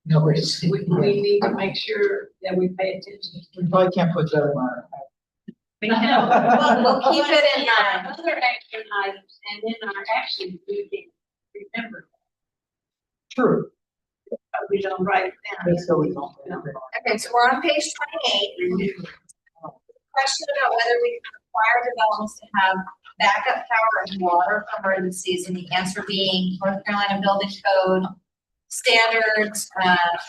S3: No, worries.
S8: We need to make sure that we pay attention.
S3: We probably can't put that on our.
S2: We'll keep it in mind.
S1: Other action items, and then our actions, we can remember,
S3: True.
S1: but we don't write it down.
S3: Let's go with that.
S2: Okay, so we're on page 28. Question about whether we can require developments to have backup power and water for emergencies, and the answer being North Carolina Building Code standards.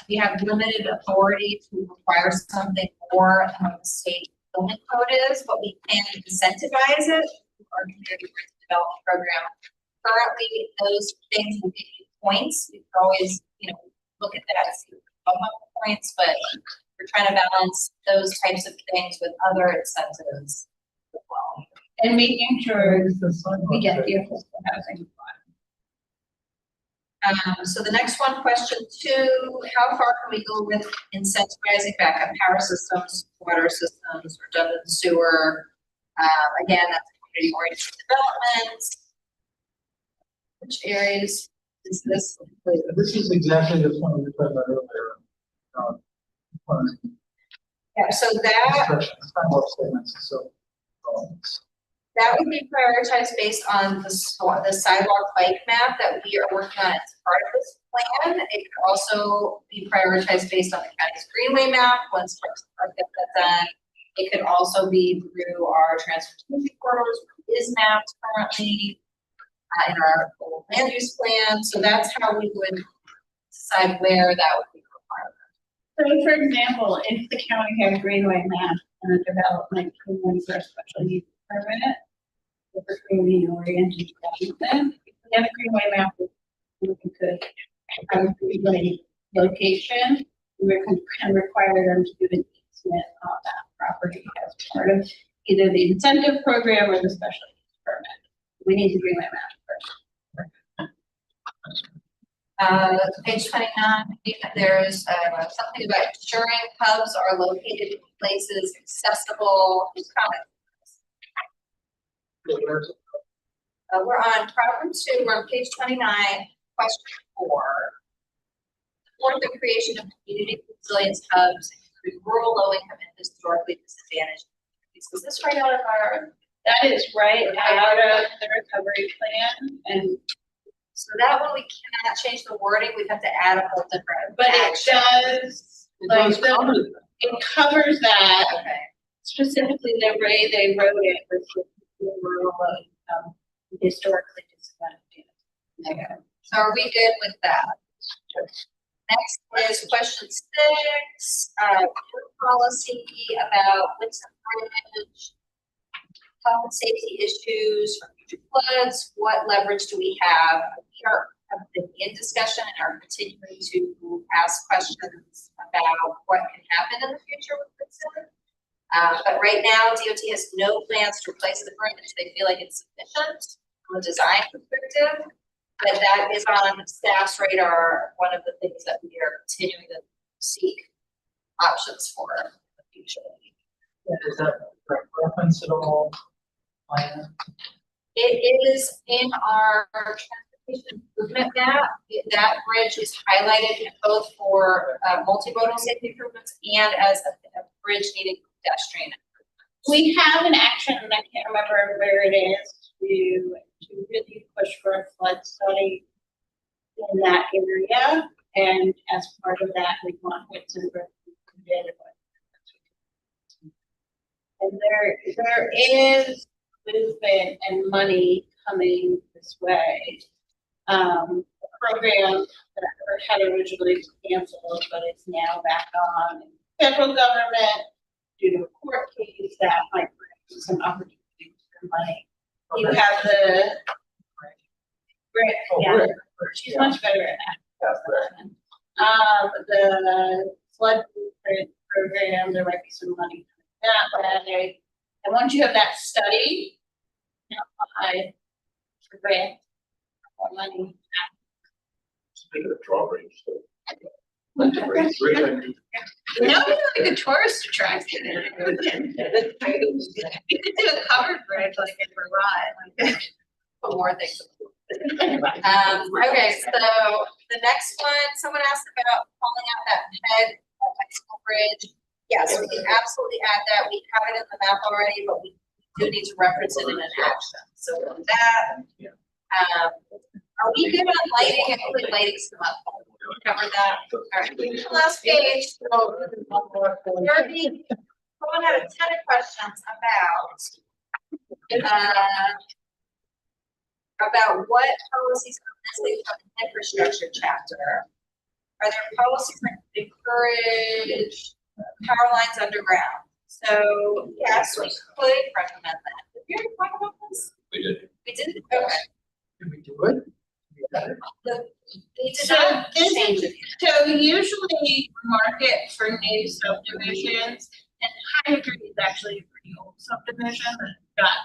S2: We have limited authority to require something more than what the state building code is, but we can incentivize it through our community development program. Currently, those things will give you points. You can always, look at that and see if you have points, but we're trying to balance those types of things with other incentives as well.
S1: And making sure we get vehicles for housing.
S2: So the next one, question 2, how far can we go with incentivizing backup power systems, water systems, redundant sewer? Again, that's community oriented development. Which areas is this?
S3: This is exactly the point we were talking about earlier.
S2: Yeah, so that
S3: Construction, sidewalk segments, so.
S2: that would be prioritized based on the sidewalk bike map that we are working on as part of this plan. It could also be prioritized based on the county's greenway map, once Parks and Rec gets that done. It could also be through our transportation corridors, which is mapped currently in our land use plan. So that's how we would decide where that would be required.
S1: So for example, if the county had greenway map and a development came in for a special use permit, with a community oriented development, if we have a greenway map, we could have a greenway location, we can require them to do an easement on that property as part of either the incentive program or the special use permit. We need the greenway map first.
S2: Page 29, there's something about ensuring hubs are located in places accessible. Who's commenting? We're on problem 2, we're on page 29, question 4. Support the creation of community resilience hubs in rural, low-income, and historically disadvantaged communities. Was this right out of our?
S1: That is right out of the recovery plan, and
S2: So that one we cannot change the wording. We have to add a whole different.
S1: but it
S2: action.
S1: does, like, it covers that,
S2: Okay.
S1: specifically the way they wrote it was rural, historically disadvantaged.
S2: Okay. So are we good with that? Next is question 6, policy about Whitson Bridge, health and safety issues from future floods. What leverage do we have? We have been in discussion and are continuing to ask questions about what can happen in the future with Whitson. But right now, DOT has no plans to replace the bridge. They feel like it's sufficient from a design perspective. But that is on staff's radar, one of the things that we are continuing to seek options for in the future.
S3: Is that reference at all?
S2: It is in our transportation improvement map. That bridge is highlighted both for multimodal safety improvements and as a bridge needing pedestrian.
S1: We have an action, and I can't remember where it is, to really push for a flood study in that area. And as part of that, we want Whitson Bridge included. And there is movement and money coming this way. A program that had originally canceled, but it's now back on in federal government due to a court case that might bring some opportunities for money. You have the grant, yeah, she's much better at that. The flood program, there might be some money for that way. And once you have that study, apply for grant or money.
S11: Speaking of drawbridge, so.
S1: No, like a tourist attraction. You could do a covered bridge like in Vermont,
S2: For more things. Okay, so the next one, someone asked about pulling out that head of high school bridge. Yes, we can absolutely add that. We have it in the map already, but we do need to reference it in an action. So with that, are we good on lighting? I think the lighting's come up. Covered that. All right, last page. We're being thrown out a ton of questions about what policies are missing from the infrastructure chapter. Are there policies that encourage power lines underground? So yes, we could recommend that. Did we already talk about this?
S11: We did.
S2: We did? Okay.
S3: Can we do it?
S2: They did
S1: So
S2: not
S1: this
S2: change it.
S1: So usually market for new subdivisions, and High Street is actually a pretty old subdivision that got,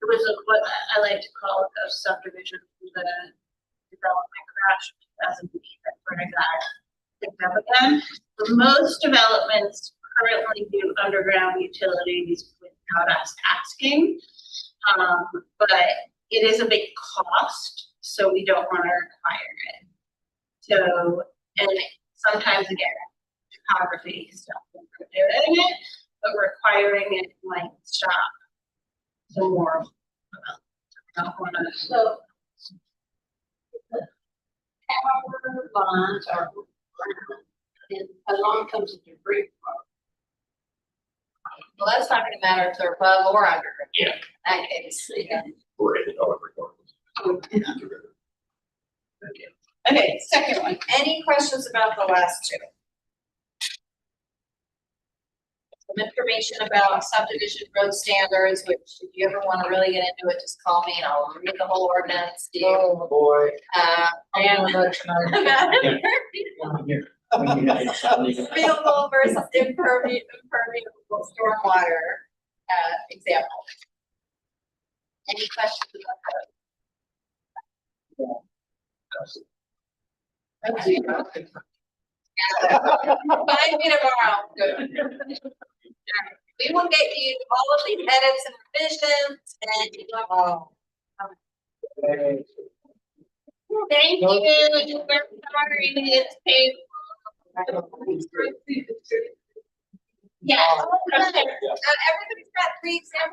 S1: it was what I like to call a subdivision from the development crash in 2008, that's when I got picked up again. Most developments currently do underground utilities without us asking. But it is a big cost, so we don't want to require it. So, and sometimes again, topography stuff when we're doing it, but requiring it might stop some more. I don't want to.
S8: So. Power lines are, and along comes the debris.
S2: Well, that's not gonna matter if they're above or under.
S11: Yeah.
S2: In that case, yeah.
S11: Rated all regardless.
S1: Okay, second one.
S2: Any questions about the last two? Some information about subdivision road standards, which if you ever wanna really get into it, just call me and I'll read the whole ordinance to you.
S10: Oh, boy.
S2: And Permeable versus impermeable stormwater, example. Any questions about that? Find me tomorrow. Good. We will get you all of the edits and revisions and you will.
S1: Thank you. We're sorry it's paid. Yeah.
S2: Everybody's got 3 examples.